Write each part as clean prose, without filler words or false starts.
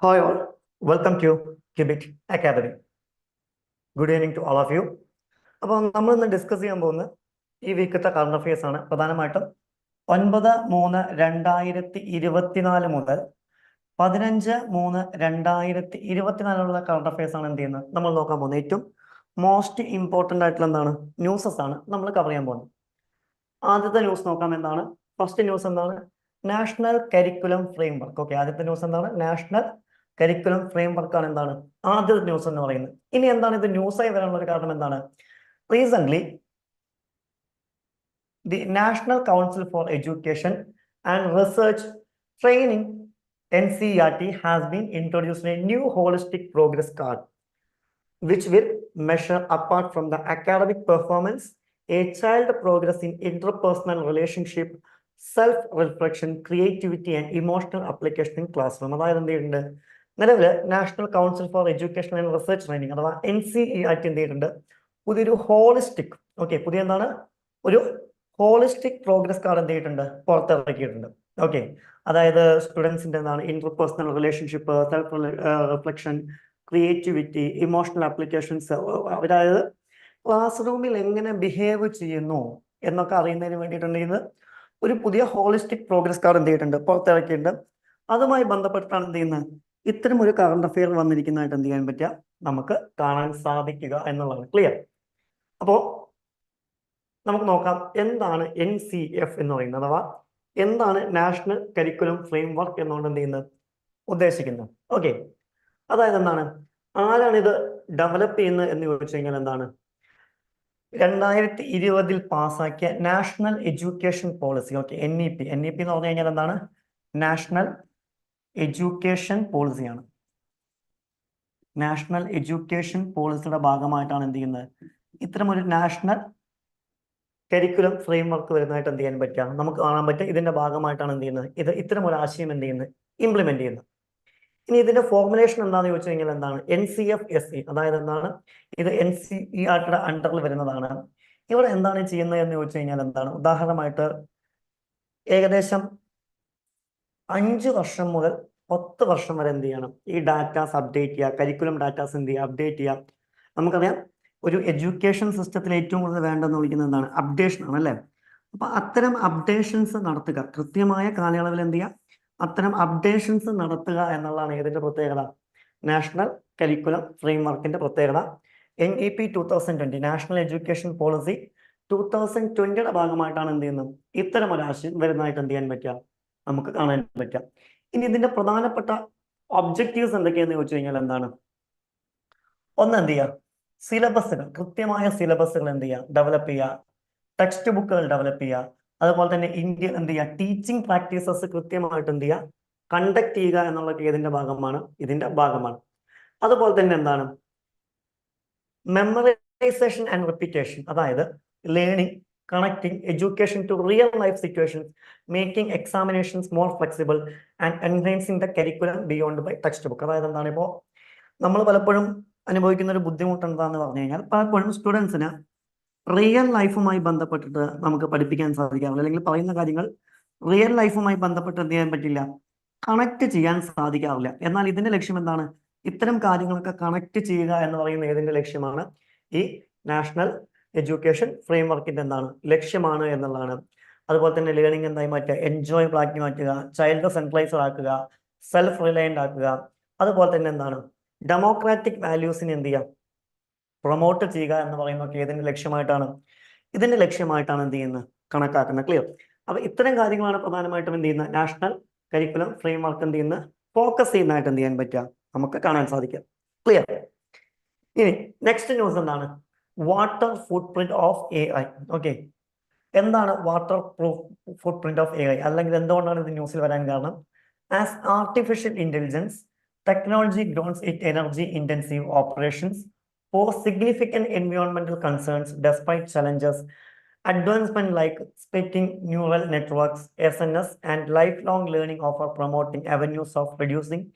Hi all, welcome to Cubit Academy. Good evening to all of you. അപ്പോൾ നമ്മൾ ഇന്ന് discuss ചെയ്യാൻ പോകുന്ന ഈ വീക്കത്തെ കറണ്ട് അഫയേഴ്സ് ആണ്. പ്രധാനമായിട്ടും 9/3/2024 മുതൽ 15/3/2024 കറണ്ട് അഫയേഴ്സ് ആണ് എന്ത് ചെയ്യുന്നത് നമ്മൾ നോക്കാൻ പോകുന്നത്. ഏറ്റവും മോസ്റ്റ് ഇമ്പോർട്ടൻ്റ് ആയിട്ടുള്ള എന്താണ് ന്യൂസസ് ആണ് നമ്മൾ കവർ ചെയ്യാൻ പോകുന്നത്. ആദ്യത്തെ ന്യൂസ് നോക്കാം. എന്താണ് ഫസ്റ്റ് ന്യൂസ്? എന്താണ് നാഷണൽ കരിക്കുലം ഫ്രെയിംവർക്ക്. ഓക്കെ, ആദ്യത്തെ ന്യൂസ് എന്താണ് നാഷണൽ കരിക്കുലം ഫ്രെയിംവർക്ക് ആണ് എന്താണ് ആദ്യത്തെ ന്യൂസ് എന്ന് പറയുന്നത്. ഇനി എന്താണ് ഇത് ന്യൂസായി വരാനുള്ള ഒരു കാരണം? എന്താണ് recent the National Council for Education and Research Training NCERT has been introduced a new holistic progress card which will measure, apart from the academic performance, a child progress in interpersonal relationship, self-reflection, creativity and emotional application in classroom. അതായത് എന്ത് ചെയ്തിട്ടുണ്ട്, നിലവിൽ national council for education and research training അഥവാ NCERT എന്ത് ചെയ്തിട്ടുണ്ട്, പുതിയൊരു holistic പുതിയ എന്താണ് ഒരു ഹോളിസ്റ്റിക് പ്രോഗ്രസ് കാർഡ് എന്ത് ചെയ്തിട്ടുണ്ട്, പുറത്തിറക്കിയിട്ടുണ്ട്. ഓക്കെ, അതായത് സ്റ്റുഡൻസിന്റെ എന്താണ് interpersonal relationship, self reflection, creativity, emotional applications, അതായത് ക്ലാസ് റൂമിൽ എങ്ങനെ ബിഹേവ് ചെയ്യുന്നു എന്നൊക്കെ അറിയുന്നതിന് വേണ്ടിയിട്ടുണ്ടെങ്കിൽ ഒരു പുതിയ ഹോളിസ്റ്റിക് പ്രോഗ്രസ് കാർഡ് എന്ത് ചെയ്തിട്ടുണ്ട്, പുറത്തിറക്കിയിട്ടുണ്ട്. അതുമായി ബന്ധപ്പെട്ടാണ് എന്ത് ചെയ്യുന്നത്, ഇത്തരം ഒരു കറണ്ട് അഫെയർ വന്നിരിക്കുന്നതായിട്ട് എന്ത് ചെയ്യാൻ പറ്റുക, നമുക്ക് കാണാൻ സാധിക്കുക എന്നുള്ളതാണ്. ക്ലിയർ? അപ്പോൾ നമുക്ക് നോക്കാം എന്താണ് NCF എന്ന് പറയുന്നത്, അഥവാ എന്താണ് നാഷണൽ കരിക്കുലം ഫ്രെയിംവർക്ക് എന്നുകൊണ്ട് എന്ത് ചെയ്യുന്നത് ഉദ്ദേശിക്കുന്നത്. ഓക്കെ, അതായത് എന്താണ്, ആരാണ് ഇത് ഡെവലപ്പ് ചെയ്യുന്നത് എന്ന് ചോദിച്ചു കഴിഞ്ഞാൽ എന്താണ് 2020 പാസ്സാക്കിയ national education policy. Okay, NEP എന്ന് പറഞ്ഞു കഴിഞ്ഞാൽ എന്താണ് നാഷണൽ എഡ്യൂക്കേഷൻ പോളിസിയാണ്. നാഷണൽ എഡ്യൂക്കേഷൻ പോളിസിയുടെ ഭാഗമായിട്ടാണ് എന്ത് ചെയ്യുന്നത് ഇത്തരം ഒരു നാഷണൽ കരിക്കുലം ഫ്രെയിംവർക്ക് വരുന്നതായിട്ട് എന്ത് ചെയ്യാൻ പറ്റുക, നമുക്ക് കാണാൻ പറ്റുക. ഇതിന്റെ ഭാഗമായിട്ടാണ് എന്ത് ചെയ്യുന്നത്, ഇത് ഇത്തരം ഒരു ആശയം എന്ത് ചെയ്യുന്നത് ഇംപ്ലിമെന്റ് ചെയ്യുന്നത്. ഇനി ഇതിന്റെ ഫോർമുലേഷൻ എന്താണെന്ന് ചോദിച്ചു കഴിഞ്ഞാൽ എന്താണ് NCFSE, അതായത് എന്താണ് ഇത് NCERTയുടെ അണ്ടറിൽ വരുന്നതാണ്. ഇവിടെ എന്താണ് ചെയ്യുന്നത് എന്ന് ചോദിച്ചു കഴിഞ്ഞാൽ എന്താണ്, ഉദാഹരണമായിട്ട് ഏകദേശം 5 വർഷം മുതൽ 10 വർഷം വരെ എന്ത് ചെയ്യണം, ഈ ഡാറ്റാസ് അപ്ഡേറ്റ് ചെയ്യുക, കരിക്കുലം ഡാറ്റാസ് എന്ത് ചെയ്യുക, അപ്ഡേറ്റ് ചെയ്യുക. നമുക്കറിയാം ഒരു എഡ്യൂക്കേഷൻ സിസ്റ്റത്തിൽ ഏറ്റവും കൂടുതൽ വേണ്ടെന്ന് വിളിക്കുന്നത് എന്താണ്, അപ്ഡേഷൻ ആണ് അല്ലേ. അപ്പൊ അത്തരം അപ്ഡേഷൻസ് നടത്തുക, കൃത്യമായ കാലയളവിൽ എന്ത് ചെയ്യുക, അത്തരം അപ്ഡേഷൻസ് നടത്തുക എന്നുള്ളതാണ് ഏതിന്റെ പ്രത്യേകത, നാഷണൽ കരിക്കുലം ഫ്രെയിംവർക്കിന്റെ പ്രത്യേകത. NEP 2020 നാഷണൽ എഡ്യൂക്കേഷൻ പോളിസി 2020യുടെ ഭാഗമായിട്ടാണ് എന്ത് ചെയ്യുന്നത് ഇത്തരം ഒരു ആശയം വരുന്നതായിട്ട് എന്ത് ചെയ്യാൻ പറ്റുക, നമുക്ക് കാണാൻ പറ്റുക. ഇനി ഇതിന്റെ പ്രധാനപ്പെട്ട ഒബ്ജക്റ്റീവ്സ് എന്തൊക്കെയാന്ന് ചോദിച്ചു കഴിഞ്ഞാൽ എന്താണ്, ഒന്ന് എന്ത് ചെയ്യുക, സിലബസുകൾ, കൃത്യമായ സിലബസുകൾ എന്ത് ചെയ്യുക, ഡെവലപ്പ് ചെയ്യുക, ടെക്സ്റ്റ് ബുക്കുകൾ ഡെവലപ്പ് ചെയ്യുക. അതുപോലെ തന്നെ ഇന്ത്യ എന്ത് ചെയ്യുക, ടീച്ചിങ് പ്രാക്ടീസസ് കൃത്യമായിട്ട് എന്ത് ചെയ്യുക, കണ്ടക്ട് ചെയ്യുക എന്നുള്ളത് ഏതിന്റെ ഭാഗമാണ്, ഇതിന്റെ ഭാഗമാണ്. അതുപോലെ തന്നെ എന്താണ് മെമ്മറൈസേഷൻ ആൻഡ് റിപ്പീറ്റേഷൻ, അതായത് learning, connecting education to real life situations, making examinations more flexible and enhancing the curriculum beyond by textbook. അതായത് എന്താണ്, ഇപ്പോൾ നമ്മൾ പലപ്പോഴും അനുഭവിക്കുന്ന ഒരു ബുദ്ധിമുട്ട് എന്താന്ന് പറഞ്ഞു കഴിഞ്ഞാൽ പലപ്പോഴും സ്റ്റുഡൻസിന് റിയൽ ലൈഫുമായി ബന്ധപ്പെട്ടിട്ട് നമുക്ക് പഠിപ്പിക്കാൻ സാധിക്കാറില്ല, അല്ലെങ്കിൽ പറയുന്ന കാര്യങ്ങൾ റിയൽ ലൈഫുമായി ബന്ധപ്പെട്ട് എന്ത് ചെയ്യാൻ പറ്റില്ല, കണക്ട് ചെയ്യാൻ സാധിക്കാറില്ല. എന്നാൽ ഇതിന്റെ ലക്ഷ്യം എന്താണ്, ഇത്തരം കാര്യങ്ങളൊക്കെ കണക്ട് ചെയ്യുക എന്ന് പറയുന്ന ഏതിന്റെ ലക്ഷ്യമാണ്, ഈ നാഷണൽ എഡ്യൂക്കേഷൻ ഫ്രെയിംവർക്കിന്റെ എന്താണ് ലക്ഷ്യമാണ് എന്നുള്ളതാണ്. അതുപോലെ തന്നെ ലേണിംഗ് എന്തായി മാറ്റുക, എൻജോയബിൾ ആക്കി മാറ്റുക, ചൈൽഡ് സെൻട്രലൈസ്ഡ് ആക്കുക, സെൽഫ് റിലയന്റ് ആക്കുക. അതുപോലെ തന്നെ എന്താണ് ഡെമോക്രാറ്റിക് വാല്യൂസിനെ എന്ത് ചെയ്യുക, പ്രൊമോട്ട് ചെയ്യുക എന്ന് പറയുന്നതൊക്കെ ഏതിന്റെ ലക്ഷ്യമായിട്ടാണ്, ഇതിന്റെ ലക്ഷ്യമായിട്ടാണ് എന്ത് ചെയ്യുന്നത് കണക്കാക്കുന്നത്. ക്ലിയർ? അപ്പൊ ഇത്തരം കാര്യങ്ങളാണ് പ്രധാനമായിട്ടും എന്ത് ചെയ്യുന്നത് നാഷണൽ കരിക്കുലം ഫ്രെയിംവർക്ക് എന്ത് ചെയ്യുന്നത് ഫോക്കസ് ചെയ്യുന്നതായിട്ട് എന്ത് ചെയ്യാൻ പറ്റുക, നമുക്ക് കാണാൻ സാധിക്കുക. ക്ലിയർ? ഇനി നെക്സ്റ്റ് ന്യൂസ് എന്താണ്, water footprint of AI. Okay, എന്താണ് water footprint of AI, അല്ലെങ്കിൽ എന്തുകൊണ്ടാണ് ഇത് ന്യൂസിൽ വരാൻ കാരണം, as artificial intelligence technology grows it energy intensive operations for significant എൻവയോൺമെന്റൽ concerns despite challenges, advancement like splitting neural networks, SNS and lifelong learning offer promoting avenues of reducing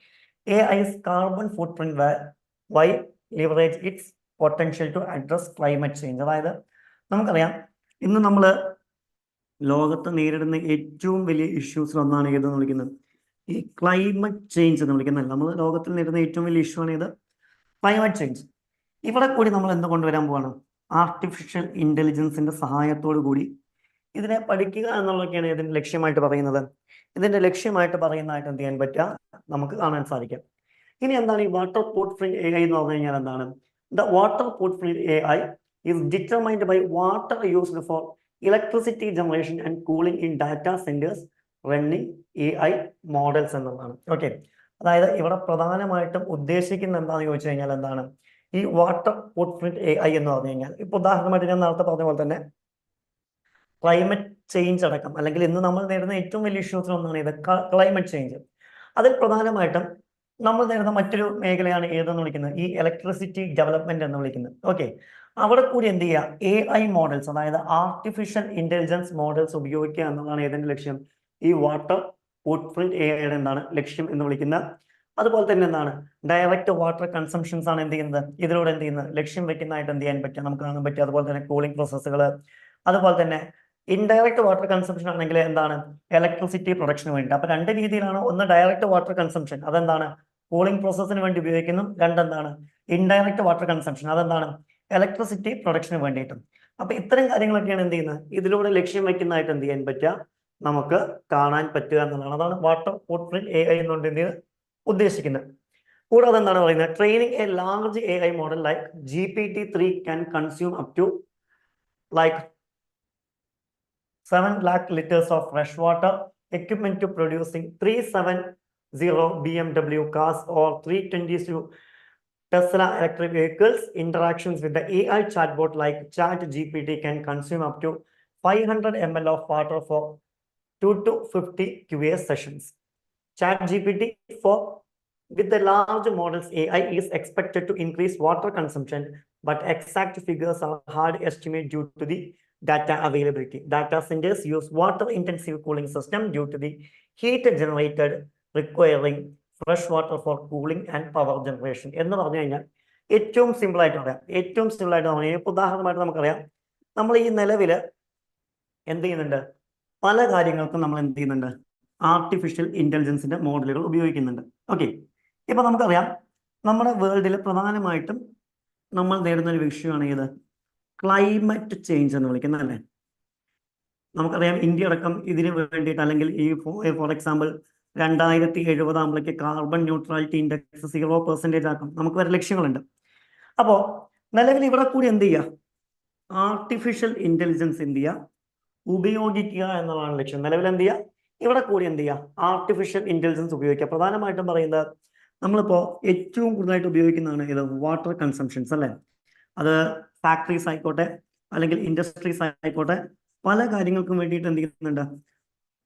AI's carbon footprint while leverage its potential to address climate change. അതായത് നമുക്കറിയാം ഇന്ന് നമ്മൾ ലോകത്ത് നേരിടുന്ന ഏറ്റവും വലിയ ഇഷ്യൂസിൽ ഒന്നാണ് ഏതെന്ന് വിളിക്കുന്നത് ഈ ക്ലൈമറ്റ് ചേഞ്ച് എന്ന് വിളിക്കുന്നത്, നമ്മൾ ലോകത്തിൽ നേരിടുന്ന ഏറ്റവും വലിയ ഇഷ്യൂ ആണ് ഇത് ക്ലൈമറ്റ് ചേഞ്ച്. ഇവിടെ കൂടി നമ്മൾ എന്ത് കൊണ്ടുവരാൻ പോവാണ്? ആർട്ടിഫിഷ്യൽ ഇന്റലിജൻസിന്റെ സഹായത്തോടു കൂടി ഇതിനെ പഠിക്കുക എന്നുള്ളതൊക്കെയാണ് ഇതിന്റെ ലക്ഷ്യമായിട്ട് പറയുന്നത്. ഇതിന്റെ ലക്ഷ്യമായിട്ട് പറയുന്നതായിട്ട് എന്ത് ചെയ്യാൻ പറ്റുക? നമുക്ക് കാണാൻ സാധിക്കും. ഇനി എന്താണ് ഈ വാട്ടർ ഫുട്പ്രിന്റ് AI എന്ന് പറഞ്ഞു കഴിഞ്ഞാൽ എന്താണ്? The water footprint AI is determined by water used for electricity generation and cooling in data centers running AI models എന്നുള്ളതാണ്. ഓക്കെ, അതായത് ഇവിടെ പ്രധാനമായിട്ടും ഉദ്ദേശിക്കുന്ന എന്താണെന്ന് ചോദിച്ചു കഴിഞ്ഞാൽ എന്താണ്? ഈ വാട്ടർ ഫുട്പ്രിന്റ് AI എന്ന് പറഞ്ഞു കഴിഞ്ഞാൽ ഇപ്പൊ ഉദാഹരണമായിട്ട് ഞാൻ നേരത്തെ പറഞ്ഞ പോലെ തന്നെ ക്ലൈമറ്റ് ചേഞ്ച് അടക്കം, അല്ലെങ്കിൽ ഇന്ന് നമ്മൾ നേരിടുന്ന ഏറ്റവും വലിയ ഇഷ്യൂസിൽ ഒന്നാണ് ഇത് ക്ലൈമറ്റ് ചേഞ്ച്. അതിൽ പ്രധാനമായിട്ടും നമ്മൾ നേരിടുന്ന മറ്റൊരു മേഖലയാണ് ഏതെന്ന് വിളിക്കുന്നത് ഈ ഇലക്ട്രിസിറ്റി ഡെവലപ്മെന്റ് എന്ന് വിളിക്കുന്നത്. ഓക്കെ, അവിടെ കൂടി എന്ത് ചെയ്യുക? AI മോഡൽസ്, അതായത് ആർട്ടിഫിഷ്യൽ ഇന്റലിജൻസ് മോഡൽസ് ഉപയോഗിക്കുക എന്നതാണ് ഏതിന്റെ ലക്ഷ്യം? ഈ വാട്ടർ ഫുട്പ്രിന്റ് AIയുടെ എന്താണ് ലക്ഷ്യം എന്ന് വിളിക്കുന്നത്. അതുപോലെ തന്നെ എന്താണ് ഡയറക്റ്റ് വാട്ടർ കൺസംഷൻസ് ആണ് എന്ത് ചെയ്യുന്നത്? ഇതിലൂടെ എന്ത് ചെയ്യുന്നത്? ലക്ഷ്യം വെക്കുന്നതായിട്ട് എന്ത് ചെയ്യാൻ പറ്റുക? നമുക്ക് കാണാൻ പറ്റും. അതുപോലെ തന്നെ കൂളിംഗ് പ്രോസസ്സുകൾ, അതുപോലെ തന്നെ ഇൻഡയറക്റ്റ് വാട്ടർ കൺസംഷൻ ആണെങ്കിൽ എന്താണ്? ഇലക്ട്രിസിറ്റി പ്രൊഡക്ഷന് വേണ്ടി. അപ്പൊ രണ്ട് രീതിയിലാണ്. ഒന്ന് ഡയറക്റ്റ് വാട്ടർ കൺസംഷൻ, അതെന്താണ്? കൂളിംഗ് പ്രോസസ്സിന് വേണ്ടി ഉപയോഗിക്കുന്നു. രണ്ടെന്താണ്? ഇൻഡയറക്റ്റ് വാട്ടർ കൺസംഷൻ, അതെന്താണ്? ഇലക്ട്രിസിറ്റി പ്രൊഡക്ഷന് വേണ്ടിയിട്ടും. അപ്പൊ ഇത്തരം കാര്യങ്ങളൊക്കെയാണ് എന്ത് ചെയ്യുന്നത്? ഇതിലൂടെ ലക്ഷ്യം വെക്കുന്നതായിട്ട് എന്ത് ചെയ്യാൻ പറ്റുക? നമുക്ക് കാണാൻ പറ്റുക എന്നുള്ളതാണ്. അതാണ് വാട്ടർ ഫുട്പ്രിന്റ് AI എന്നുകൊണ്ട് എന്ത് ചെയ്യുന്നത് ഉദ്ദേശിക്കുന്നത്. കൂടാതെ എന്താണ് പറയുന്നത്? Training A large AI model like GPT-3 can consume up to like 7 lakh liters of fresh water, equipment to producing 370 BMW cars or 320 Tesla electric vehicles. Interactions with the AI chatbot like ChatGPT can consume up to 500 ml of water for 2 to 50 QA sessions. ChatGPT with the large models AI is expected to increase water consumption, but exact figures are hard to estimate due to the data availability. Data centers use water-intensive cooling system due to the heat generated requiring fresh water for cooling and power generation. എന്ന് പറഞ്ഞു കഴിഞ്ഞാൽ ഏറ്റവും simple ആയിട്ട് പറയാം. ഏറ്റവും simple ആയിട്ട് പറഞ്ഞാൽ ഉദാഹരണമായിട്ട് നമുക്കറിയാം, നമ്മൾ ഈ നിലവിൽ എന്ത് ചെയ്യുന്നുണ്ട്? പല കാര്യങ്ങൾക്കും നമ്മൾ എന്ത് ചെയ്യുന്നുണ്ട്? ആർട്ടിഫിഷ്യൽ ഇന്റലിജൻസിന്റെ മോഡലുകൾ ഉപയോഗിക്കുന്നുണ്ട്. ഓക്കെ, ഇപ്പൊ നമുക്കറിയാം നമ്മുടെ വേൾഡിൽ പ്രധാനമായിട്ടും നമ്മൾ നേരിടുന്ന ഒരു വിഷയമാണ് ഏത്? ക്ലൈമറ്റ് ചേഞ്ച് എന്ന് വിളിക്കുന്നത് അല്ലേ? നമുക്കറിയാം ഇന്ത്യ അടക്കം ഇതിന് വേണ്ടിയിട്ട്, അല്ലെങ്കിൽ ഈ ഫോർ എക്സാമ്പിൾ 2070 ആകുമ്പോഴേക്ക് കാർബൺ ന്യൂട്രാലിറ്റി ഇൻഡെക്സ് 0% ആക്കും. നമുക്ക് വരെ ലക്ഷ്യങ്ങളുണ്ട്. അപ്പോൾ നിലവിൽ ഇവിടെ കൂടി എന്ത് ചെയ്യുക? ആർട്ടിഫിഷ്യൽ ഇന്റലിജൻസ് എന്ത് ചെയ്യുക? ഉപയോഗിക്കുക എന്നുള്ളതാണ് ലക്ഷ്യം. നിലവിൽ എന്ത് ചെയ്യുക? ഇവിടെ കൂടി എന്ത് ചെയ്യുക? ആർട്ടിഫിഷ്യൽ ഇന്റലിജൻസ് ഉപയോഗിക്കുക. പ്രധാനമായിട്ടും പറയുന്നത് നമ്മളിപ്പോൾ ഏറ്റവും കൂടുതലായിട്ട് ഉപയോഗിക്കുന്നതാണ് ഇത് വാട്ടർ കൺസംഷൻസ് അല്ലേ? അത് ഫാക്ടറീസ് ആയിക്കോട്ടെ, അല്ലെങ്കിൽ ഇൻഡസ്ട്രീസ് ആയിക്കോട്ടെ, പല കാര്യങ്ങൾക്കും വേണ്ടിയിട്ട് എന്ത് ചെയ്യുന്നുണ്ട്?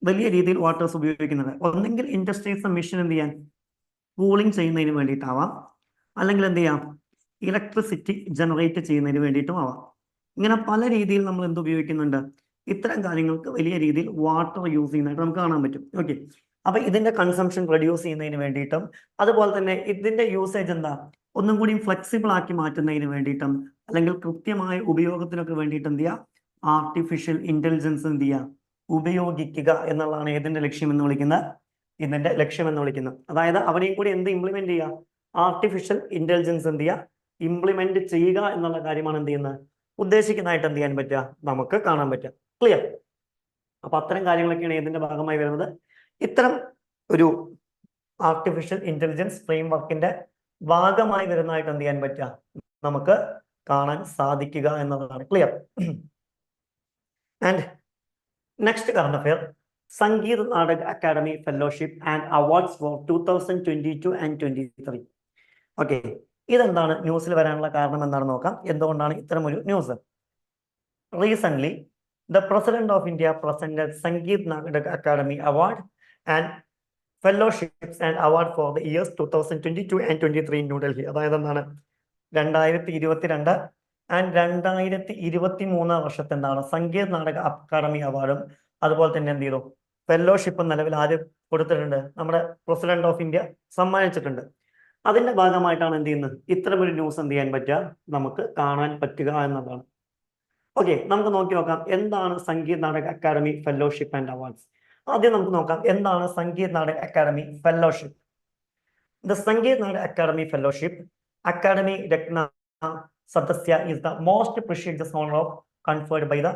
വലിയ രീതിയിൽ വാട്ടേഴ്സ് ഉപയോഗിക്കുന്നുണ്ട്. ഒന്നെങ്കിൽ ഇൻഡസ്ട്രീസ് മിഷൻ എന്ത് ചെയ്യാൻ? കൂളിംഗ് ചെയ്യുന്നതിന് വേണ്ടിയിട്ടാവാം, അല്ലെങ്കിൽ എന്ത് ചെയ്യാം? ഇലക്ട്രിസിറ്റി ജനറേറ്റ് ചെയ്യുന്നതിന് വേണ്ടിയിട്ടും ആവാം. ഇങ്ങനെ പല രീതിയിൽ നമ്മൾ എന്ത് ഉപയോഗിക്കുന്നുണ്ട്? ഇത്തരം കാര്യങ്ങൾക്ക് വലിയ രീതിയിൽ വാട്ടർ യൂസ് ചെയ്യുന്നതായിട്ട് നമുക്ക് കാണാൻ പറ്റും. ഓക്കെ, അപ്പൊ ഇതിന്റെ കൺസംഷൻ റെഡ്യൂസ് ചെയ്യുന്നതിന് വേണ്ടിയിട്ടും, അതുപോലെ തന്നെ ഇതിന്റെ യൂസേജ് എന്താ ഒന്നും കൂടി ഫ്ലെക്സിബിൾ ആക്കി മാറ്റുന്നതിന് വേണ്ടിയിട്ടും, അല്ലെങ്കിൽ കൃത്യമായ ഉപയോഗത്തിനൊക്കെ വേണ്ടിയിട്ട് എന്ത് ചെയ്യുക? ആർട്ടിഫിഷ്യൽ ഇന്റലിജൻസ് എന്ത് ചെയ്യുക? ഉപയോഗിക്കുക എന്നുള്ളതാണ് ഏതിന്റെ ലക്ഷ്യം എന്ന് വിളിക്കുന്നത്? ഇതിന്റെ ലക്ഷ്യം എന്ന് വിളിക്കുന്നത്. അതായത് അവിടെയും കൂടി എന്ത് ഇംപ്ലിമെന്റ് ചെയ്യുക? ആർട്ടിഫിഷ്യൽ ഇന്റലിജൻസ് എന്ത് ചെയ്യുക? ഇംപ്ലിമെന്റ് ചെയ്യുക എന്നുള്ള കാര്യമാണ് എന്ത് ചെയ്യുന്നത്? ഉദ്ദേശിക്കുന്നതായിട്ട് എന്ത് ചെയ്യാൻ പറ്റുക? നമുക്ക് കാണാൻ പറ്റുക. ക്ലിയർ? അപ്പൊ അത്തരം കാര്യങ്ങളൊക്കെയാണ് ഇതിന്റെ ഭാഗമായി വരുന്നത്. ഇത്തരം ഒരു ആർട്ടിഫിഷ്യൽ ഇന്റലിജൻസ് ഫ്രെയിംവർക്കിന്റെ ഭാഗമായി വരുന്നതായിട്ട് എന്ത് ചെയ്യാൻ പറ്റുക? നമുക്ക് കാണാൻ സാധിക്കുക എന്നതാണ്. Clear? And next current affair, Sangeet Natak academy fellowship and awards for 2022 and 2023. Okay, ഇതെന്താണ് ന്യൂസിൽ വരാനുള്ള കാരണം എന്താണെന്ന് നോക്കാം. എന്തുകൊണ്ടാണ് ഇത്തരം ഒരു news? Recent the President of India presented Sangeet Nagada Academy Award and Fellowships and Award for the years 2022 and 2023 in New Delhi. അതായത് എന്താണ് 2022 ആൻഡ് 2023 വർഷത്തെ എന്താണ് സംഗീത് നാടക അക്കാദമി അവാർഡും, അതുപോലെ തന്നെ എന്ത് ചെയ്തു? ഫെല്ലോഷിപ്പും നിലവിൽ ആദ്യം കൊടുത്തിട്ടുണ്ട്. നമ്മുടെ പ്രസിഡന്റ് ഓഫ് ഇന്ത്യ സമ്മാനിച്ചിട്ടുണ്ട്. അതിന്റെ ഭാഗമായിട്ടാണ് എന്ത് ചെയ്യുന്നത്? ഇത്തരമൊരു ന്യൂസ് എന്ത് ചെയ്യാൻ പറ്റുക? നമുക്ക് കാണാൻ പറ്റുക എന്നതാണ്. ഓക്കെ, നമുക്ക് നോക്കി നോക്കാം എന്താണ് Sangeet Natak academy fellowship and awards. ആദ്യം നമുക്ക് നോക്കാം എന്താണ് Sangeet Natak academy fellowship. The Sangeet Nada Academy Fellowship, Academy Ratna Sadasya is the most prestigious honor conferred by the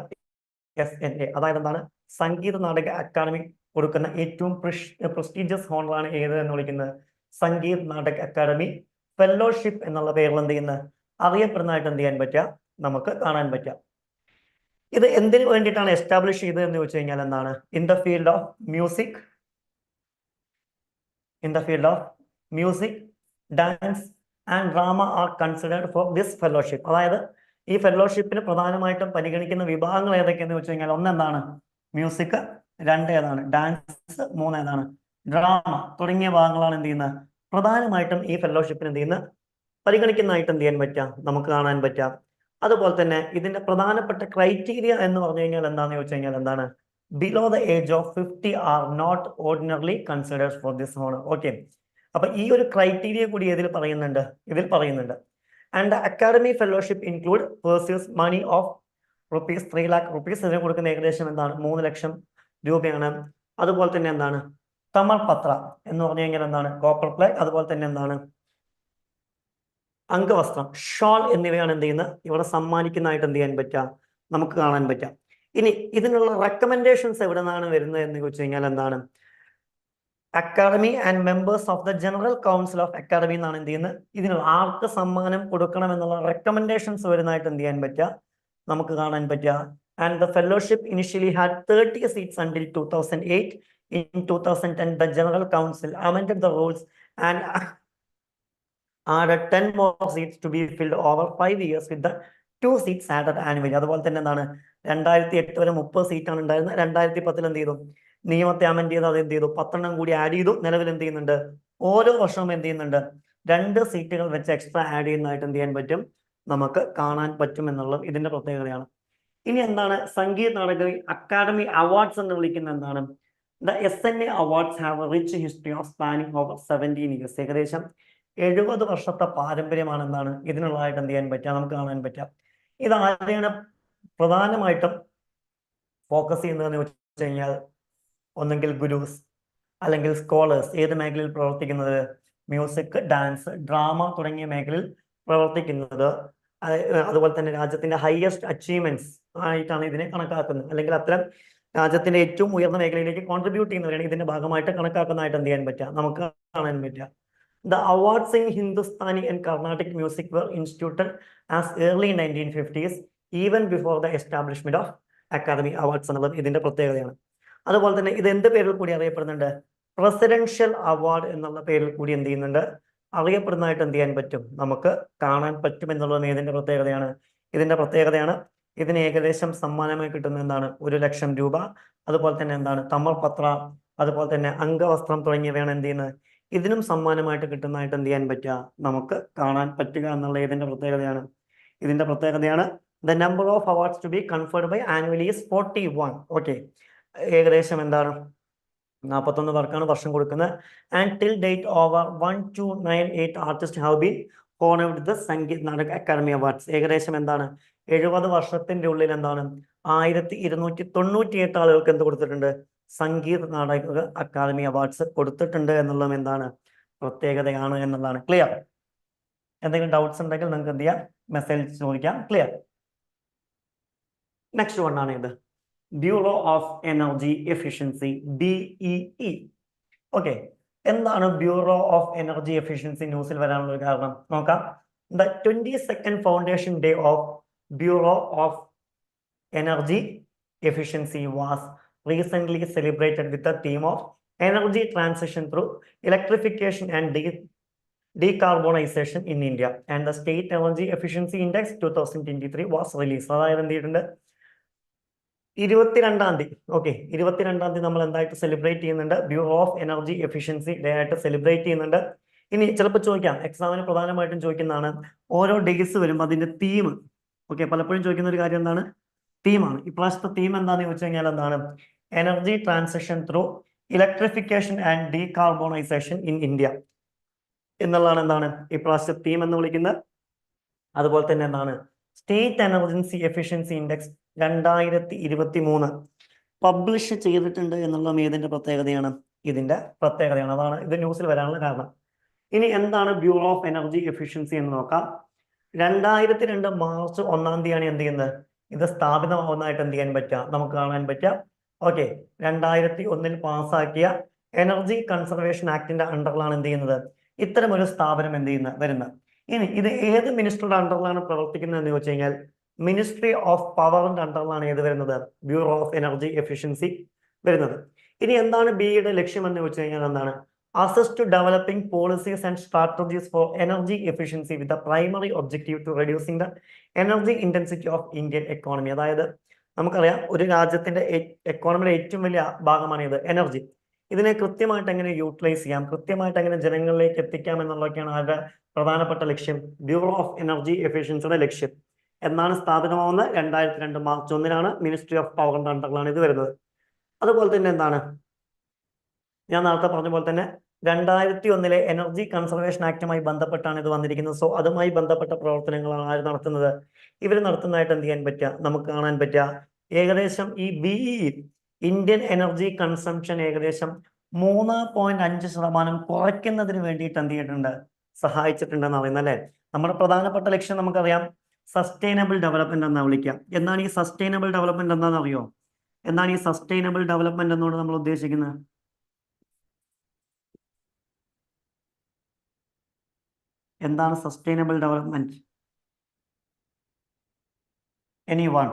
SNA. അതായത് എന്താണ് സംഗീത നാടക അക്കാദമി കൊടുക്കുന്ന ഏറ്റവും പ്രസ്റ്റീജിയസ് ഹോണറാണ് ഏത് എന്ന് വിളിക്കുന്നത് സംഗീത് നാടക അക്കാദമി ഫെലോഷിപ്പ് എന്നുള്ള പേരിൽ എന്ത് ചെയ്യുന്ന അറിയപ്പെടുന്നതായിട്ട് എന്ത് ചെയ്യാൻ പറ്റുക നമുക്ക് കാണാൻ പറ്റുക. ഇത് എന്തിനു വേണ്ടിയിട്ടാണ് എസ്റ്റാബ്ലിഷ് ചെയ്തത് എന്ന് ചോദിച്ചു കഴിഞ്ഞാൽ എന്താണ് in the field of music, music, dance and drama are considered for this fellowship. അതായത് ഈ ഫെലോഷിപ്പിന് പ്രധാനമായിട്ടും പരിഗണിക്കുന്ന വിഭാഗങ്ങൾ ഏതൊക്കെയെന്ന് വെച്ച് കഴിഞ്ഞാൽ ഒന്ന് എന്താണ് മ്യൂസിക്, രണ്ട് ഏതാണ് ഡാൻസ്, മൂന്ന് ഏതാണ് ഡ്രാമ തുടങ്ങിയ ഭാഗങ്ങളാണ് എന്ത് ചെയ്യുന്നത് പ്രധാനമായിട്ടും ഈ ഫെലോഷിപ്പിന് എന്ത് ചെയ്യുന്ന പരിഗണിക്കുന്നതായിട്ട് എന്ത് ചെയ്യാൻ പറ്റാം നമുക്ക് കാണാൻ പറ്റാം. അതുപോലെ തന്നെ ഇതിന്റെ പ്രധാനപ്പെട്ട ക്രൈറ്റീരിയ എന്ന് പറഞ്ഞു കഴിഞ്ഞാൽ എന്താണെന്ന് ചോദിച്ചു കഴിഞ്ഞാൽ എന്താണ് below the age of 50 are not ordinarily considered for this honour. Okay, അപ്പൊ ഈ ഒരു ക്രൈറ്റീരിയ കൂടി ഇതിൽ പറയുന്നുണ്ട്. And the Akademi fellowship include purses money of rupees 3 lakh rupees. ഇതിന് കൊടുക്കുന്ന ഏകദേശം എന്താണ് 3 ലക്ഷം രൂപയാണ്. അതുപോലെ തന്നെ എന്താണ് തമർ പത്ര എന്ന് പറഞ്ഞു കഴിഞ്ഞാൽ എന്താണ് കോപ്പർ പ്ലേറ്റ്, അതുപോലെ തന്നെ എന്താണ് അംഗവസ്ത്രം ഷോൾ എന്നിവയാണ് എന്ത് ചെയ്യുന്നത് ഇവിടെ സമ്മാനിക്കുന്നതായിട്ട് എന്ത് ചെയ്യാൻ പറ്റുക നമുക്ക് കാണാൻ പറ്റാം. ഇനി ഇതിനുള്ള റെക്കമെൻഡേഷൻസ് എവിടെ നിന്നാണ് വരുന്നത് എന്ന് ചോദിച്ചു കഴിഞ്ഞാൽ എന്താണ് academy and members of the general council of academy എന്നാണ് എന്ത് ചെയ്യുന്നത് ഇതിനുള്ള ആർക്ക് സമ്മാനം കൊടുക്കണം എന്നുള്ള റെക്കമെൻഡേഷൻസ് വരുന്നതായിട്ട് എന്ത് ചെയ്യാൻ പറ്റുക നമുക്ക് കാണാൻ പറ്റുക. And the fellowship initially had 30 seats until 2008. In 2010 the general council amended the rules and added 10 more seats to be filled over 5 years with the 2 seats added annually. അതുപോലെ തന്നെ എന്താണ് 2008 വരെ 30 സീറ്റാണ് ഉണ്ടായിരുന്നത്. 2010 എന്ത് ചെയ്തു നിയമത്തെ അമെൻഡ് ചെയ്ത് അത് എന്ത് ചെയ്തു 10 കൂടി ആഡ് ചെയ്തു. നിലവിൽ എന്ത് ചെയ്യുന്നുണ്ട് ഓരോ വർഷവും എന്ത് ചെയ്യുന്നുണ്ട് 2 സീറ്റുകൾ വെച്ച് എക്സ്ട്രാ ആഡ് ചെയ്യുന്നതായിട്ട് എന്ത് ചെയ്യാൻ പറ്റും നമുക്ക് കാണാൻ പറ്റും എന്നുള്ളത് ഇതിന്റെ പ്രത്യേകതയാണ്. ഇനി എന്താണ് സംഗീത് നാടക അക്കാദമി അവാർഡ്സ് എന്ന് വിളിക്കുന്നത് എന്താണ് the SNA awards have A rich history of spanning over 17 years. ഏകദേശം 70 വർഷത്തെ പാരമ്പര്യമാണ് എന്താണ് ഇതിനുള്ളതായിട്ട് എന്ത് ചെയ്യാൻ പറ്റുക നമുക്ക് കാണാൻ പറ്റുക. ഇത് ആരെയാണ് പ്രധാനമായിട്ടും ഫോക്കസ് ചെയ്യുന്നതെന്ന് വെച്ച് കഴിഞ്ഞാൽ ഒന്നെങ്കിൽ ഗുരുസ് അല്ലെങ്കിൽ സ്കോളേഴ്സ് ഏത് മേഖലയിൽ പ്രവർത്തിക്കുന്നത് മ്യൂസിക്, ഡാൻസ്, ഡ്രാമ തുടങ്ങിയ മേഖലയിൽ പ്രവർത്തിക്കുന്നത്. അതുപോലെ തന്നെ രാജ്യത്തിന്റെ ഹയസ്റ്റ് അച്ചീവ്മെന്റ്സ് ആയിട്ടാണ് ഇതിനെ കണക്കാക്കുന്നത്. അല്ലെങ്കിൽ അത്തരം രാജ്യത്തിന്റെ ഏറ്റവും ഉയർന്ന മേഖലയിലേക്ക് കോൺട്രിബ്യൂട്ട് ചെയ്യുന്നവരാണ് ഇതിന്റെ ഭാഗമായിട്ട് കണക്കാക്കുന്നതായിട്ട് എന്ത് ചെയ്യാൻ പറ്റുക നമുക്ക് കാണാൻ പറ്റുക. The awards in Hindustani and Carnatic music were instituted as early 1950s, even before the establishment of Academy Awards എന്നുള്ളത് ഇതിന്റെ പ്രത്യേകതയാണ്. അതുപോലെ തന്നെ ഇത് എന്ത് പേരിൽ കൂടി അറിയപ്പെടുന്നുണ്ട് പ്രസിഡൻഷ്യൽ അവാർഡ് എന്നുള്ള പേരിൽ കൂടി എന്ത് ചെയ്യുന്നുണ്ട് അറിയപ്പെടുന്നതായിട്ട് എന്ത് ചെയ്യാൻ പറ്റും നമുക്ക് കാണാൻ പറ്റും എന്നുള്ളത് ഇതിന്റെ പ്രത്യേകതയാണ്. ഇതിന് ഏകദേശം സമ്മാനമായി കിട്ടുന്ന എന്താണ് 1 ലക്ഷം രൂപ, അതുപോലെ തന്നെ എന്താണ് തമർ പത്ര, അതുപോലെ തന്നെ അംഗവസ്ത്രം തുടങ്ങിയവയാണ് എന്ത് ചെയ്യുന്നത് ഇതിനും സമ്മാനമായിട്ട് കിട്ടുന്നതായിട്ട് എന്ത് ചെയ്യാൻ പറ്റുക നമുക്ക് കാണാൻ പറ്റുക എന്നുള്ള ഇതിന്റെ പ്രത്യേകതയാണ്. The number of awards to be conferred by annually is 41. Okay, ഏകദേശം എന്താണ് 41 പേർക്കാണ് വർഷം കൊടുക്കുന്നത്. And till date over 1298 artist have been honored with the Sangeet Natak academy awards. ഏകദേശം എന്താണ് 70 വർഷത്തിന്റെ ഉള്ളിൽ എന്താണ് 1298 ആളുകൾക്ക് എന്ത് കൊടുത്തിട്ടുണ്ട് സംഗീത് നാടക അക്കാദമി അവാർഡ്സ് കൊടുത്തിട്ടുണ്ട് എന്നുള്ളത് എന്താണ് പ്രത്യേകതയാണ് എന്നുള്ളതാണ്. ക്ലിയർ? എന്തെങ്കിലും ഡൗട്ട്സ് ഉണ്ടെങ്കിൽ നിങ്ങൾക്ക് എന്ത് ചെയ്യാം മെസ്സേജ് ചോദിക്കാം. ക്ലിയർ? നെക്സ്റ്റ് വൺ ആണ് ഇത് bureau of energy efficiency BEE. Okay, എന്താണ് ബ്യൂറോ ഓഫ് എനർജി എഫിഷ്യൻസി ന്യൂസിൽ വരാനുള്ള ഒരു കാരണം നോക്കാം. The 22nd foundation day of bureau of energy efficiency was recently celebrated with the theme of energy transition through electrification and decarbonization in India, and the state energy efficiency index 2023 was released. അതായത് എന്ത് ചെയ്തിട്ടുണ്ട് 22-ാം തീയതി. Okay, 22-ാം തീയതി നമ്മൾ എന്തായിട്ട് celebrate ചെയ്യുന്നുണ്ട് bureau of energy efficiency day ആയിട്ട് celebrate ചെയ്യുന്നുണ്ട്. ഇനി ചിലപ്പോൾ ചോദിക്കാം എക്സാമിന് പ്രധാനമായിട്ടും ചോദിക്കുന്നതാണ് ഓരോ ഡേയ്സ് വരുമ്പോൾ അതിന്റെ തീം. ഓക്കെ, പലപ്പോഴും ചോദിക്കുന്ന ഒരു കാര്യം എന്താണ് തീമാണ്. ഇപ്രാവശ്യത്തെ തീം എന്താണെന്ന് ചോദിച്ചു കഴിഞ്ഞാൽ എന്താണ് energy transition through electrification and decarbonisation in India എന്നുള്ളതാണ് എന്താണ് ഇപ്രാവശ്യത്തെ തീം എന്ന് വിളിക്കുന്നത്. അതുപോലെ തന്നെ എന്താണ് state energy efficiency index 2023 publish ചെയ്തിട്ടുണ്ട് എന്നുള്ളതും ഏതിന്റെ പ്രത്യേകതയാണ്? ഇതിന്റെ പ്രത്യേകതയാണ്. അതാണ് ഇത് ന്യൂസിൽ വരാനുള്ള കാരണം. ഇനി എന്താണ് ബ്യൂറോ ഓഫ് എനർജി എഫിഷ്യൻസി എന്ന് നോക്കാം. 2002 മാർച്ച് 1-ാം തീയതിയാണ് എന്ത് ചെയ്യുന്നത്? ഇത് സ്ഥാപിതമാവുന്നതായിട്ട് എന്ത് ചെയ്യാൻ പറ്റുക? നമുക്ക് കാണാൻ പറ്റുക. ഓക്കെ, 2001 പാസ്സാക്കിയ എനർജി കൺസർവേഷൻ ആക്ടിന്റെ അണ്ടറിലാണ് എന്ത് ചെയ്യുന്നത്? ഇത്തരമൊരു സ്ഥാപനം എന്ത് ചെയ്യുന്നത് വരുന്നത്. ഇനി ഇത് ഏത് മിനിസ്റ്ററുടെ അണ്ടറിലാണ് പ്രവർത്തിക്കുന്നത് എന്ന് ചോദിച്ചു കഴിഞ്ഞാൽ മിനിസ്ട്രി ഓഫ് പവറിന്റെ അണ്ടറിലാണ് ഏത് വരുന്നത്? ബ്യൂറോ ഓഫ് എനർജി എഫിഷ്യൻസി വരുന്നത്. ഇനി എന്താണ് ബിയുടെ ലക്ഷ്യം എന്ന് ചോദിച്ചു കഴിഞ്ഞാൽ എന്താണ്? Assist to developing policies and strategies for energy efficiency with the primary objective to reducing the energy intensity of Indian economy. അതായത് നമുക്കറിയാം ഒരു രാജ്യത്തിന്റെ എക്കോണമിയുടെ ഏറ്റവും വലിയ ഭാഗമാണ് ഇത് എനർജി. ഇതിനെ കൃത്യമായിട്ട് എങ്ങനെ യൂട്ടിലൈസ് ചെയ്യാം, കൃത്യമായിട്ട് എങ്ങനെ ജനങ്ങളിലേക്ക് എത്തിക്കാം എന്നുള്ളതൊക്കെയാണ് അവരുടെ പ്രധാനപ്പെട്ട ലക്ഷ്യം. ബ്യൂറോ ഓഫ് എനർജി എഫിഷ്യൻസിയുടെ ലക്ഷ്യം എന്നാണ് സ്ഥാപിതമാവുന്നത്. 2002 മാർച്ച് 1-നാണ്. മിനിസ്ട്രി ഓഫ് പവറിന്റെ അണ്ടറിലാണ് ഇത് വരുന്നത്. അതുപോലെ തന്നെ എന്താണ് ഞാൻ നേരത്തെ പറഞ്ഞ പോലെ തന്നെ 2001 എനർജി കൺസർവേഷൻ ആക്ടുമായി ബന്ധപ്പെട്ടാണ് ഇത് വന്നിരിക്കുന്നത്. സോ അതുമായി ബന്ധപ്പെട്ട പ്രവർത്തനങ്ങളാണ് ആര് നടത്തുന്നത്? ഇവർ നടത്തുന്നതായിട്ട് എന്ത് ചെയ്യാൻ പറ്റുക? നമുക്ക് കാണാൻ പറ്റുക. ഏകദേശം ഈ BEE ഇന്ത്യൻ എനർജി കൺസംഷൻ ഏകദേശം 3.5% കുറയ്ക്കുന്നതിന് വേണ്ടിയിട്ട് എന്ത് ചെയ്തിട്ടുണ്ട്? സഹായിച്ചിട്ടുണ്ടെന്ന് പറയുന്നത് അല്ലെ. നമ്മുടെ പ്രധാനപ്പെട്ട ലക്ഷ്യം നമുക്കറിയാം സസ്റ്റൈനബിൾ ഡെവലപ്മെന്റ് എന്നാ വിളിക്കാം. എന്താണ് ഈ സസ്റ്റൈനബിൾ ഡെവലപ്മെന്റ് എന്താണെന്ന് അറിയോ? എന്താണ് ഈ സസ്റ്റൈനബിൾ ഡെവലപ്മെന്റ് എന്നോട് നമ്മൾ ഉദ്ദേശിക്കുന്നത്? എന്താണ് സസ്റ്റൈനബിൾ ഡെവലപ്മെന്റ്? എനിവൺ?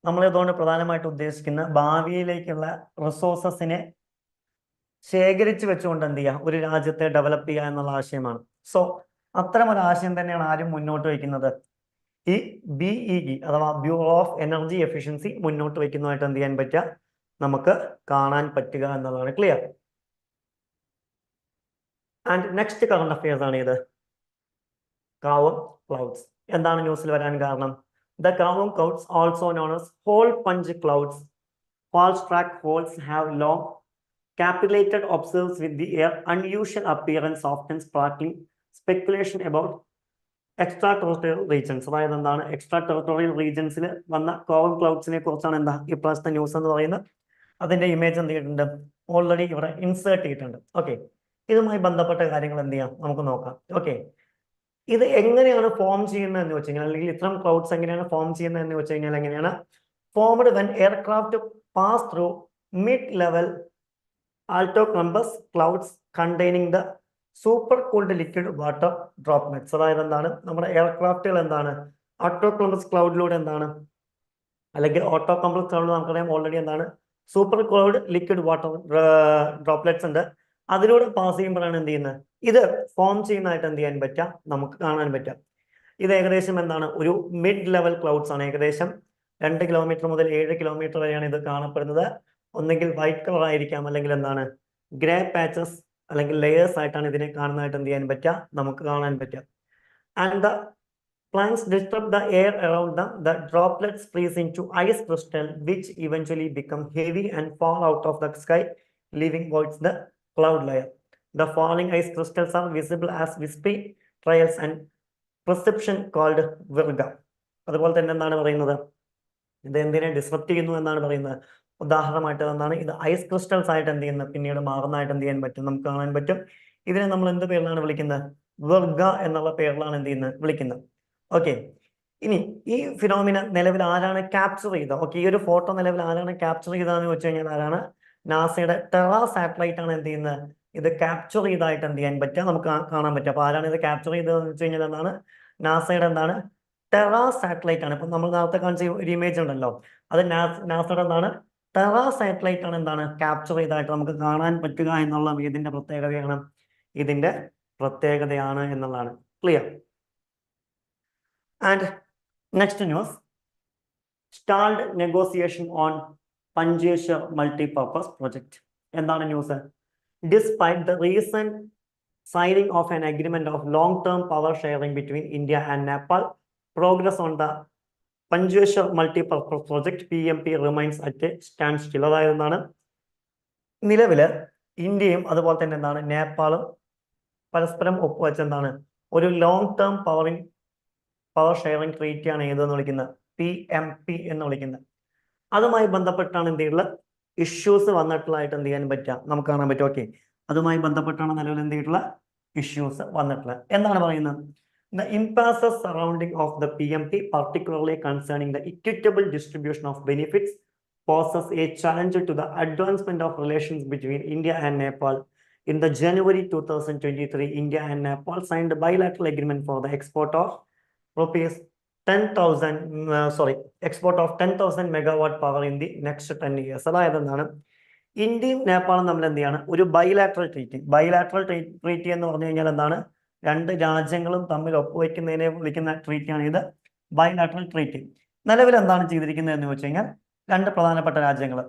നമ്മൾ ഇതുകൊണ്ട് പ്രധാനമായിട്ട് ഉദ്ദേശിക്കുന്ന ഭാവിയിലേക്കുള്ള റിസോഴ്സസിനെ ശേഖരിച്ചു വെച്ചുകൊണ്ട് എന്ത് ചെയ്യുക? ഒരു രാജ്യത്തെ ഡെവലപ്പ് ചെയ്യുക എന്നുള്ള ആശയമാണ്. സോ അത്തരം ഒരു ആശയം തന്നെയാണ് ആരും മുന്നോട്ട് വയ്ക്കുന്നത്? ഈ BEE അഥവാ ബ്യൂറോ ഓഫ് എനർജി എഫിഷ്യൻസി മുന്നോട്ട് വയ്ക്കുന്നതായിട്ട് എന്ത് ചെയ്യാൻ പറ്റുക? നമുക്ക് കാണാൻ പറ്റുക എന്നുള്ളതാണ്. Clear? And next current affairs ആണ് ഇത് കാവും ക്ലൗഡ്സ്. എന്താണ് ന്യൂസിൽ വരാൻ കാരണം? The Kavum clouds, also known as hole punch clouds, false track holes, have long capillated observes with the air unusual appearance, often sparkling speculation about extraterrestrial regions. അതായത് എന്താണ് extra territorial റീജിയൻസിൽ വന്ന കാവും ക്ലൗഡ്സിനെ കുറിച്ചാണ് എന്താ ഇപ്രാവശ്യത്തെ ന്യൂസ് എന്ന് പറയുന്നത്. അതിന്റെ ഇമേജ് എന്ത് ചെയ്തിട്ടുണ്ട്? ഓൾറെഡി ഇവിടെ ഇൻസേർട്ട് ചെയ്തിട്ടുണ്ട്. ഓക്കെ, ഇതുമായി ബന്ധപ്പെട്ട കാര്യങ്ങൾ എന്ത് ചെയ്യാം? നമുക്ക് നോക്കാം. ഓക്കെ, ഇത് എങ്ങനെയാണ് ഫോം ചെയ്യുന്നത് എന്ന് വെച്ച് കഴിഞ്ഞാൽ, അല്ലെങ്കിൽ ഇത്തരം ക്ലൗഡ്സ് എങ്ങനെയാണ് ഫോം ചെയ്യുന്നത് എന്ന് വെച്ച് കഴിഞ്ഞാൽ എങ്ങനെയാണ്? Formed when aircraft pass through mid level altocumulus clouds containing the super cooled liquid water droplets. അതായത് എന്താണ് നമ്മുടെ എയർക്രാഫ്റ്റുകൾ എന്താണ് ആൾട്ടോക്ലംബസ് ക്ലൗഡിലൂടെ എന്താണ് അല്ലെങ്കിൽ ഓട്ടോക്ലംബസ് ക്ലൗഡ് നമുക്കറിയാം ഓൾറെഡി എന്താണ് super cloud liquid water droplets ഉണ്ട്. അതിലൂടെ പാസ് ചെയ്യുമ്പോഴാണ് എന്ത് ചെയ്യുന്നത്? ഇത് ഫോം ചെയ്യുന്നതായിട്ട് എന്ത് ചെയ്യാൻ പറ്റുക? നമുക്ക് കാണാൻ പറ്റുക. ഇത് ഏകദേശം എന്താണ് ഒരു മിഡ് ലെവൽ ക്ലൗഡ്സ് ആണ്. ഏകദേശം 2 കിലോമീറ്റർ മുതൽ 7 കിലോമീറ്റർ വരെയാണ് ഇത് കാണപ്പെടുന്നത്. ഒന്നെങ്കിൽ വൈറ്റ് കളർ ആയിരിക്കാം, അല്ലെങ്കിൽ എന്താണ് ഗ്രേ പാച്ചസ് അല്ലെങ്കിൽ ലെയേഴ്സ് ആയിട്ടാണ് ഇതിനെ കാണുന്നതായിട്ട് എന്ത് ചെയ്യാൻ പറ്റുക? നമുക്ക് കാണാൻ പറ്റുക. And the plants disturb the air around them. The droplets freeze into ice crystal, which eventually become heavy and fall out of the sky, leaving voids the cloud layer. The falling ice crystals are visible as wispy trails and perception called virga. അതുപോലെ തന്നെ എന്താണ് പറയുന്നത്? ഇത് എന്തിനെ disrupt ചെയ്യുന്നു എന്നാണ് പറയുന്നത്. ഉദാഹരണമായിട്ട് എന്താണ് ഇത് ഐസ് ക്രിസ്റ്റൽസ് ആയിട്ട് എന്ത് ചെയ്യുന്നത്? പിന്നീട് മാറുന്നതായിട്ട് എന്ത് ചെയ്യാൻ പറ്റും? നമുക്ക് കാണാൻ പറ്റും. ഇതിനെ നമ്മൾ എന്ത് പേരിലാണ് വിളിക്കുന്നത്? വിർഗ എന്നുള്ള പേരിലാണ് എന്ത് ചെയ്യുന്നത്? വിളിക്കുന്നത്. ഓക്കെ, ഇനി ഈ ഫിനോമിന നിലവിൽ ആരാണ് ക്യാപ്ചർ ചെയ്തത്? ഓക്കെ, ഈ ഒരു ഫോട്ടോ നിലവിൽ ആരാണ് ക്യാപ്ചർ ചെയ്തതെന്ന് വെച്ച് കഴിഞ്ഞാൽ ആരാണ്? നാസയുടെ ടെറ സാറ്റലൈറ്റ് ആണ് എന്ത് ചെയ്യുന്നത്? ഇത് ക്യാപ്ചർ ചെയ്തതായിട്ട് എന്ത് ചെയ്യാൻ പറ്റുക? നമുക്ക് കാണാൻ പറ്റും. അപ്പൊ ആരാണ് ഇത് ക്യാപ്ചർ ചെയ്തതെന്ന് വെച്ച് കഴിഞ്ഞാൽ എന്താണ് നാസയുടെ എന്താണ് ടെറ സാറ്റലൈറ്റ് ആണ്. ഇപ്പൊ നമ്മൾ നേരത്തെ കാണിച്ച ഒരു ഇമേജ് ഉണ്ടല്ലോ, അത് നാസയുടെ എന്താണ് ടെറ സാറ്റലൈറ്റ് ആണ് എന്താണ് ക്യാപ്ചർ ചെയ്തതായിട്ട് നമുക്ക് കാണാൻ പറ്റുക എന്നുള്ള ഇതിന്റെ പ്രത്യേകതയാണ്. ഇതിന്റെ പ്രത്യേകതയാണ് എന്നുള്ളതാണ്. Clear? And next news, stalled negotiation on Panjeshwar multipurpose project. എന്താണ് news? Despite the recent signing of an agreement of long-term power sharing between India and Nepal, progress on the Panjeshwar multipurpose project PMP remains at a standstill. അതായത് എന്താണ് നിലവില് ഇന്ത്യയും അതുപോലെ തന്നെ എന്താണ് നേപ്പാളും പരസ്പരം ഒപ്പുവെച്ച എന്താണ് ഒരു ലോങ് ടേം പവർ ഷെയറിംഗ് ട്രീറ്റിയാണ് ഏതെന്ന് വിളിക്കുന്നത്? PMP എന്ന് വിളിക്കുന്നത്. അതുമായി ബന്ധപ്പെട്ടാണ് എന്ത് ചെയ്തിട്ടുള്ള ഇഷ്യൂസ് വന്നിട്ടുള്ളതായിട്ട് എന്ത് ചെയ്യാൻ പറ്റുക നമുക്ക് കാണാൻ പറ്റും. ഓക്കെ, അതുമായി ബന്ധപ്പെട്ടാണ് നിലവിൽ എന്ത് ചെയ്തിട്ടുള്ള ഇഷ്യൂസ് വന്നിട്ടുള്ളത്. എന്താണ് പറയുന്നത്? The impasses surrounding of the PMP, particularly concerning the equitable distribution of benefits, poses a challenge to the advancement of relations between India and Nepal. In the January 2023, India and Nepal signed a bilateral agreement for the export of rupees 10,000, export of 10,000 megawatt power in the next 10 years. അതായത് എന്താണ്, ഇന്ത്യയും നേപ്പാളും തമ്മിൽ എന്ത് ചെയ്യാണ്? ഒരു bilateral treaty എന്ന് പറഞ്ഞു കഴിഞ്ഞാൽ എന്താണ്? രണ്ട് രാജ്യങ്ങളും തമ്മിൽ ഒപ്പുവെക്കുന്നതിനെ വിളിക്കുന്ന ട്രീറ്റിയാണ് ഇത് ബൈലാറ്ററൽ ട്രീറ്റി. നിലവിൽ എന്താണ് ചെയ്തിരിക്കുന്നത് എന്ന് വെച്ച് കഴിഞ്ഞാൽ രണ്ട് പ്രധാനപ്പെട്ട രാജ്യങ്ങൾ,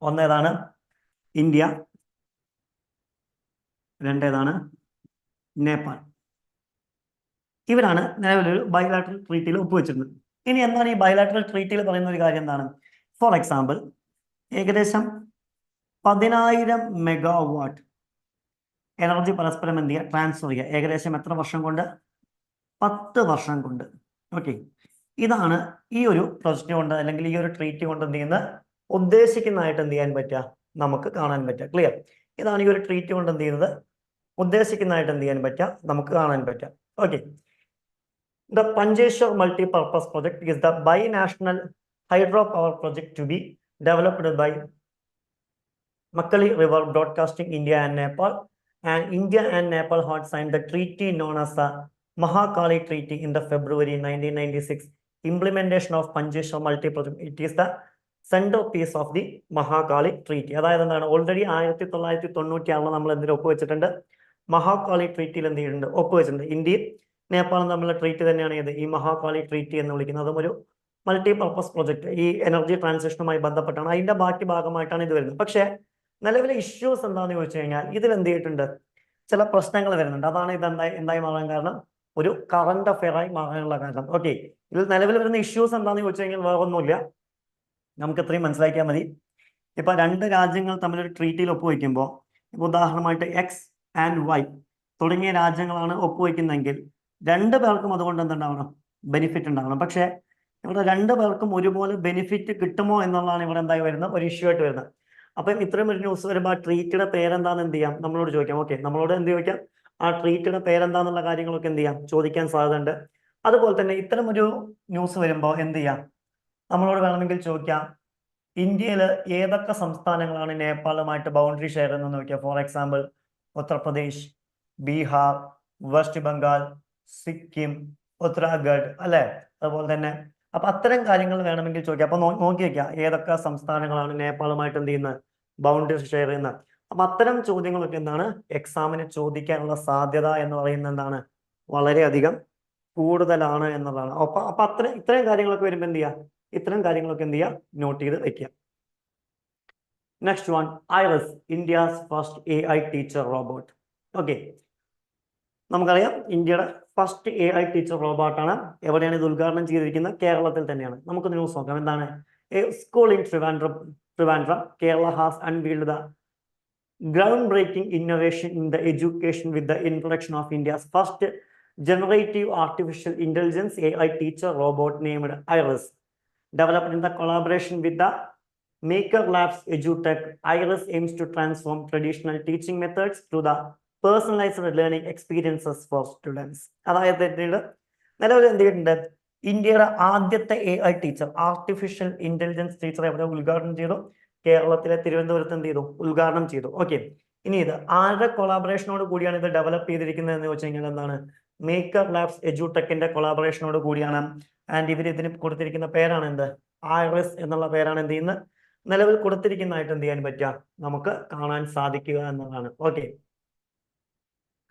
ഒന്നേതാണ് ഇന്ത്യ, രണ്ടേതാണ് നേപ്പാൾ. ഇവരാണ് നിലവിലൊരു ബൈലാറ്ററൽ ട്രീറ്റിയിൽ ഒപ്പുവെച്ചിരുന്നത്. ഇനി എന്താണ് ഈ ബൈലാറ്ററൽ ട്രീറ്റിയിൽ പറയുന്ന ഒരു കാര്യം എന്താണ്? ഫോർ എക്സാമ്പിൾ, ഏകദേശം 10,000 മെഗാവാട്ട് എനർജി പരസ്പരം എന്ത് ചെയ്യുക? ട്രാൻസ്ഫർ ചെയ്യുക. ഏകദേശം എത്ര വർഷം കൊണ്ട്? 10 വർഷം കൊണ്ട്. ഓക്കെ, ഇതാണ് ഈ ഒരു പ്രൊജക്റ്റ് കൊണ്ട് അല്ലെങ്കിൽ ഈ ഒരു ട്രീറ്റ് കൊണ്ട് എന്ത് ചെയ്യുന്നത് ഉദ്ദേശിക്കുന്നതായിട്ട് എന്ത് ചെയ്യാൻ പറ്റുക? നമുക്ക് കാണാൻ പറ്റുക. ക്ലിയർ? ഇതാണ് ഈ ഒരു ട്രീറ്റ് കൊണ്ട് എന്ത് ചെയ്യുന്നത് ഉദ്ദേശിക്കുന്നതായിട്ട് എന്ത് ചെയ്യാൻ പറ്റുക? നമുക്ക് കാണാൻ പറ്റുക. Okay, the Panjeshwar Multipurpose Project is the binational hydropower project to be developed by Makali River Broadcasting India and Nepal. And India and Nepal had signed the treaty known as the Mahakali Treaty in the February 1996. Implementation of Panjeshwar Multipurpose, it is the centerpiece of the Mahakali Treaty. അതായത് എന്താണ്? Already 1996 നമ്മൾ എന്തിനും ഒപ്പുവെച്ചിട്ടുണ്ട്? മഹാകാളി ട്രീറ്റിയിൽ എന്ത് ചെയ്തിട്ടുണ്ട്? ഒപ്പുവെച്ചിട്ടുണ്ട്. ഇന്ത്യയും നേപ്പാളും തമ്മിലുള്ള treat തന്നെയാണ് ഇത് ഈ മഹാകാളി ട്രീറ്റി എന്ന് വിളിക്കുന്നത്. അതും ഒരു മൾട്ടിപർപ്പസ് പ്രൊജക്ട് ഈ എനർജി ട്രാൻസിഷനുമായി ബന്ധപ്പെട്ടാണ്. അതിന്റെ ബാക്കി ഭാഗമായിട്ടാണ് ഇത് വരുന്നത്. പക്ഷേ നിലവിലെ ഇഷ്യൂസ് എന്താണെന്ന് ചോദിച്ചു കഴിഞ്ഞാൽ ഇതിൽ എന്ത് ചെയ്തിട്ടുണ്ട്? ചില പ്രശ്നങ്ങൾ വരുന്നുണ്ട്. അതാണ് ഇത് എന്തായി മാറാൻ കാരണം? ഒരു കറണ്ട് അഫെയർ ആയി മാറാനുള്ള കാരണം. ഓക്കെ, ഇതിൽ നിലവിൽ വരുന്ന ഇഷ്യൂസ് എന്താണെന്ന് ചോദിച്ചു കഴിഞ്ഞാൽ വേറെ ഒന്നുമില്ല, നമുക്ക് ഇത്രയും മനസ്സിലാക്കിയാൽ മതി. ഇപ്പൊ രണ്ട് രാജ്യങ്ങൾ തമ്മിലൊരു ട്രീറ്റിയിൽ ഒപ്പുവെക്കുമ്പോൾ, ഉദാഹരണമായിട്ട് എക്സ് ആൻഡ് വൈ തുടങ്ങിയ രാജ്യങ്ങളാണ് ഒപ്പുവെക്കുന്നതെങ്കിൽ രണ്ടു പേർക്കും അതുകൊണ്ട് എന്തുണ്ടാവണം? ബെനിഫിറ്റ് ഉണ്ടാവണം. പക്ഷെ ഇവിടെ രണ്ടു പേർക്കും ഒരുപോലെ ബെനിഫിറ്റ് കിട്ടുമോ എന്നുള്ളതാണ് ഇവിടെ എന്തായി വരുന്നത്? ഒരു ഇഷ്യൂ ആയിട്ട് വരുന്നത്. അപ്പം ഇത്രയും ഒരു ന്യൂസ് വരുമ്പോൾ ആ ട്രീറ്റിയുടെ പേരെന്താണെന്ന് എന്ത് ചെയ്യാം? നമ്മളോട് ചോദിക്കാം. ഓക്കെ, നമ്മളോട് എന്ത് ചോദിക്കാം? ആ ട്രീറ്റിയുടെ പേരെന്താന്നുള്ള കാര്യങ്ങളൊക്കെ എന്ത് ചെയ്യാം? ചോദിക്കാൻ സാധ്യതയുണ്ട്. അതുപോലെ തന്നെ ഇത്തരം ഒരു ന്യൂസ് വരുമ്പോൾ എന്ത് ചെയ്യാം? നമ്മളോട് വേണമെങ്കിൽ ചോദിക്കാം, ഇന്ത്യയിൽ ഏതൊക്കെ സംസ്ഥാനങ്ങളാണ് നേപ്പാളുമായിട്ട് ബൗണ്ടറി ഷെയർ എന്ന് നോക്കിയാൽ, for example Uttar Pradesh, Bihar, west Bengal, Sikkim, Uttarakhand, അല്ലെ? അതുപോലെ തന്നെ അപ്പൊ അത്തരം കാര്യങ്ങൾ വേണമെങ്കിൽ ചോദിക്കാം. അപ്പൊ നോക്കി വെക്കാം ഏതൊക്കെ സംസ്ഥാനങ്ങളാണ് നേപ്പാളുമായിട്ട് എന്ത് ചെയ്യുന്നത്? ബൗണ്ടറി ഷെയർ ചെയ്യുന്നത്. അപ്പൊ അത്തരം ചോദ്യങ്ങളൊക്കെ എന്താണ് എക്സാമിന് ചോദിക്കാനുള്ള സാധ്യത എന്ന് പറയുന്നത് എന്താണ്? വളരെയധികം കൂടുതലാണ് എന്നതാണ്. അപ്പൊ ഇത്രയും കാര്യങ്ങളൊക്കെ വരുമ്പോൾ എന്ത് ചെയ്യുക? ഇത്തരം കാര്യങ്ങളൊക്കെ എന്ത് ചെയ്യുക? നോട്ട് ചെയ്ത് വെക്കുക. Next one, iris, India's first AI teacher robot. Okay, നമുക്കറിയാം ഇന്ത്യയുടെ ഫസ്റ്റ് AI ടീച്ചർ റോബോട്ടാണ്. എവിടെയാണ് ഇത് ഉദ്ഘാടനം ചെയ്തിരിക്കുന്നത്? കേരളത്തിൽ തന്നെയാണ്. നമുക്ക് ന്യൂസ് നോക്കാം. എന്താണ്? School in Trivandrum, Kerala has unveiled the groundbreaking innovation in the education with the introduction of India's first generative artificial intelligence AI teacher robot named Iris. Developed in the collaboration with the Maker Labs EduTech, Iris aims to transform traditional teaching methods to the personalized learning experiences for students. അതായത് നിലവിൽ എന്ത് ചെയ്തിട്ടുണ്ട്? ഇന്ത്യയുടെ ആദ്യത്തെ AI teacher, artificial intelligence teacher എവിടെ ഉദ്ഘാടനം ചെയ്തു? കേരളത്തിലെ തിരുവനന്തപുരത്ത് എന്ത് ചെയ്തു? ഉദ്ഘാടനം ചെയ്തു. ഓക്കെ, ഇനി ഇത് ആരുടെ കൊളാബറേഷനോട് കൂടിയാണ് ഇത് ഡെവലപ്പ് ചെയ്തിരിക്കുന്നത് എന്ന് വെച്ച് കഴിഞ്ഞാൽ എന്താണ്? മേക്കർ ലാബ്സ് എഡ്യൂടെക്കിന്റെ കൊളാബറേഷനോട് കൂടിയാണ്. ആൻഡ് ഇവർ ഇതിന് കൊടുത്തിരിക്കുന്ന പേരാണ് എന്ത്? ഐറിസ് എന്നുള്ള പേരാണ് എന്ത് ചെയ്യുന്നത്? നിലവിൽ കൊടുത്തിരിക്കുന്നതായിട്ട് എന്ത് ചെയ്യാൻ പറ്റുക? നമുക്ക് കാണാൻ സാധിക്കുക എന്നതാണ്. ഓക്കെ,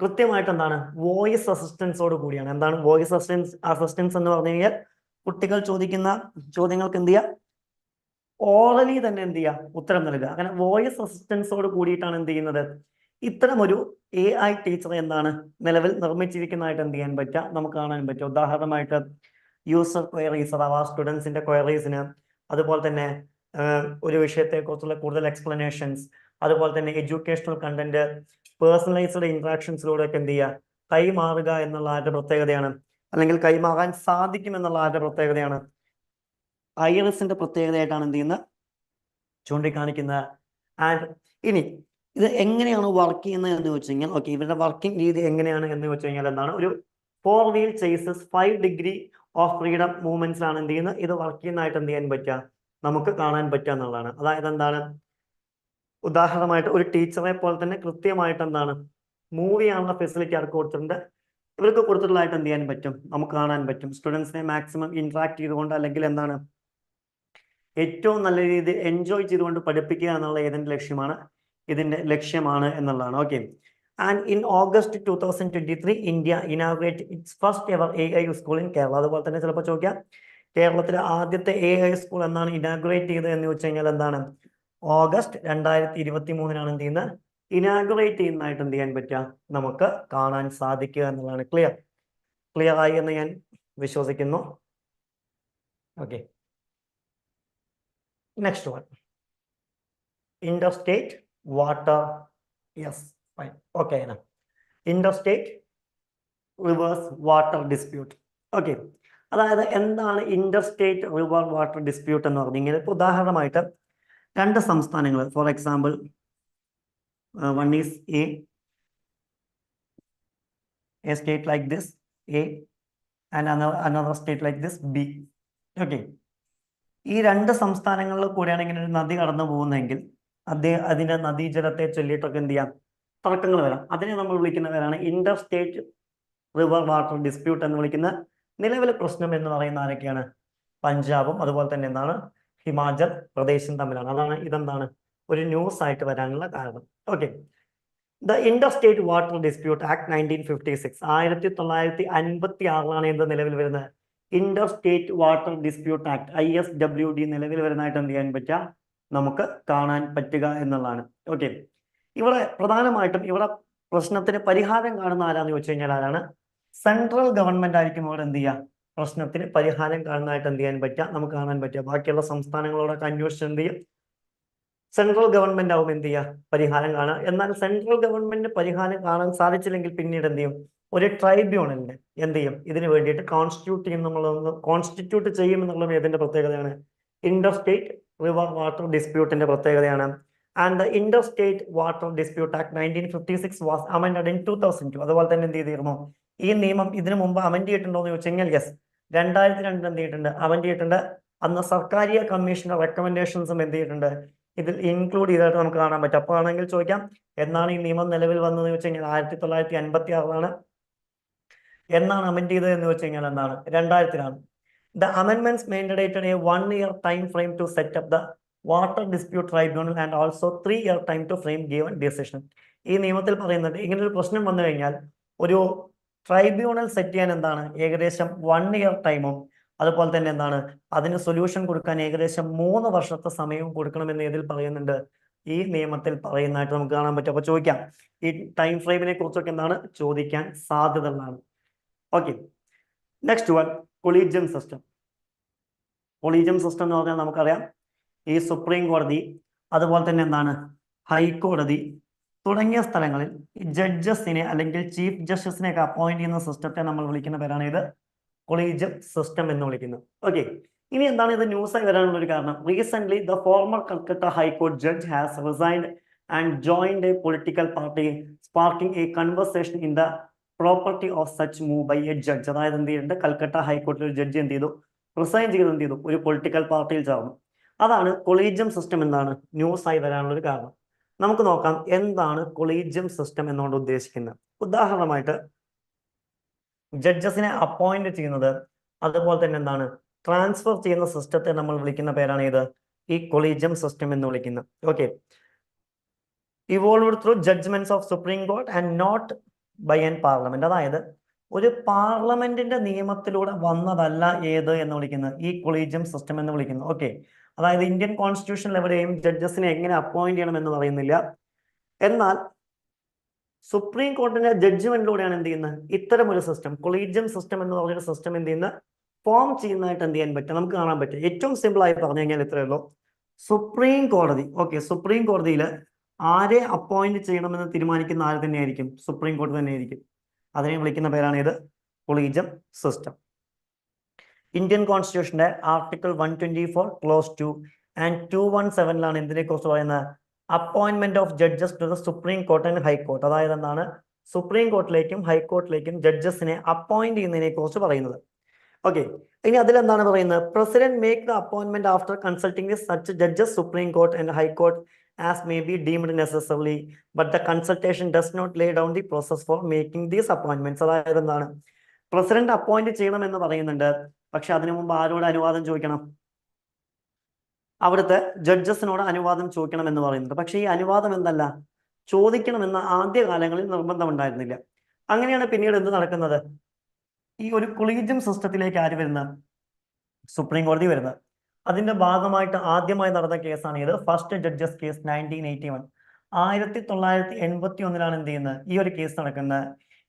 കൃത്യമായിട്ട് എന്താണ്? വോയിസ് അസിസ്റ്റൻസോട് കൂടിയാണ്. എന്താണ് വോയിസ് അസിസ്റ്റൻസ് എന്ന് പറഞ്ഞു കഴിഞ്ഞാൽ കുട്ടികൾ ചോദിക്കുന്ന ചോദ്യങ്ങൾക്ക് എന്ത് ചെയ്യുക? ഓറലി തന്നെ എന്ത് ചെയ്യുക? ഉത്തരം നൽകുക. അങ്ങനെ വോയിസ് അസിസ്റ്റൻസോട് കൂടിയിട്ടാണ് എന്ത് ചെയ്യുന്നത്? ഇത്തരം ഒരു AI ടീച്ചർ എന്താണ് നിലവിൽ നിർമ്മിച്ചിരിക്കുന്നതായിട്ട് എന്ത് ചെയ്യാൻ പറ്റുക? നമുക്ക് കാണാൻ പറ്റും. ഉദാഹരണമായിട്ട് യൂസർ ക്വയറീസ്, അഥവാ സ്റ്റുഡൻസിന്റെ ക്വയറീസിന്, അതുപോലെ തന്നെ ഒരു വിഷയത്തെക്കുറിച്ചുള്ള കൂടുതൽ എക്സ്പ്ലനേഷൻസ്, അതുപോലെ തന്നെ എഡ്യൂക്കേഷണൽ കണ്ടന്റ്, പേഴ്സണലൈസ്ഡ് ഇന്ററാക്ഷൻസിലൂടെ ഒക്കെ എന്ത് ചെയ്യുക? കൈമാറുക എന്നുള്ള ആരുടെ പ്രത്യേകതയാണ്? അല്ലെങ്കിൽ കൈമാറാൻ സാധിക്കും എന്നുള്ള ആരുടെ പ്രത്യേകതയാണ്? ഐറിസിന്റെ പ്രത്യേകതയായിട്ടാണ് എന്ത് ചെയ്യുന്നത് ചൂണ്ടിക്കാണിക്കുന്നത്. ആൻഡ് ഇനി ഇത് എങ്ങനെയാണ് വർക്ക് ചെയ്യുന്നത് എന്ന് വെച്ച് കഴിഞ്ഞാൽ ഓക്കെ ഇവരുടെ വർക്കിംഗ് രീതി എങ്ങനെയാണ് എന്ന് വെച്ച് കഴിഞ്ഞാൽ എന്താണ് ഒരു 4 wheel chassis 5 degree of freedom മൂവ്മെന്റ്സിലാണ് എന്ത് ചെയ്യുന്നത് ഇത് വർക്ക് ചെയ്യുന്നതായിട്ട് എന്ത് ചെയ്യാൻ പറ്റുക നമുക്ക് കാണാൻ പറ്റുക എന്നുള്ളതാണ്. അതായത് എന്താണ് ഉദാഹരണമായിട്ട് ഒരു ടീച്ചറെ പോലെ തന്നെ കൃത്യമായിട്ട് എന്താണ് മൂവ് ചെയ്യാനുള്ള ഫെസിലിറ്റി അവർക്ക് കൊടുത്തിട്ടുണ്ട്. ഇവർക്ക് കൊടുത്തിട്ടുള്ളതായിട്ട് എന്ത് ചെയ്യാൻ പറ്റും നമുക്ക് കാണാൻ പറ്റും. സ്റ്റുഡൻസിനെ മാക്സിമം ഇന്ററാക്ട് ചെയ്തുകൊണ്ട് അല്ലെങ്കിൽ എന്താണ് ഏറ്റവും നല്ല രീതിയിൽ എൻജോയ് ചെയ്തുകൊണ്ട് പഠിപ്പിക്കുക എന്നുള്ള ഇതിന്റെ ലക്ഷ്യമാണ് എന്നുള്ളതാണ്. Okay. And in August 2023 India inaugurate it's first ever AI school in Kerala. അതുപോലെ തന്നെ ചിലപ്പോൾ ചോദിക്കാം കേരളത്തിലെ ആദ്യത്തെ AI സ്കൂൾ എന്നാണ് ഇനാഗുറേറ്റ് ചെയ്തത് എന്ന് വെച്ച് കഴിഞ്ഞാൽ എന്താണ് ഓഗസ്റ്റ് 2023 എന്ത് ചെയ്യുന്നത് ഇനാഗുറേറ്റ് ചെയ്യുന്നതായിട്ട് എന്ത് ചെയ്യാൻ പറ്റുക നമുക്ക് കാണാൻ സാധിക്കുക എന്നുള്ളതാണ്. ക്ലിയർ ആയി എന്ന് ഞാൻ വിശ്വസിക്കുന്നു. Okay, next one interstate water. Yes, fine. Okay, now interstate rivers water dispute. Okay, അതായത് എന്താണ് ഇന്റർസ്റ്റേറ്റ് റിവർ വാട്ടർ ഡിസ്പ്യൂട്ട് എന്ന് പറഞ്ഞു കഴിഞ്ഞാൽ ഇപ്പോൾ ഉദാഹരണമായിട്ട് രണ്ട് സംസ്ഥാനങ്ങൾ for example one is a state like this A and another state like this B. Okay, ഈ രണ്ട് സംസ്ഥാനങ്ങളിൽ കൂടെയാണ് ഇങ്ങനെ ഒരു നദി കടന്നു പോകുന്നതെങ്കിൽ അതിന്റെ നദീജലത്തെ ചൊല്ലിയിട്ടൊക്കെ എന്ത് ചെയ്യാം തർക്കങ്ങൾ വരാം. അതിനെ നമ്മൾ വിളിക്കുന്ന പേരാണ് ഇന്റർസ്റ്റേറ്റ് റിവർ വാട്ടർ ഡിസ്പ്യൂട്ട് എന്ന് വിളിക്കുന്ന. നിലവിലെ പ്രശ്നം എന്ന് പറയുന്ന ആരൊക്കെയാണ് പഞ്ചാബും അതുപോലെ തന്നെ എന്താണ് ഹിമാചൽ പ്രദേശും തമ്മിലാണ്. ഇതെന്താണ് ഒരു ന്യൂസ് ആയിട്ട് വരാനുള്ള കാരണം. Okay, the interstate water dispute act 1956 1956 എന്ത് നിലവിൽ വരുന്നത് interstate water dispute act ISWD നിലവിൽ വരുന്നതായിട്ട് എന്ത് ചെയ്യാൻ പറ്റുക നമുക്ക് കാണാൻ പറ്റുക എന്നുള്ളതാണ്. ഓക്കെ, ഇവിടെ പ്രധാനമായിട്ടും ഇവിടെ പ്രശ്നത്തിന് പരിഹാരം കാണുന്ന ആരാന്ന് ചോദിച്ചു കഴിഞ്ഞാൽ ആരാണ് സെൻട്രൽ ഗവൺമെന്റ് ആയിരിക്കും ഇവിടെ എന്ത് ചെയ്യുക പ്രശ്നത്തിന് പരിഹാരം കാണുന്നതായിട്ട് എന്ത് ചെയ്യാൻ പറ്റുക നമുക്ക് കാണാൻ പറ്റുക. ബാക്കിയുള്ള സംസ്ഥാനങ്ങളോടൊക്കെ അന്വേഷിച്ച് എന്ത് ചെയ്യും സെൻട്രൽ ഗവൺമെന്റ് ആവും എന്ത് ചെയ്യുക പരിഹാരം കാണുക. എന്നാൽ സെൻട്രൽ ഗവൺമെന്റ് പരിഹാരം കാണാൻ സാധിച്ചില്ലെങ്കിൽ പിന്നീട് എന്ത് ചെയ്യും ഒരു ട്രൈബ്യൂണലിനെ എന്ത് ചെയ്യും ഇതിന് വേണ്ടിയിട്ട് കോൺസ്റ്റിറ്റ്യൂട്ട് ചെയ്യും എന്നുള്ളത് ഏതിന്റെ പ്രത്യേകതയാണ് ഇന്റർസ്റ്റേറ്റ് റിവർ വാട്ടർ ഡിസ്പ്യൂട്ടിന്റെ പ്രത്യേകതയാണ്. And the interstate water dispute act 1956 was amended in 2002. അതുപോലെ തന്നെ എന്ത് ചെയ്തിരുന്നു ഈ നിയമം ഇതിനു മുമ്പ് അമെൻഡ് ചെയ്തിട്ടുണ്ടോ എന്ന് ചോദിച്ചു കഴിഞ്ഞാൽ യെസ് 2002 എന്ത് ചെയ്തിട്ടുണ്ട് അമെൻഡ് ചെയ്തിട്ടുണ്ട്. അന്ന് സർക്കാരിയ കമ്മീഷന്റെ റെക്കമെൻഡേഷൻസും എന്ത് ചെയ്തിട്ടുണ്ട് ഇതിൽ ഇൻക്ലൂഡ് ചെയ്തായിട്ട് നമുക്ക് കാണാൻ പറ്റും. അപ്പോൾ ആണെങ്കിൽ ചോദിക്കാം എന്നാണ് ഈ നിയമം നിലവിൽ വന്നതെന്ന് വെച്ച് കഴിഞ്ഞാൽ 1956 എന്നാണ് അമെൻഡ് ചെയ്തത് എന്ന് വെച്ച് കഴിഞ്ഞാൽ എന്താണ് 2000. The amendments mandated a 1-year time frame to set up the water dispute tribunal and also 3-year time to frame given decision. ഈ നിയമത്തിൽ പറയുന്നുണ്ട് ഇങ്ങനെ ഒരു പ്രശ്നം വന്നു കഴിഞ്ഞാൽ ഒരു ട്രൈബ്യൂണൽ സെറ്റ് ചെയ്യാൻ എന്താണ് ഏകദേശം 1 year ടൈമും അതുപോലെ തന്നെ എന്താണ് അതിന് സൊല്യൂഷൻ കൊടുക്കാൻ ഏകദേശം 3 വർഷത്തെ സമയവും കൊടുക്കണമെന്ന് ഇതിൽ പറയുന്നുണ്ട്. ഈ നിയമത്തിൽ പറയുന്നതായിട്ട് നമുക്ക് കാണാൻ പറ്റും. അപ്പോൾ ചോദിക്കാം ഈ ടൈം ഫ്രെയിമിനെ കുറിച്ചൊക്കെ എന്താണ് ചോദിക്കാൻ സാധ്യതകളാണ്. Okay, next one collegium system. Collegium system എന്ന് പറഞ്ഞാൽ നമുക്കറിയാം ഈ സുപ്രീം കോടതി അതുപോലെ തന്നെ എന്താണ് ഹൈക്കോടതി തുടങ്ങിയ സ്ഥലങ്ങളിൽ ജഡ്ജസിനെ അല്ലെങ്കിൽ ചീഫ് ജസ്റ്റിസിനെ ഒക്കെ അപ്പോയിന്റ് ചെയ്യുന്ന സിസ്റ്റത്തെ നമ്മൾ വിളിക്കുന്ന പേരാണ് ഇത് കൊളീജിയം സിസ്റ്റം എന്ന് വിളിക്കുന്നത്. ഓക്കെ, ഇനി എന്താണ് ഇത് ന്യൂസായി വരാനുള്ള ഒരു കാരണം recent the former Calcutta high court judge has resigned and joined a political party sparking a conversation in the property of such move by a judge. അതായത് എന്ത് ചെയ്തിട്ടുണ്ട് കൽക്കട്ട ഹൈക്കോർട്ടിൽ ഒരു ജഡ്ജി എന്ത് ചെയ്തു റിസൈൻ ചെയ്ത് എന്ത് ചെയ്തു ഒരു പൊളിറ്റിക്കൽ പാർട്ടിയിൽ ചേർന്നു. അതാണ് കൊളീജിയം സിസ്റ്റം എന്താണ് ന്യൂസായി വരാനുള്ള ഒരു കാരണം. നമുക്ക് നോക്കാം എന്താണ് കൊളീജിയം സിസ്റ്റം എന്നുകൊണ്ട് ഉദ്ദേശിക്കുന്നത്. ഉദാഹരണമായിട്ട് ജഡ്ജസിനെ അപ്പോയിന്റ് ചെയ്യുന്നത് അതുപോലെ തന്നെ എന്താണ് ട്രാൻസ്ഫർ ചെയ്യുന്ന സിസ്റ്റത്തെ നമ്മൾ വിളിക്കുന്ന പേരാണ് ഇത് ഈ കൊളീജിയം സിസ്റ്റം എന്ന് വിളിക്കുന്നത്. Okay, evolved through judgments of supreme court and not by an parliament. അതായത് ഒരു പാർലമെന്റിന്റെ നിയമത്തിലൂടെ വന്നതല്ല ഏത് എന്ന് വിളിക്കുന്നത് ഈ കൊളീജിയം സിസ്റ്റം എന്ന് വിളിക്കുന്നത്. ഓക്കെ, അതായത് ഇന്ത്യൻ കോൺസ്റ്റിറ്റ്യൂഷനിൽ എവിടെയും ജഡ്ജസിനെ എങ്ങനെ അപ്പോയിന്റ് ചെയ്യണം എന്ന് പറയുന്നില്ല. എന്നാൽ സുപ്രീം കോർട്ടിന്റെ ജഡ്ജ്മെന്റിലൂടെയാണ് എന്ത് ചെയ്യുന്നത് ഇത്തരം ഒരു സിസ്റ്റം കൊളീജിയം സിസ്റ്റം എന്ന് പറഞ്ഞൊരു സിസ്റ്റം എന്ത് ചെയ്യുന്നത് ഫോം ചെയ്യുന്നതായിട്ട് എന്ത് ചെയ്യാൻ പറ്റും നമുക്ക് കാണാൻ പറ്റും. ഏറ്റവും സിമ്പിൾ ആയി പറഞ്ഞു കഴിഞ്ഞാൽ ഇത്രയേ ഉള്ളൂ. സുപ്രീം കോടതി സുപ്രീം കോടതിയിൽ ആരെ അപ്പോയിന്റ് ചെയ്യണമെന്ന് തീരുമാനിക്കുന്ന ആര് തന്നെയായിരിക്കും സുപ്രീം കോടതി തന്നെയായിരിക്കും. അതിനെ വിളിക്കുന്ന പേരാണ് ഇത് കൊളീജിയം സിസ്റ്റം. ഇന്ത്യൻ കോൺസ്റ്റിറ്റ്യൂഷന്റെ ആർട്ടിക്കിൾ 124 ക്ലോസ് 2 ആൻഡ് 217 എന്തിനെ കുറിച്ച് പറയുന്നത്? Appointment of judges to the Supreme court and high court. അതായത് എന്താണ്? സുപ്രീം കോർട്ടിലേക്കും ഹൈക്കോർട്ടിലേക്കും ജഡ്ജസിനെ അപ്പോയിന്റ് ചെയ്യുന്നതിനെ കുറിച്ച് പറയുന്നത്. ഓക്കെ, ഇനി അതിലെന്താണ് പറയുന്നത്? President make the appointment after consulting such judges supreme court and high court as may be deemed necessarily, but the consultation does not lay down the process for making these appointments. അതായത് എന്താണ്? President appoint ചെയ്യണം എന്ന് പറയുന്നുണ്ട്, പക്ഷെ അതിനു മുമ്പ് ആരോട് അനുവാദം ചോദിക്കണം? അവിടുത്തെ ജഡ്ജസിനോട് അനുവാദം ചോദിക്കണം എന്ന് പറയുന്നുണ്ട്. പക്ഷെ ഈ അനുവാദം എന്തല്ല, ചോദിക്കണമെന്ന ആദ്യ കാലങ്ങളിൽ നിർബന്ധം ഉണ്ടായിരുന്നില്ല. അങ്ങനെയാണ് പിന്നീട് എന്ത് നടക്കുന്നത്? ഈ ഒരു കൊളീജിയം സിസ്റ്റത്തിലേക്ക് ആര് വരുന്നത്? സുപ്രീം കോടതി വരുന്നത്. അതിന്റെ ഭാഗമായിട്ട് ആദ്യമായി നടന്ന കേസാണ് ഇത്, ഫസ്റ്റ് ജഡ്ജസ് കേസ് 1981. 1981 എന്ത് ചെയ്യുന്നത്? ഈ ഒരു കേസ് നടക്കുന്നത്.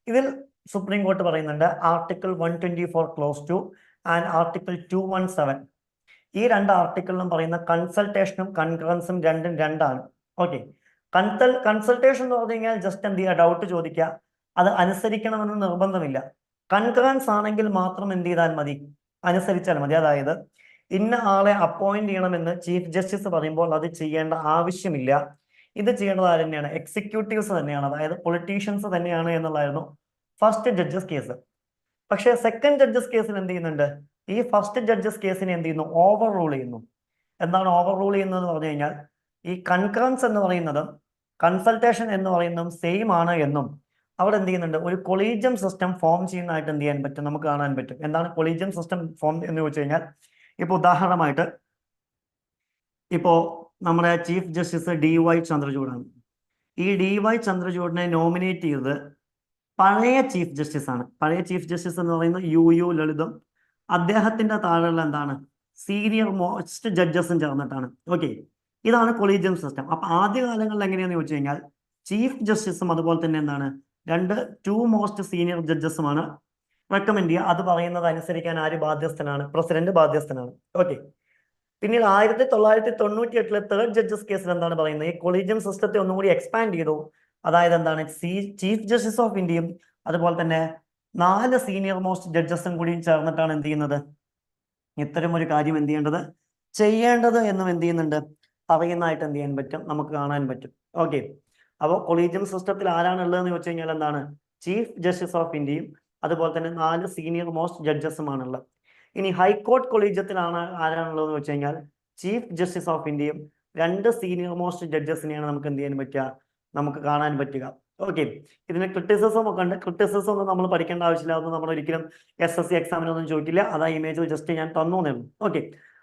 ഇതിൽ സുപ്രീം കോർട്ട് പറയുന്നുണ്ട് ആർട്ടിക്കിൾ 124 ക്ലോസ് 2 ആൻഡ് ആർട്ടിക്കിൾ 217. ഈ രണ്ട് ആർട്ടിക്കിളിലും പറയുന്ന കൺസൾട്ടേഷനും കൺകറൻസും രണ്ടും രണ്ടാണ്. ഓക്കെ, കൺസൾട്ടേഷൻ എന്ന് പറഞ്ഞു കഴിഞ്ഞാൽ ജസ്റ്റ് എന്ത് ചെയ്യുക? ഡൗട്ട് ചോദിക്കുക, അത് അനുസരിക്കണമെന്ന് നിർബന്ധമില്ല. കൺകറൻസ് ആണെങ്കിൽ മാത്രം എന്ത് ചെയ്താൽ മതി? അനുസരിച്ചാൽ മതി. അതായത് ഇന്ന ആളെ അപ്പോയിന്റ് ചെയ്യണമെന്ന് ചീഫ് ജസ്റ്റിസ് പറയുമ്പോൾ അത് ചെയ്യേണ്ട ആവശ്യമില്ല. ഇത് ചെയ്യേണ്ടത് ആര് തന്നെയാണ്? എക്സിക്യൂട്ടീവ്സ് തന്നെയാണ്, അതായത് പൊളിറ്റീഷ്യൻസ് തന്നെയാണ് എന്നുള്ളതായിരുന്നു ഫസ്റ്റ് ജഡ്ജസ് കേസ്. പക്ഷേ സെക്കൻഡ് ജഡ്ജസ് കേസിൽ എന്ത് ചെയ്യുന്നുണ്ട്? ഈ ഫസ്റ്റ് ജഡ്ജസ് കേസിനെ എന്ത് ചെയ്യുന്നു? ഓവർ റൂൾ ചെയ്യുന്നു. എന്താണ് ഓവർ റൂൾ ചെയ്യുന്നത് എന്ന് പറഞ്ഞു കഴിഞ്ഞാൽ, ഈ കൺകറൻസ് എന്ന് പറയുന്നതും കൺസൾട്ടേഷൻ എന്ന് പറയുന്നതും സെയിം ആണ് എന്നും അവിടെ എന്ത് ചെയ്യുന്നുണ്ട്? ഒരു കൊളീജിയം സിസ്റ്റം ഫോം ചെയ്യുന്നതായിട്ട് എന്ത് ചെയ്യാൻ പറ്റും? നമുക്ക് കാണാൻ പറ്റും. എന്താണ് കൊളീജിയം സിസ്റ്റം ഫോം എന്ന് ചോദിച്ചു കഴിഞ്ഞാൽ, ഇപ്പൊ ഉദാഹരണമായിട്ട് ഇപ്പോ നമ്മുടെ ചീഫ് ജസ്റ്റിസ് DY ചന്ദ്രചൂഡാണ്. ഈ DY ചന്ദ്രചൂഡിനെ നോമിനേറ്റ് ചെയ്തത് പഴയ ചീഫ് ജസ്റ്റിസ് ആണ്. പഴയ ചീഫ് ജസ്റ്റിസ് എന്ന് പറയുന്നത് UU ലളിതും അദ്ദേഹത്തിന്റെ താഴെയുള്ള എന്താണ് സീനിയർ മോസ്റ്റ് ജഡ്ജസും ചേർന്നിട്ടാണ്. ഓക്കെ, ഇതാണ് കൊളീജിയം സിസ്റ്റം. അപ്പൊ ആദ്യകാലങ്ങളിൽ എങ്ങനെയാന്ന് ചോദിച്ചു കഴിഞ്ഞാൽ ചീഫ് ജസ്റ്റിസും അതുപോലെ തന്നെ എന്താണ് ടു മോസ്റ്റ് സീനിയർ ജഡ്ജസുമാണ് റെക്കമെൻഡ് ചെയ്യുക. അത് പറയുന്നത് അനുസരിക്കാൻ ആര് ബാധ്യസ്ഥനാണ്? പ്രസിഡന്റ് ബാധ്യസ്ഥനാണ്. ഓക്കെ, പിന്നീട് 1998 തേർഡ് ജഡ്ജസ് കേസിൽ എന്താണ് പറയുന്നത്? ഈ കൊളീജിയം സിസ്റ്റത്തെ ഒന്നുകൂടി എക്സ്പാൻഡ് ചെയ്തു. അതായത് എന്താണ് ചീഫ് ജസ്റ്റിസ് ഓഫ് ഇന്ത്യയും അതുപോലെ തന്നെ 4 സീനിയർ മോസ്റ്റ് ജഡ്ജസും കൂടിയും ചേർന്നിട്ടാണ് എന്ത് ചെയ്യുന്നത്? ഇത്തരം ഒരു കാര്യം എന്ത് ചെയ്യേണ്ടത് എന്നും എന്ത് ചെയ്യുന്നുണ്ട്? പറയുന്നതായിട്ട് എന്ത് ചെയ്യാൻ പറ്റും? നമുക്ക് കാണാൻ പറ്റും. ഓക്കെ, അപ്പോൾ കൊളീജിയം സിസ്റ്റത്തിൽ ആരാണ് ഉള്ളതെന്ന് ചോദിച്ചു കഴിഞ്ഞാൽ എന്താണ്? ചീഫ് ജസ്റ്റിസ് ഓഫ് ഇന്ത്യയും അതുപോലെ തന്നെ 4 സീനിയർ മോസ്റ്റ് ജഡ്ജസുമാണുള്ളത്. ഇനി ഹൈക്കോർട്ട് കൊളീജിയത്തിലാണ് ആരാണുള്ളതെന്ന് വെച്ച് കഴിഞ്ഞാൽ ചീഫ് ജസ്റ്റിസ് ഓഫ് ഇന്ത്യയും 2 സീനിയർ മോസ്റ്റ് ജഡ്ജസിനെയാണ് നമുക്ക് എന്ത് ചെയ്യാൻ പറ്റുക? നമുക്ക് കാണാൻ പറ്റുക. ഓക്കെ, ഇതിന് ക്രിറ്റിസിസം ഒക്കെ ഉണ്ട്. ക്രിറ്റിസിസം ഒന്നും നമ്മൾ പഠിക്കേണ്ട ആവശ്യമില്ല, അതൊന്നും നമ്മൾ ഒരിക്കലും SSC എക്സാമിനൊന്നും ചോദിക്കില്ല. അതാ ഇമേജിൽ ജസ്റ്റ് ഞാൻ തന്നു തന്നു. ഓക്കെ,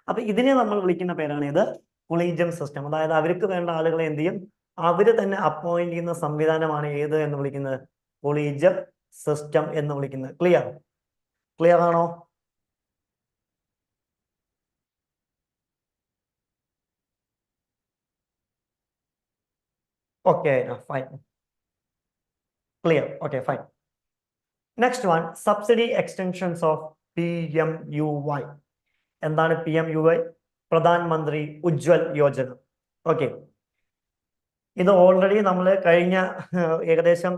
അപ്പൊ ഇതിനെ നമ്മൾ വിളിക്കുന്ന പേരാണ് ഇത് കൊളീജിയം സിസ്റ്റം. അതായത് അവർക്ക് വേണ്ട ആളുകളെ എന്ത് ചെയ്യും? അവര് തന്നെ അപ്പോയിന്റ് ചെയ്യുന്ന സംവിധാനമാണ് ഏത് എന്ന് വിളിക്കുന്നത്? കൊളീജിയം സിസ്റ്റം എന്ന് വിളിക്കുന്നത്. ക്ലിയർ ആണോ? Okay, fine. Clear. Okay, fine. Next one, subsidy extensions of PMUY. എന്താണ് PMUY? പ്രധാൻ മന്ത്രി ഉജ്വൽ യോജന. ഓക്കെ, ഇത് ഓൾറെഡി നമ്മൾ കഴിഞ്ഞ ഏകദേശം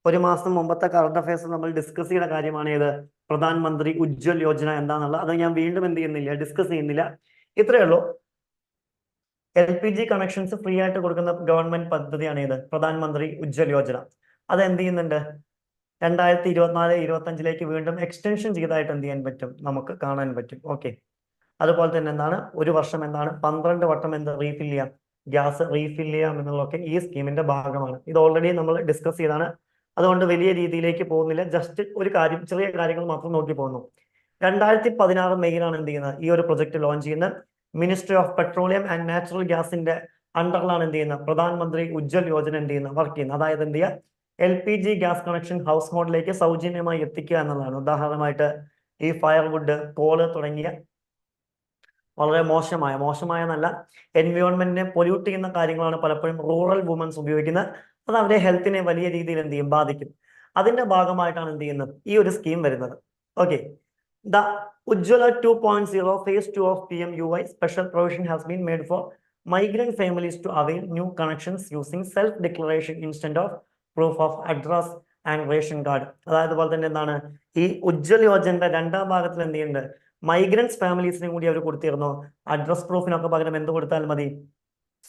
ഒരു മാസം മുമ്പത്തെ കറണ്ട് അഫയേഴ്സ് നമ്മൾ ഡിസ്കസ് ചെയ്യുന്ന കാര്യമാണ്. ഏത്? പ്രധാൻ മന്ത്രി ഉജ്വൽ യോജന എന്താണെന്നുള്ളത്. അത് ഞാൻ വീണ്ടും എന്ത് ചെയ്യുന്നില്ല, ഡിസ്കസ് ചെയ്യുന്നില്ല. ഇത്രയേ ഉള്ളൂ. LPG കണക്ഷൻസ് ഫ്രീ ആയിട്ട് കൊടുക്കുന്ന ഗവൺമെന്റ് പദ്ധതിയാണ് ഏത്? പ്രധാൻ മന്ത്രി ഉജ്വൽ യോജന. അത് എന്ത് ചെയ്യുന്നുണ്ട്? 2024-25 വീണ്ടും എക്സ്റ്റൻഷൻ ചെയ്തതായിട്ട് എന്ത് ചെയ്യാൻ പറ്റും? നമുക്ക് കാണാൻ പറ്റും. ഓക്കെ, അതുപോലെ തന്നെ എന്താണ് ഒരു വർഷം എന്താണ് 12 വട്ടം എന്ത് റീഫിൽ ചെയ്യാം? ഗ്യാസ് റീഫിൽ ചെയ്യാം എന്നുള്ളതൊക്കെ ഈ സ്കീമിന്റെ ഭാഗമാണ്. ഇത് ഓൾറെഡി നമ്മൾ ഡിസ്കസ് ചെയ്താണ്, അതുകൊണ്ട് വലിയ രീതിയിലേക്ക് പോകുന്നില്ല. ജസ്റ്റ് ഒരു കാര്യം, ചെറിയ കാര്യങ്ങൾ മാത്രം നോക്കി പോകുന്നു. 2016 മെയ്യിലാണ് എന്ത് ചെയ്യുന്നത്? ഈ ഒരു പ്രൊജക്ട് ലോഞ്ച് ചെയ്യുന്നത്. Ministry of petroleum and natural ഗ്യാസിന്റെ അണ്ടറിലാണ് എന്ത് ചെയ്യുന്നത്? പ്രധാൻ മന്ത്രി ഉജ്വൽ യോജന എന്ത് ചെയ്യുന്നത്? വർക്ക് ചെയ്യുന്നത്. അതായത് എന്ത് ചെയ്യുക? LPG ഗ്യാസ് കണക്ഷൻ ഹൗസ് ഹോൾഡിലേക്ക് സൗജന്യമായി എത്തിക്കുക എന്നുള്ളതാണ്. ഉദാഹരണമായിട്ട് ഈ ഫയർവുഡ്, കോള് തുടങ്ങിയ വളരെ മോശമായെന്നല്ല, എൻവയോൺമെന്റിനെ പൊല്യൂട്ട് ചെയ്യുന്ന കാര്യങ്ങളാണ് പലപ്പോഴും റൂറൽ വുമൻസ് ഉപയോഗിക്കുന്നത്. അത് അവരെ ഹെൽത്തിനെ വലിയ രീതിയിൽ എന്ത് ചെയ്യും? ബാധിക്കും. അതിന്റെ ഭാഗമായിട്ടാണ് എന്ത് ചെയ്യുന്നത്? ഈ ഒരു സ്കീം വരുന്നത്. Okay, the Ujjwala 2.0 phase 2 of PMUY special provision has been made for migrant families to avail new connections using self-declaration instead of proof of address and ration card. അതായത് പോലെ തന്നെ എന്താണ് ഈ ഉജ്വൽ യോജനയുടെ രണ്ടാം ഭാഗത്തിൽ എന്ത് ചെയ്യുന്നുണ്ട്? മൈഗ്രൻസ് ഫാമിലീസിനും കൂടി അവർ കൊടുത്തിരുന്നു. അഡ്രസ് പ്രൂഫിനൊക്കെ പകരം എന്ത് കൊടുത്താൽ മതി?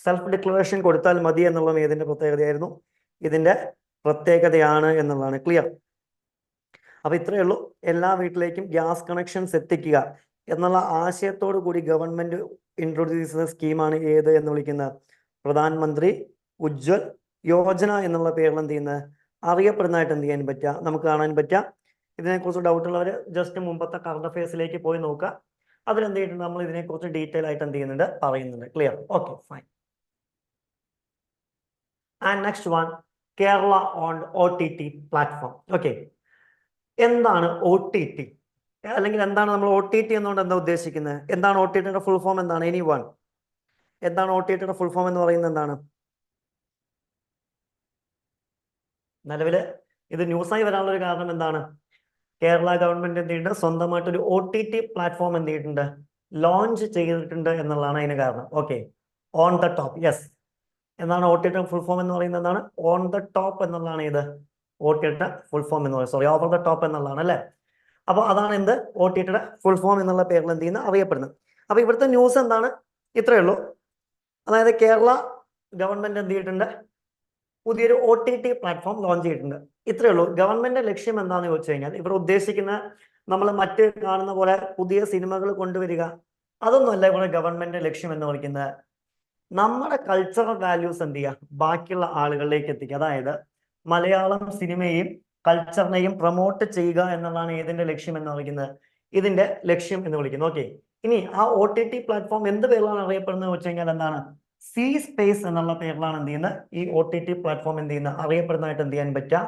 സെൽഫ് ഡിക്ലറേഷൻ കൊടുത്താൽ മതി എന്നുള്ളത് ഏതിന്റെ പ്രത്യേകതയായിരുന്നു? ഇതിന്റെ പ്രത്യേകതയാണ് എന്നുള്ളതാണ്. ക്ലിയർ? അപ്പൊ ഇത്രയേ ഉള്ളൂ. എല്ലാ വീട്ടിലേക്കും ഗ്യാസ് കണക്ഷൻസ് എത്തിക്കുക എന്നുള്ള ആശയത്തോടു കൂടി ഗവൺമെന്റ് ഇൻട്രൊഡ്യൂസ് ചെയ്ത സ്കീമാണ് ഏത് എന്ന് വിളിക്കുന്നത്? പ്രധാനമന്ത്രി ഉജ്ജ്വൽ യോജന എന്നുള്ള പേരിൽ എന്ത് ചെയ്യുന്നത് അറിയപ്പെടുന്നതായിട്ട് എന്ത് ചെയ്യാൻ പറ്റുക, നമുക്ക് കാണാൻ പറ്റുക. ഇതിനെക്കുറിച്ച് ഡൗട്ട് ഉള്ളവർ ജസ്റ്റ് മുമ്പത്തെ കറണ്ട് അഫയേഴ്സിലേക്ക് പോയി നോക്കുക. അതിലെന്ത് ചെയ്തിട്ടുണ്ട്? നമ്മൾ ഇതിനെക്കുറിച്ച് ഡീറ്റെയിൽ ആയിട്ട് എന്ത് ചെയ്യുന്നുണ്ട്, പറയുന്നുണ്ട്. Clear? Okay, fine. And next one, Kerala on OTT platform. Okay, എന്താണ് OTT? അല്ലെങ്കിൽ എന്താണ് നമ്മൾ OTT എന്നുകൊണ്ട് എന്താ ഉദ്ദേശിക്കുന്നത്? എന്താണ് OTTയുടെ ഫുൾ ഫോം? എന്താണ്? Any one? എന്താണ് OTTയുടെ ഫുൾ ഫോം എന്ന് പറയുന്നത്? എന്താണ്? നിലവില് ഇത് ന്യൂസായി വരാനുള്ള ഒരു കാരണം എന്താണ്? കേരള ഗവൺമെന്റ് എന്ത് ചെയ്തിട്ടുണ്ട്? സ്വന്തമായിട്ടൊരു OTT പ്ലാറ്റ്ഫോം എന്ത് ചെയ്തിട്ടുണ്ട്? ലോഞ്ച് ചെയ്തിട്ടുണ്ട് എന്നുള്ളതാണ് അതിന് കാരണം. Okay, on the top. Yes, എന്താണ് OTT ഫുൾ ഫോം എന്ന് പറയുന്നത്? എന്താണ്? ഓൺ ദ ടോപ്പ് എന്നുള്ളതാണ് ഇത് OTT ഫുൾ ഫോം എന്ന് പറയുന്നത്. സോറി, ഓവർ ദ ടോപ്പ് എന്നുള്ളതാണ് അല്ലേ? അപ്പൊ അതാണ് എന്ത് OTTയുടെ ഫുൾ ഫോം എന്നുള്ള പേരിൽ എന്ത് ചെയ്യുന്നത്, അറിയപ്പെടുന്നത്. അപ്പൊ ഇവിടുത്തെ ന്യൂസ് എന്താണ്? ഇത്രയേ ഉള്ളൂ. അതായത് കേരള ഗവൺമെന്റ് എന്ത് ചെയ്തിട്ടുണ്ട്? പുതിയൊരു OTT പ്ലാറ്റ്ഫോം ലോഞ്ച് ചെയ്തിട്ടുണ്ട്. ഇത്രയേ ഉള്ളൂ. ഗവൺമെന്റ് ലക്ഷ്യം എന്താണെന്ന് ചോദിച്ചു കഴിഞ്ഞാൽ, ഇവിടെ ഉദ്ദേശിക്കുന്ന നമ്മൾ മറ്റ് കാണുന്ന പോലെ പുതിയ സിനിമകൾ കൊണ്ടുവരിക, അതൊന്നുമല്ല ഇവിടെ ഗവൺമെന്റ് ലക്ഷ്യം എന്ന് വിളിക്കുന്നത്. നമ്മുടെ കൾച്ചറൽ വാല്യൂസ് എന്ത് ചെയ്യുക, ബാക്കിയുള്ള ആളുകളിലേക്ക് എത്തിക്കുക. അതായത് മലയാളം സിനിമയെയും കൾച്ചറിനെയും പ്രൊമോട്ട് ചെയ്യുക എന്നുള്ളതാണ് ഏതിന്റെ ലക്ഷ്യം എന്ന് വിളിക്കുന്നത്, ഇതിന്റെ ലക്ഷ്യം എന്ന് വിളിക്കുന്നത്. ഓക്കെ, ഇനി ആ OTT പ്ലാറ്റ്ഫോം എന്ത് പേരിലാണ് അറിയപ്പെടുന്നത് വെച്ച് കഴിഞ്ഞാൽ എന്താണ്? സി സ്പേസ് എന്നുള്ള പേരിലാണ് എന്ത് ചെയ്യുന്നത് ഈ OTT പ്ലാറ്റ്ഫോം എന്ത് ചെയ്യുന്നത് അറിയപ്പെടുന്നതായിട്ട് എന്ത് ചെയ്യാൻ പറ്റുക,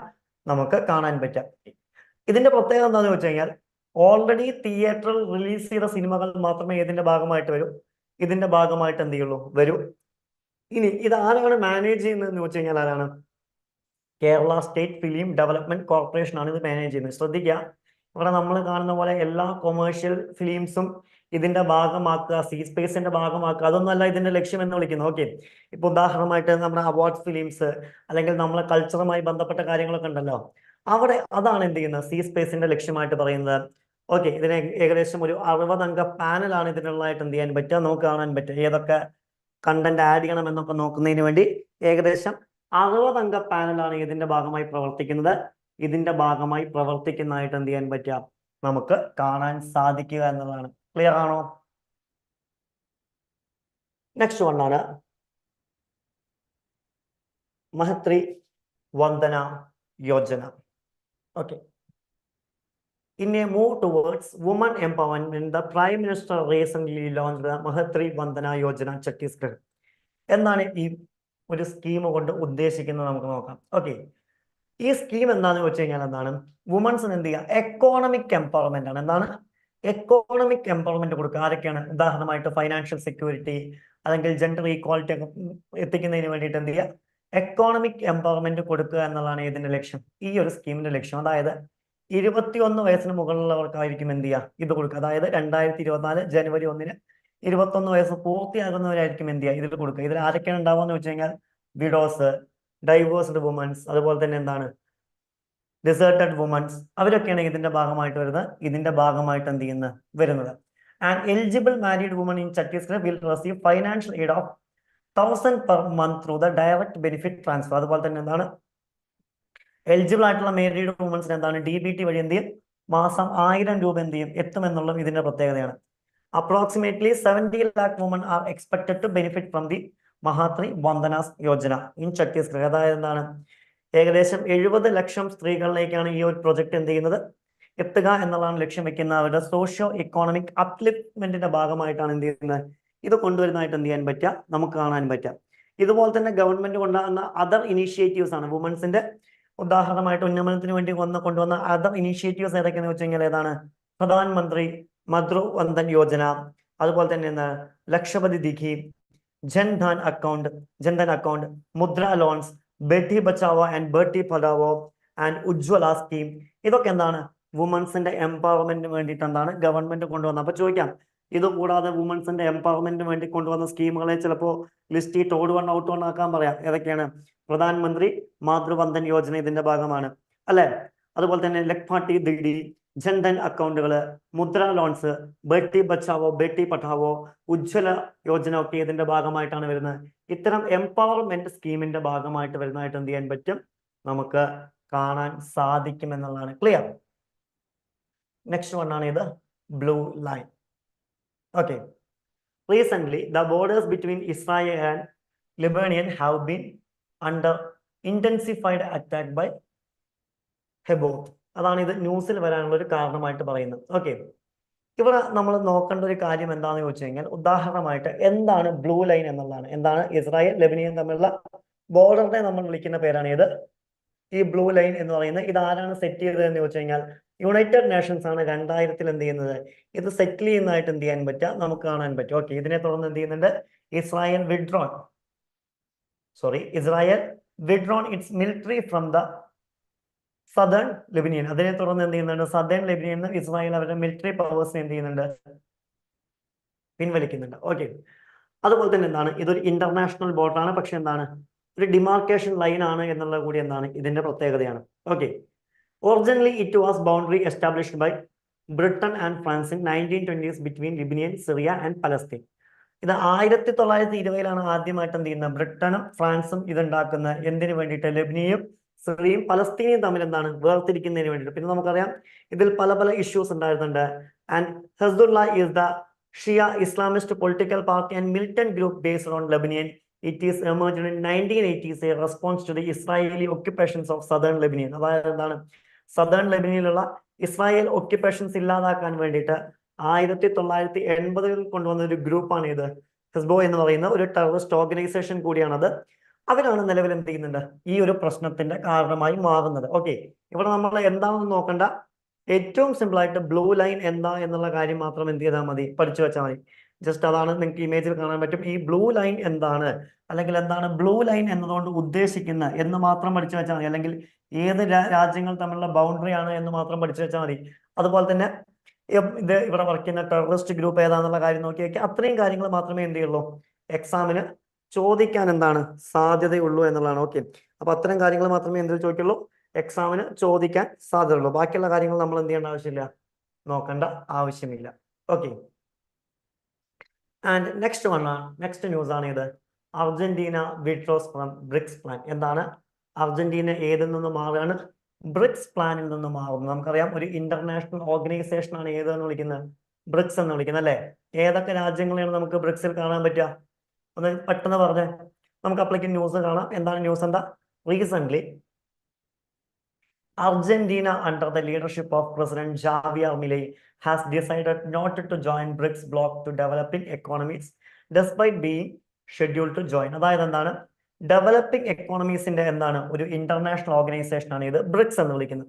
നമുക്ക് കാണാൻ പറ്റുക. ഇതിന്റെ പ്രത്യേകത എന്താണെന്ന് വെച്ച് കഴിഞ്ഞാൽ, ഓൾറെഡി തിയേറ്ററിൽ റിലീസ് ചെയ്ത സിനിമകൾ മാത്രമേ ഇതിന്റെ ഭാഗമായിട്ട് വരൂ, ഇതിന്റെ ഭാഗമായിട്ട് എന്ത് ചെയ്യുള്ളൂ, വരൂ. ഇനി ഇത് ആരാണ് മാനേജ് ചെയ്യുന്നതെന്ന് വെച്ച് കഴിഞ്ഞാൽ ആരാണ്? Kerala state film development corporation ആണ് ഇത് മാനേജ് ചെയ്യുന്നത്. ശ്രദ്ധിക്കുക, ഇവിടെ നമ്മൾ കാണുന്ന പോലെ എല്ലാ കൊമേഴ്ഷ്യൽ ഫിലിംസും ഇതിന്റെ ഭാഗമാക്കുക, സി സ്പേസിന്റെ ഭാഗമാക്കുക, അതൊന്നല്ല ഇതിന്റെ ലക്ഷ്യം എന്ന് വിളിക്കുന്നത്. ഓക്കെ, ഇപ്പൊ ഉദാഹരണമായിട്ട് നമ്മുടെ അവാർഡ് ഫിലിംസ് അല്ലെങ്കിൽ നമ്മളെ കൾച്ചറുമായി ബന്ധപ്പെട്ട കാര്യങ്ങളൊക്കെ ഉണ്ടല്ലോ, അവിടെ അതാണ് എന്ത് ചെയ്യുന്നത് സി സ്പേസിന്റെ ലക്ഷ്യമായിട്ട് പറയുന്നത്. ഓക്കെ, ഇതിന് ഏകദേശം ഒരു 60 അംഗ പാനലാണ് ഇതിനുള്ളതായിട്ട് എന്ത് ചെയ്യാൻ പറ്റുക, നമുക്ക് കാണാൻ പറ്റുക. ഏതൊക്കെ കണ്ടന്റ് ആഡ് ചെയ്യണം എന്നൊക്കെ നോക്കുന്നതിന് വേണ്ടി ഏകദേശം 60 അംഗ പാനലാണ് ഇതിന്റെ ഭാഗമായി പ്രവർത്തിക്കുന്നത്. ഇതിന്റെ ഭാഗമായി പ്രവർത്തിക്കുന്നതായിട്ട് എന്ത് ചെയ്യാൻ പറ്റുക, നമുക്ക് കാണാൻ സാധിക്കുക എന്നുള്ളതാണ്. ക്ലിയർ ആണോ? നെക്സ്റ്റ് വണ്ണാണ് Mahtari Vandan Yojana. Okay, in a move towards women empowerment, the Prime Minister recently launched the Mahtari Vandan Yojana Chhattisgarh. എന്താണ് ഈ ഒരു സ്കീം കൊണ്ട് ഉദ്ദേശിക്കുന്നത് നമുക്ക് നോക്കാം. ഓക്കെ, ഈ സ്കീം എന്താണെന്ന് വെച്ച് കഴിഞ്ഞാൽ എന്താണ്, വുമൻസിന് എന്ത് ചെയ്യുക, എക്കോണമിക് എംപവർമെന്റ് ആണ്. എന്താണ്? എക്കോണമിക് എംപവർമെന്റ് കൊടുക്കുക. ആരൊക്കെയാണ്? ഉദാഹരണമായിട്ട് ഫൈനാൻഷ്യൽ സെക്യൂരിറ്റി അല്ലെങ്കിൽ ജെൻഡർ ഈക്വാലിറ്റി ഒക്കെ എത്തിക്കുന്നതിന് വേണ്ടിയിട്ട് എന്ത് ചെയ്യുക, എക്കോണമിക് എംപവർമെന്റ് കൊടുക്കുക എന്നുള്ളതാണ് ഇതിന്റെ ലക്ഷ്യം, ഈ ഒരു സ്കീമിന്റെ ലക്ഷ്യം. അതായത് 21 വയസ്സിന് മുകളിലുള്ളവർക്കായിരിക്കും എന്ത് ചെയ്യുക, ഇത് കൊടുക്കുക. അതായത് 2024 ജനുവരി 1 21 വയസ്സ് പൂർത്തിയാകുന്നവരായിരിക്കും എന്ത് ചെയ്യുക, ഇതിൽ കൊടുക്കുക. ഇതിൽ ആരൊക്കെയാണ് ഉണ്ടാവുക എന്ന് വെച്ച് കഴിഞ്ഞാൽ, വിഡോസ്, ഡൈവേഴ്സ്ഡ് വുമൻസ്, അതുപോലെ തന്നെ എന്താണ് ഡിസേർട്ടഡ് വുമൻസ്, അവരൊക്കെയാണ് ഇതിന്റെ ഭാഗമായിട്ട് വരുന്നത്. ഇതിന്റെ ഭാഗമായിട്ട് എന്ത് ചെയ്യുന്നത് വരുന്നത്. And eligible married woman in Chhattisgarh will receive financial aid of 1000 per month through the direct benefit transfer. അതുപോലെ തന്നെ എന്താണ് എലിജിബിൾ ആയിട്ടുള്ള മാരീഡ് വുമൻസിന് എന്താണ് DBT വഴി എന്ത് ചെയ്യും, മാസം 1000 രൂപ എന്ത് ചെയ്യും എത്തുമെന്നുള്ളത് ഇതിന്റെ പ്രത്യേകതയാണ്. Approximately 70 lakh women are expected to benefit from the Mahtari Vandan Yojana in Chhattisgarh. അതായത് എന്താണ്, ഏകദേശം 70 ലക്ഷം സ്ത്രീകളിലേക്കാണ് ഈ ഒരു പ്രൊജക്ട് എന്ത് ചെയ്യുന്നത് എത്തുക എന്നുള്ളതാണ് ലക്ഷ്യം വെക്കുന്ന. അവരുടെ സോഷ്യോ എക്കോണമിക് അപ്ലിഫ്റ്റ്മെന്റിന്റെ ഭാഗമായിട്ടാണ് എന്ത് ചെയ്യുന്നത് ഇത് കൊണ്ടുവരുന്നതായിട്ട് എന്ത് ചെയ്യാൻ പറ്റുക, നമുക്ക് കാണാൻ പറ്റുക. ഇതുപോലെ തന്നെ ഗവൺമെന്റ് കൊണ്ടുവന്ന അതർ ഇനീഷ്യേറ്റീവ്സ് ആണ് വുമൻസിന്റെ ഉദാഹരണമായിട്ട് ഉന്നമനത്തിന് വേണ്ടി കൊണ്ടുവന്ന അതർ ഇനീഷ്യേറ്റീവ്സ് ഏതൊക്കെയാണെന്ന് വെച്ച് കഴിഞ്ഞാൽ ഏതാണ്? പ്രധാനമന്ത്രി മതൃ വന്ദൻ യോജന, അതുപോലെ തന്നെ എന്താണ് ലക്ഷപതി ദിഖി, ജൻധൻ അക്കൗണ്ട്, മുദ്ര loans, Beti Bachao and Beti Padhao and Ujjwala scheme. ഇതൊക്കെ എന്താണ് വുമൻസിന്റെ എംപവർമെന്റിന് വേണ്ടിയിട്ട് എന്താണ് ഗവൺമെന്റ് കൊണ്ടുവന്നത്. അപ്പൊ ചോദിക്കാം, ഇത് കൂടാതെ വുമൻസിന്റെ എംപവർമെന്റിന് വേണ്ടി കൊണ്ടുവന്ന സ്കീമുകളെ ചിലപ്പോൾ ലിസ്റ്റ് ചെയ്ത് ഓട് വൺ ഔട്ട് വൺ ആക്കാൻ പറയാം. ഏതൊക്കെയാണ്? പ്രധാനമന്ത്രി മാതൃവന്ദൻ യോജന ഇതിന്റെ ഭാഗമാണ് അല്ലെ. അതുപോലെ തന്നെ ലഖ്പാട്ടി ദിഡി, ജൻധൻ അക്കൗണ്ടുകൾ, മുദ്ര ലോൺസ്, ബേട്ടി ബച്ചാവോ ബേട്ടി പഠാവോ, ഉജ്ജ്വല യോജന ഒക്കെ ഇതിന്റെ ഭാഗമായിട്ടാണ് വരുന്നത്. ഇത്തരം എംപവർമെന്റ് സ്കീമിന്റെ ഭാഗമായിട്ട് വരുന്നതായിട്ട് എന്ത് ചെയ്യാൻ പറ്റും, നമുക്ക് കാണാൻ സാധിക്കും എന്നുള്ളതാണ്. ക്ലിയർ? നെക്സ്റ്റ് വൺ ആണ് ഇത് blue line. Okay, recent the borders between Israel and Lebanon have been under intensified attack by Heboth. അതാണ് ഇത് ന്യൂസിൽ വരാനുള്ള ഒരു കാരണമായിട്ട് പറയുന്നത്. ഓക്കെ, ഇവിടെ നമ്മൾ നോക്കേണ്ട ഒരു കാര്യം എന്താണെന്ന് ചോദിച്ചു കഴിഞ്ഞാൽ, ഉദാഹരണമായിട്ട് എന്താണ് ബ്ലൂ ലൈൻ എന്നുള്ളതാണ്. എന്താണ് ഇസ്രായേൽ ലെബനിയൻ തമ്മിലുള്ള ബോർഡറിനെ നമ്മൾ വിളിക്കുന്ന പേരാണ് ഇത് ഈ ബ്ലൂ ലൈൻ എന്ന് പറയുന്നത്. ഇത് ആരാണ് സെറ്റ് ചെയ്തത് എന്ന് ചോദിച്ചു കഴിഞ്ഞാൽ യുണൈറ്റഡ് നേഷൻസ് ആണ് 2000 എന്ത് ചെയ്യുന്നത്, ഇത് സെറ്റിൽ ചെയ്യുന്നതായിട്ട് എന്ത് ചെയ്യാൻ പറ്റുക, നമുക്ക് കാണാൻ പറ്റും. ഓക്കെ, ഇതിനെ തുടർന്ന് എന്ത് ചെയ്യുന്നുണ്ട്, Israel withdrawn its military from the southern Lebanon. അതിനെ തുടർന്ന് എന്ത് ചെയ്യുന്നുണ്ട്, സദേൺ ലെബനിയൻ ഇസ്രായേൽ അവരുടെ മിലിറ്ററി പവേഴ്സിനെ എന്ത് ചെയ്യുന്നുണ്ട്, പിൻവലിക്കുന്നുണ്ട്. ഓക്കെ, അതുപോലെ തന്നെ എന്താണ്, ഇതൊരു ഇന്റർനാഷണൽ ബോർഡറാണ്, പക്ഷെ എന്താണ് ഒരു ഡിമാർക്കേഷൻ ലൈൻ ആണ് എന്നുള്ളത് കൂടി എന്താണ് ഇതിന്റെ പ്രത്യേകതയാണ്. Okay, originally it was boundary established by Britain and France in 1920s between Lebanon, Syria and Palestine. ഇത് 1920 ആദ്യമായിട്ട് എന്ത് ചെയ്യുന്നത്, ബ്രിട്ടനും ഫ്രാൻസും ഇതുണ്ടാക്കുന്ന എന്തിനു വേണ്ടിയിട്ട്, ലെബനിയും സിറിയയും പലസ്തീനയും തമ്മിൽ എന്താണ് വേർതിരിക്കുന്നതിന് വേണ്ടിയിട്ട്. പിന്നെ നമുക്കറിയാം ഇതിൽ പല പല ഇഷ്യൂസ് ഉണ്ടായിരുന്നുണ്ട്. And Hezbollah is the Shia Islamist political party and militant group based on Lebanon. It is emerged in 1980s a response to the Israeli occupations of southern Lebanon. അതായത് എന്താണ്, സദേൺ ലെബനിയിലുള്ള ഇസ്രായേൽ ഒക്യുപ്പേഷൻസ് ഇല്ലാതാക്കാൻ വേണ്ടിയിട്ട് 1980 കൊണ്ടുവന്ന ഒരു ഗ്രൂപ്പാണ് ഇത് ഹിസ്ബോ എന്ന് പറയുന്ന ഒരു ടെററിസ്റ്റ് ഓർഗനൈസേഷൻ കൂടിയാണത്. അവരാണ് നിലവിൽ എന്ത് ചെയ്യുന്നുണ്ട്, ഈ ഒരു പ്രശ്നത്തിന്റെ കാരണമായി മാറുന്നത്. ഓക്കെ, ഇവിടെ നമ്മൾ എന്താണെന്ന് നോക്കണ്ട, ഏറ്റവും സിമ്പിൾ ആയിട്ട് ബ്ലൂ ലൈൻ എന്താ എന്നുള്ള കാര്യം മാത്രം എന്ത് ചെയ്താൽ മതി, പഠിച്ചു വെച്ചാൽ മതി. ജസ്റ്റ് അതാണ് നിങ്ങൾക്ക് ഇമേജിൽ കാണാൻ പറ്റും. ഈ ബ്ലൂ ലൈൻ എന്താണ്, അല്ലെങ്കിൽ എന്താണ് ബ്ലൂ ലൈൻ എന്നതുകൊണ്ട് ഉദ്ദേശിക്കുന്നത് എന്ന് മാത്രം പഠിച്ചു വെച്ചാൽ മതി. അല്ലെങ്കിൽ ഏത് രാജ്യങ്ങൾ തമ്മിലുള്ള ബൗണ്ടറി ആണ് എന്ന് മാത്രം പഠിച്ചു വെച്ചാൽ മതി. അതുപോലെ തന്നെ ഇത് ഇവിടെ വർക്ക് ചെയ്യുന്ന ടെററിസ്റ്റ് ഗ്രൂപ്പ് ഏതാണെന്നുള്ള കാര്യം നോക്കി വെക്കുക. അത്രയും കാര്യങ്ങൾ മാത്രമേ എന്ത് ചെയ്യുള്ളൂ, എക്സാമിന് ചോദിക്കാൻ എന്താണ് സാധ്യതയുള്ളൂ എന്നുള്ളതാണ്. ഓക്കെ, അപ്പൊ അത്തരം കാര്യങ്ങൾ മാത്രമേ എന്തിൽ ചോദിക്കുള്ളൂ, എക്സാമിന് ചോദിക്കാൻ സാധ്യതയുള്ളൂ. ബാക്കിയുള്ള കാര്യങ്ങൾ നമ്മൾ എന്ത് ചെയ്യേണ്ട ആവശ്യമില്ല, നോക്കേണ്ട ആവശ്യമില്ല. ഓക്കെ, ആൻഡ് നെക്സ്റ്റ് ന്യൂസ് ആണ് ഇത് Argentina withdraws from BRICS plan. എന്താണ്, അർജന്റീന ഏതിൽ നിന്ന് മാറുകയാണ്, ബ്രിക്സ് പ്ലാനിൽ നിന്ന് മാറുന്നു. നമുക്കറിയാം ഒരു ഇന്റർനാഷണൽ ഓർഗനൈസേഷൻ ആണ് ഏതെന്ന് വിളിക്കുന്നത്, ബ്രിക്സ് എന്ന് വിളിക്കുന്നത് അല്ലെ. ഏതൊക്കെ രാജ്യങ്ങളെയാണ് നമുക്ക് ബ്രിക്സിൽ കാണാൻ പറ്റുക, ഒന്ന് പെട്ടെന്ന് പറഞ്ഞേ. നമുക്ക് അപ്പോഴേക്ക് ന്യൂസ് കാണാം. എന്താണ് ന്യൂസ്, എന്താ, recent Argentina under the leadership of President Javier Milei has decided not to join BRICS bloc to developing economies despite being scheduled to join. അതായത് എന്താണ്, ഡെവലപ്പിംഗ് എക്കോണമീസിന്റെ എന്താണ് ഒരു ഇന്റർനാഷണൽ ഓർഗനൈസേഷൻ ആണ് ഇത് ബ്രിക്സ് എന്ന് വിളിക്കുന്നത്.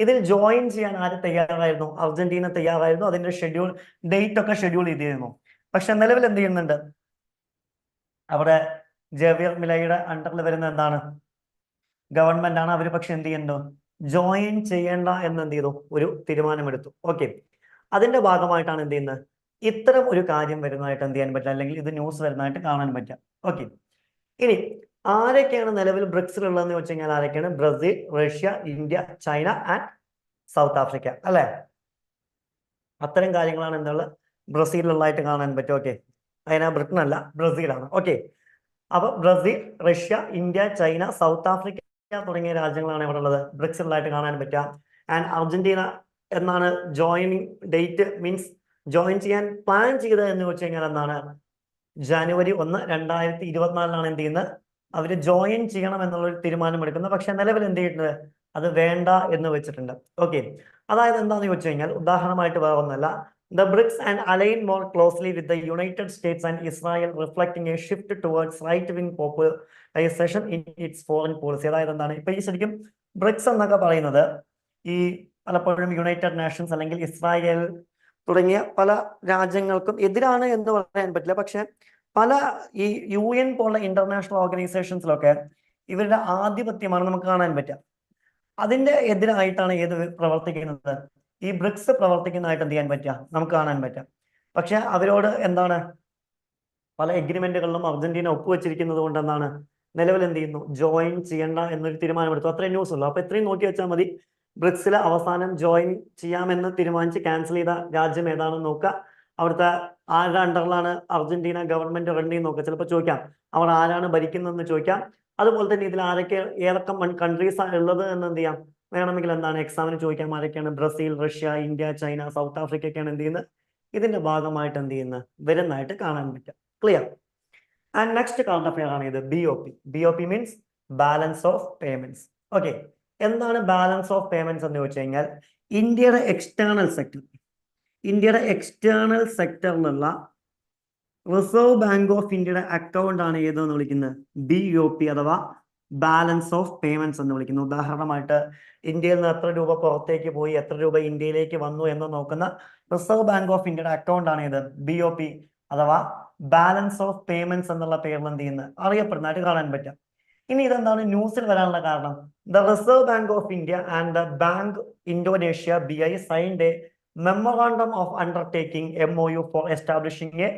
ഇതിൽ ജോയിൻ ചെയ്യാൻ ആര് തയ്യാറായിരുന്നു, അർജന്റീന തയ്യാറായിരുന്നു. അതിന്റെ ഡേറ്റ് ഒക്കെ ഷെഡ്യൂൾ ചെയ്തിരുന്നു. പക്ഷെ നിലവിൽ എന്ത് ചെയ്യുന്നുണ്ട്, അവിടെ ജാവിയർ മിലയുടെ അണ്ടറിൽ വരുന്ന എന്താണ് ഗവൺമെന്റ് ആണ്. അവർ പക്ഷെ എന്ത് ചെയ്യുന്നു, ജോയിൻ ചെയ്യേണ്ട എന്ന് എന്ത് ചെയ്തു, ഒരു തീരുമാനമെടുത്തു. ഓക്കെ, അതിന്റെ ഭാഗമായിട്ടാണ് എന്ത് ചെയ്യുന്നത്, ഇത്തരം ഒരു കാര്യം വരുന്നതായിട്ട് എന്ത് ചെയ്യാൻ പറ്റുക, അല്ലെങ്കിൽ ഇത് ന്യൂസ് വരുന്നതായിട്ട് കാണാൻ പറ്റുക. ഓക്കെ, ഇനി ആരൊക്കെയാണ് നിലവിൽ ബ്രിക്സിലുള്ളതെന്ന് വെച്ച് കഴിഞ്ഞാൽ ആരൊക്കെയാണ്, Brazil, Russia, India, China and south Africa അല്ലെ. അത്തരം കാര്യങ്ങളാണ് എന്തുള്ളത് ബ്രസീലിലുള്ളതായിട്ട് കാണാൻ പറ്റും. ഓക്കെ, അതിനാ ബ്രിട്ടൻ അല്ല, ബ്രസീലാണ്. ഓക്കെ, അപ്പൊ Brazil, Russia, India, China, south Africa തുടങ്ങിയ രാജ്യങ്ങളാണ് ഇവിടെ ഉള്ളത് ബ്രിക്സിലായിട്ട് കാണാൻ പറ്റുക. ആൻഡ് അർജന്റീന എന്നാണ് ജോയിനിങ് ഡേറ്റ്, മീൻസ് ജോയിൻ ചെയ്യാൻ പ്ലാൻ ചെയ്തത് എന്ന് വെച്ച് കഴിഞ്ഞാൽ എന്താണ്, ജനുവരി 1, 2024 എന്ത് ചെയ്യുന്നത്, അവര് ജോയിൻ ചെയ്യണം എന്നുള്ളൊരു തീരുമാനം എടുക്കുന്നത്. പക്ഷെ നിലവിൽ എന്ത് ചെയ്തിട്ടുണ്ട്, അത് വേണ്ട എന്ന് വെച്ചിട്ടുണ്ട്. ഓക്കെ, അതായത് എന്താണെന്ന് ചോദിച്ചു കഴിഞ്ഞാൽ, ഉദാഹരണമായിട്ട് വേറെ ഒന്നല്ല, the BRICS and align more closely with the United States and Israel, reflecting a shift towards right-wing popularization in its foreign policy. അതായത് എന്താണ്, ഇപ്പൊ ഈ ശരിക്കും ബ്രിക്സ് എന്നൊക്കെ പറയുന്നത് ഈ പലപ്പോഴും യുണൈറ്റഡ് നേഷൻസ് അല്ലെങ്കിൽ ഇസ്രായേൽ തുടങ്ങിയ പല രാജ്യങ്ങൾക്കും എതിരാണ് എന്ന് പറയാൻ പറ്റില്ല. പക്ഷെ പല ഈ UN പോലുള്ള ഇന്റർനാഷണൽ ഓർഗനൈസേഷൻസിലൊക്കെ ഇവരുടെ ആധിപത്യമാണ് നമുക്ക് കാണാൻ പറ്റുക. അതിന്റെ എതിരായിട്ടാണ് ഏത് പ്രവർത്തിക്കുന്നത്, ഈ ബ്രിക്സ് പ്രവർത്തിക്കുന്നതായിട്ട് എന്ത് ചെയ്യാൻ പറ്റുക, നമുക്ക് കാണാൻ പറ്റാം. പക്ഷെ അവരോട് എന്താണ് പല എഗ്രിമെന്റുകളിലും അർജന്റീന ഒപ്പുവെച്ചിരിക്കുന്നത് കൊണ്ട് എന്താണ് നിലവിൽ എന്ത് ചെയ്യുന്നു, ജോയിൻ ചെയ്യണ്ട എന്നൊരു തീരുമാനമെടുത്തു. അത്രയും ന്യൂസ് ഉള്ളൂ. അപ്പൊ ഇത്രയും നോക്കി വെച്ചാൽ മതി. ബ്രിക്സിൽ അവസാനം ജോയിൻ ചെയ്യാമെന്ന് തീരുമാനിച്ച് ക്യാൻസൽ ചെയ്ത രാജ്യം ഏതാണെന്ന് നോക്കുക. അവിടുത്തെ ആരുടെ അണ്ടറിലാണ് അർജന്റീന ഗവൺമെന്റ് റൺ ചെയ്യുന്ന നോക്കുക. ചിലപ്പോൾ ചോദിക്കാം അവർ ആരാണ് ഭരിക്കുന്നതെന്ന് ചോദിക്കാം. അതുപോലെ തന്നെ ഇതിൽ ഏതൊക്കെ കൺട്രീസ് ആണ് ഉള്ളത് എന്ന് എന്ത് ചെയ്യാം, വേണമെങ്കിൽ എന്താണ് എക്സാമിന് ചോദിക്കാം. ആരൊക്കെയാണ്? Brazil, Russia, India, China, south Africa ഒക്കെയാണ് എന്ത് ചെയ്യുന്നത്, ഇതിന്റെ ഭാഗമായിട്ട് എന്ത് ചെയ്യുന്നത്, വരുന്നതായിട്ട് കാണാൻ പറ്റും. Clear? And next current affair ആണ് ഇത് BOP. BOP means balance of payments. Okay, എന്താണ് ബാലൻസ് ഓഫ് പേയ്മെന്റ്സ് എന്ന് ചോദിച്ചു കഴിഞ്ഞാൽ ഇന്ത്യയുടെ എക്സ്റ്റേണൽ സെക്ടറിലുള്ള റിസർവ് ബാങ്ക് ഓഫ് ഇന്ത്യയുടെ അക്കൗണ്ട് ആണ് ഏതെന്ന് വിളിക്കുന്നത്? BOP അഥവാ ബാലൻസ് ഓഫ് പേയ്മെന്റ്സ് എന്ന് വിളിക്കുന്നു. ഉദാഹരണമായിട്ട് ഇന്ത്യയിൽ നിന്ന് എത്ര രൂപ പുറത്തേക്ക് പോയി, എത്ര രൂപ ഇന്ത്യയിലേക്ക് വന്നു എന്ന് നോക്കുന്ന റിസർവ് ബാങ്ക് ഓഫ് ഇന്ത്യയുടെ അക്കൗണ്ട് ആണ് ഇത് BOP അഥവാ ബാലൻസ് ഓഫ് പേയ്മെന്റ്സ് എന്നുള്ള പേരിൽ എന്ത് ചെയ്യുന്നത്, അറിയപ്പെടുന്നതായിട്ട് കാണാൻ പറ്റും. ഇനി ഇതെന്താണ് ന്യൂസിൽ വരാനുള്ള കാരണം? The reserve bank of India and the bank Indonesia BI signed a memorandum of undertaking MOU for establishing a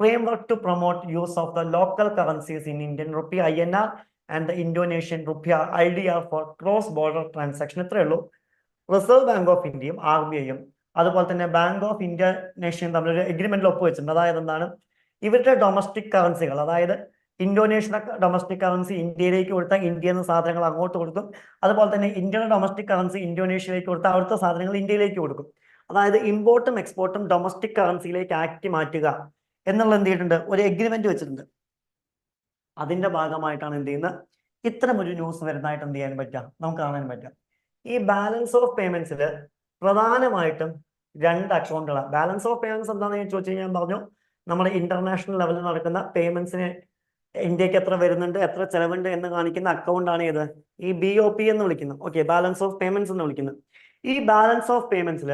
framework to promote use of the local currencies in Indian rupee INR and the Indonesian rupiah IDR for cross-border transaction. ഇത്രയേ ഉള്ളൂ. Reserve bank of ഇന്ത്യയും RBIയും അതുപോലെ തന്നെ bank of ഇന്തോനേഷ്യയും തമ്മിലൊരു എഗ്രിമെന്റിൽ ഒപ്പുവെച്ചിട്ടുണ്ട്. അതായത് എന്താണ്, ഇവരുടെ domestic കറൻസികൾ, അതായത് ഇന്തോനേഷ്യയുടെ ഡൊമസ്റ്റിക് കറൻസി ഇന്ത്യയിലേക്ക് കൊടുത്താൽ ഇന്ത്യയിൽ നിന്ന് സാധനങ്ങൾ അങ്ങോട്ട് കൊടുക്കും. അതുപോലെ തന്നെ ഇന്ത്യയുടെ ഡൊമസ്റ്റിക് കറൻസി ഇന്തോനേഷ്യയിലേക്ക് കൊടുത്താൽ അവിടുത്തെ സാധനങ്ങൾ ഇന്ത്യയിലേക്ക് കൊടുക്കും. അതായത് ഇമ്പോർട്ടും എക്സ്പോർട്ടും ഡൊമസ്റ്റിക് കറൻസിയിലേക്ക് ആക്കി മാറ്റുക എന്നുള്ള എന്ത് ചെയ്തിട്ടുണ്ട്, ഒരു എഗ്രിമെന്റ് വെച്ചിട്ടുണ്ട്. അതിന്റെ ഭാഗമായിട്ടാണ് എന്ത് ചെയ്യുന്നത്, ഇത്തരം ഒരു ന്യൂസ് വരുന്നതായിട്ട് എന്ത് ചെയ്യാൻ പറ്റാം, നമുക്ക് കാണാൻ പറ്റാം. ഈ ബാലൻസ് ഓഫ് പേയ്മെന്റ്സിൽ പ്രധാനമായിട്ടും 2 അക്കൗണ്ടുകളാണ്. ബാലൻസ് ഓഫ് പേയ്മെന്റ്സ് എന്താണെന്ന് ചോദിച്ചു കഴിഞ്ഞാൽ ഞാൻ പറഞ്ഞു, നമ്മുടെ ഇന്റർനാഷണൽ ലെവലിൽ നടക്കുന്ന പേയ്മെന്റ്സിന് ഇന്ത്യക്ക് എത്ര വരുന്നുണ്ട്, എത്ര ചെലവുണ്ട് എന്ന് കാണിക്കുന്ന അക്കൗണ്ടാണ് ഏത്, ഈ BOP എന്ന് വിളിക്കുന്നത്. ഓക്കെ, ബാലൻസ് ഓഫ് പേയ്മെന്റ്സ് എന്ന് വിളിക്കുന്നത്. ഈ ബാലൻസ് ഓഫ് പേയ്മെന്റ്സിൽ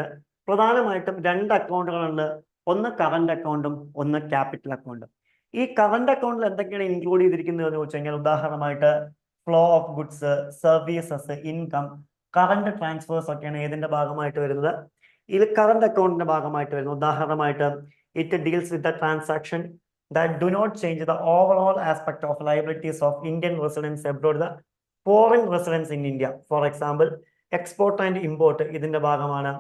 പ്രധാനമായിട്ടും 2 അക്കൗണ്ടുകളുണ്ട്. ഒന്ന് കറന്റ് അക്കൗണ്ടും ഒന്ന് ക്യാപിറ്റൽ അക്കൗണ്ടും. ഈ കറന്റ് അക്കൗണ്ടിൽ എന്തൊക്കെയാണ് ഇൻക്ലൂഡ് ചെയ്തിരിക്കുന്നത് എന്ന് ചോദിച്ചു കഴിഞ്ഞാൽ ഉദാഹരണമായിട്ട് flow of goods, services, income, current transfers ഒക്കെയാണ് ഏതിന്റെ ഭാഗമായിട്ട് വരുന്നത്, ഇത് കറന്റ് അക്കൗണ്ടിന്റെ ഭാഗമായിട്ട് വരുന്നത്. ഉദാഹരണമായിട്ട് it deals with the transaction that do not change the overall aspect of liabilities of Indian residents abroad, the foreign residents in India. For example, export and import ഇതിന്റെ ഭാഗമാണ്.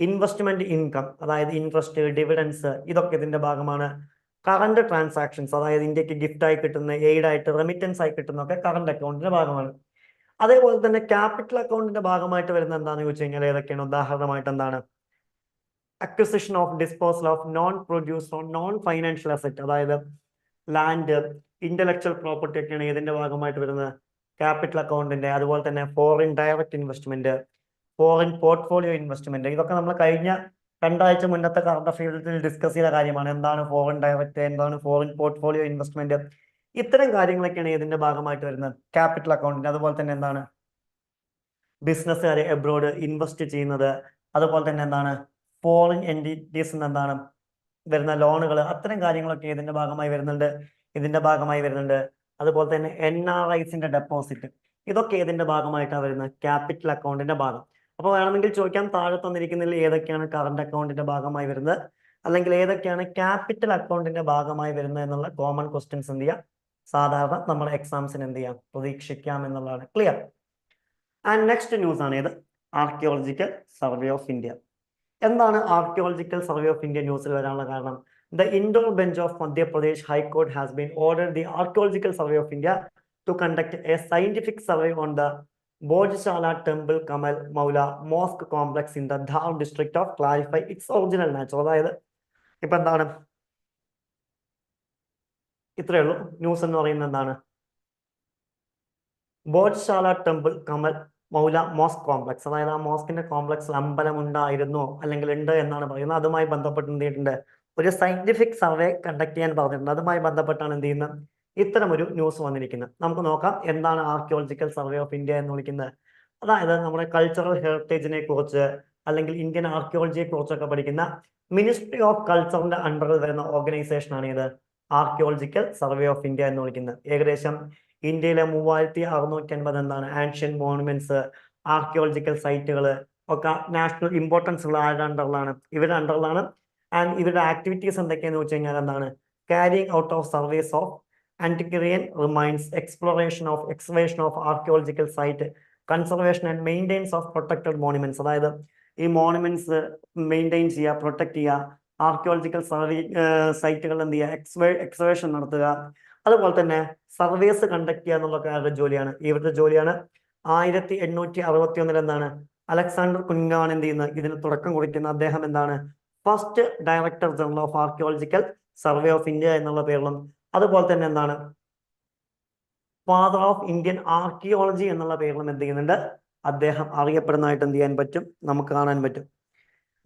ഇൻവെസ്റ്റ്മെന്റ് ഇൻകം, അതായത് interest, dividends, ഇതൊക്കെ ഇതിന്റെ ഭാഗമാണ്. Current transactions, അതായത് ഇന്ത്യക്ക് gift ആയി കിട്ടുന്ന, എയ്ഡ് ആയിട്ട്, റെമിറ്റൻസ് ആയി കിട്ടുന്നതൊക്കെ കറന്റ് അക്കൗണ്ടിന്റെ ഭാഗമാണ്. അതേപോലെ തന്നെ ക്യാപിറ്റൽ അക്കൗണ്ടിന്റെ ഭാഗമായിട്ട് വരുന്ന എന്താണെന്ന് ചോദിച്ചു കഴിഞ്ഞാൽ ഏതൊക്കെയാണ്? ഉദാഹരണമായിട്ട് എന്താണ്, acquisition of disposal of non produce or non financial asset, അതായത് ലാൻഡ്, ഇന്റലക്ച്വൽ പ്രോപ്പർട്ടി ഒക്കെയാണ് ഏതിന്റെ ഭാഗമായിട്ട് വരുന്നത്? ക്യാപിറ്റൽ അക്കൗണ്ടിന്റെ. അതുപോലെ തന്നെ foreign direct investment, foreign portfolio investment, ഇതൊക്കെ നമ്മൾ കഴിഞ്ഞ 2 ആഴ്ച മുന്നത്തെ കറണ്ട് അഫെയർസിൽ ഡിസ്കസ് ചെയ്ത കാര്യമാണ്. എന്താണ് ഫോറിൻ ഡയറക്റ്റ്, എന്താണ് ഫോറിൻ പോർട്ട്ഫോളിയോ ഇൻവെസ്റ്റ്മെന്റ്, ഇത്തരം കാര്യങ്ങളൊക്കെയാണ് ഏതിന്റെ ഭാഗമായിട്ട് വരുന്നത്? ക്യാപിറ്റൽ അക്കൗണ്ടിന്റെ. അതുപോലെ തന്നെ എന്താണ് ബിസിനസ്സുകാർ എബ്രോഡ് ഇൻവെസ്റ്റ് ചെയ്യുന്നത്, അതുപോലെ തന്നെ എന്താണ് ഫോറിൻ എൻറ്റിറ്റീസ് എന്താണ് വരുന്ന ലോണുകൾ, അത്തരം കാര്യങ്ങളൊക്കെ ഇതിന്റെ ഭാഗമായി വരുന്നുണ്ട്. അതുപോലെ തന്നെ NRIസിന്റെ ഡെപ്പോസിറ്റ്, ഇതൊക്കെ ഏതിന്റെ ഭാഗമായിട്ടാണ് വരുന്നത്? ക്യാപിറ്റൽ അക്കൗണ്ടിന്റെ ഭാഗം. അപ്പോൾ വേണമെങ്കിൽ ചോദിക്കാം, താഴെ തന്നിരിക്കുന്നതിൽ ഏതൊക്കെയാണ് കറന്റ് അക്കൗണ്ടിന്റെ ഭാഗമായി വരുന്നത്, അല്ലെങ്കിൽ ഏതൊക്കെയാണ് ക്യാപിറ്റൽ അക്കൗണ്ടിന്റെ ഭാഗമായി വരുന്നത് എന്നുള്ള കോമൺ ക്വസ്റ്റ്യൻസ് എന്ത് ചെയ്യാം, സാധാരണ നമ്മുടെ എക്സാംസിന് എന്ത് ചെയ്യാം, പ്രതീക്ഷിക്കാം എന്നുള്ളതാണ്. ക്ലിയർ? ആൻഡ് നെക്സ്റ്റ് ന്യൂസ് ആണ് ഇത് ആർക്കിയോളജിക്കൽ സർവേ ഓഫ് ഇന്ത്യ. എന്താണ് ആർക്കിയോളജിക്കൽ സർവേ ഓഫ് ഇന്ത്യ ന്യൂസിൽ വരാനുള്ള കാരണം? The Indoor Bench of Madhya Pradesh High Court has been ordered the Archaeological Survey of India to conduct a scientific survey on the Bojshala Temple Kamal Maula Mosque complex in the Dhar district of clarify its original nature. അതായത് ഇപ്പൊ എന്താണ്, ഇത്രയേ ഉള്ളൂ news എന്ന് പറയുന്നത്. എന്താണ് ബോജ്ശാല temple Kamal മൗല mosque complex, അതായത് ആ മോസ്കിന്റെ കോംപ്ലക്സിൽ അമ്പലം ഉണ്ടായിരുന്നോ അല്ലെങ്കിൽ ഉണ്ട് എന്നാണ് പറയുന്നത്. അതുമായി ബന്ധപ്പെട്ട് എന്ത് ചെയ്തിട്ടുണ്ട്, ഒരു സയന്റിഫിക് സർവേ കണ്ടക്ട് ചെയ്യാൻ പറഞ്ഞിട്ടുണ്ട്. അതുമായി ബന്ധപ്പെട്ടാണ് എന്ത് ചെയ്യുന്നത്, ഇത്തരം ഒരു ന്യൂസ് വന്നിരിക്കുന്നത്. നമുക്ക് നോക്കാം എന്താണ് ആർക്കിയോളജിക്കൽ സർവേ ഓഫ് ഇന്ത്യ എന്ന് വിളിക്കുന്നത്. അതായത് നമ്മുടെ കൾച്ചറൽ ഹെറിറ്റേജിനെ കുറിച്ച് അല്ലെങ്കിൽ ഇന്ത്യൻ ആർക്കിയോളജിയെ കുറിച്ചൊക്കെ പഠിക്കുന്ന മിനിസ്ട്രി ഓഫ് കൾച്ചറിന്റെ അണ്ടറിൽ വരുന്ന ഓർഗനൈസേഷൻ ആണ് ഇത് ആർക്കിയോളജിക്കൽ സർവേ ഓഫ് ഇന്ത്യ എന്ന് വിളിക്കുന്നത്. ഏകദേശം ഇന്ത്യയിലെ 3650 എന്താണ് ആൻഷ്യൻ മോണുമെന്റ്സ്, ആർക്കിയോളജിക്കൽ സൈറ്റുകൾ ഒക്കെ നാഷണൽ ഇമ്പോർട്ടൻസ് ഉള്ള ആരുടെ അണ്ടറിലാണ്? ഇവരുടെ അണ്ടറിലാണ്. ആൻഡ് ഇവരുടെ ആക്ടിവിറ്റീസ് എന്തൊക്കെയാന്ന് വെച്ച് കഴിഞ്ഞാൽ എന്താണ്, carrying out of surveys of antiquarian remains, exploration of excavation of archaeological site, conservation and maintains of protected monuments, അതായത് ഈ മോണുമെന്റ്സ് മെയിൻറ്റെയിൻ ചെയ്യുക, പ്രൊട്ടക്ട് ചെയ്യുക, ആർക്കിയോളജിക്കൽ സൈറ്റുകൾ എന്ത് ചെയ്യുക, എക്സ്കവേഷൻ നടത്തുക, അതുപോലെ തന്നെ സർവേസ് കണ്ടക്ട് ചെയ്യുക എന്നുള്ളതൊക്കെ ആരുടെ ജോലിയാണ്? ഇവരുടെ ജോലിയാണ്. 1861 എന്താണ് അലക്സാണ്ടർ കുൻഗാണ് എന്ത് ചെയ്യുന്നത്, ഇതിന് തുടക്കം കുറിക്കുന്ന അദ്ദേഹം എന്താണ് first director general of archaeological survey of India എന്നുള്ള പേരിലും, അതുപോലെ തന്നെ എന്താണ് ഫാദർ ഓഫ് ഇന്ത്യൻ ആർക്കിയോളജി എന്നുള്ള പേരിലും എന്ത് ചെയ്യുന്നുണ്ട്, അദ്ദേഹം അറിയപ്പെടുന്നതായിട്ട് എന്ത് ചെയ്യാൻ പറ്റും, നമുക്ക് കാണാൻ പറ്റും.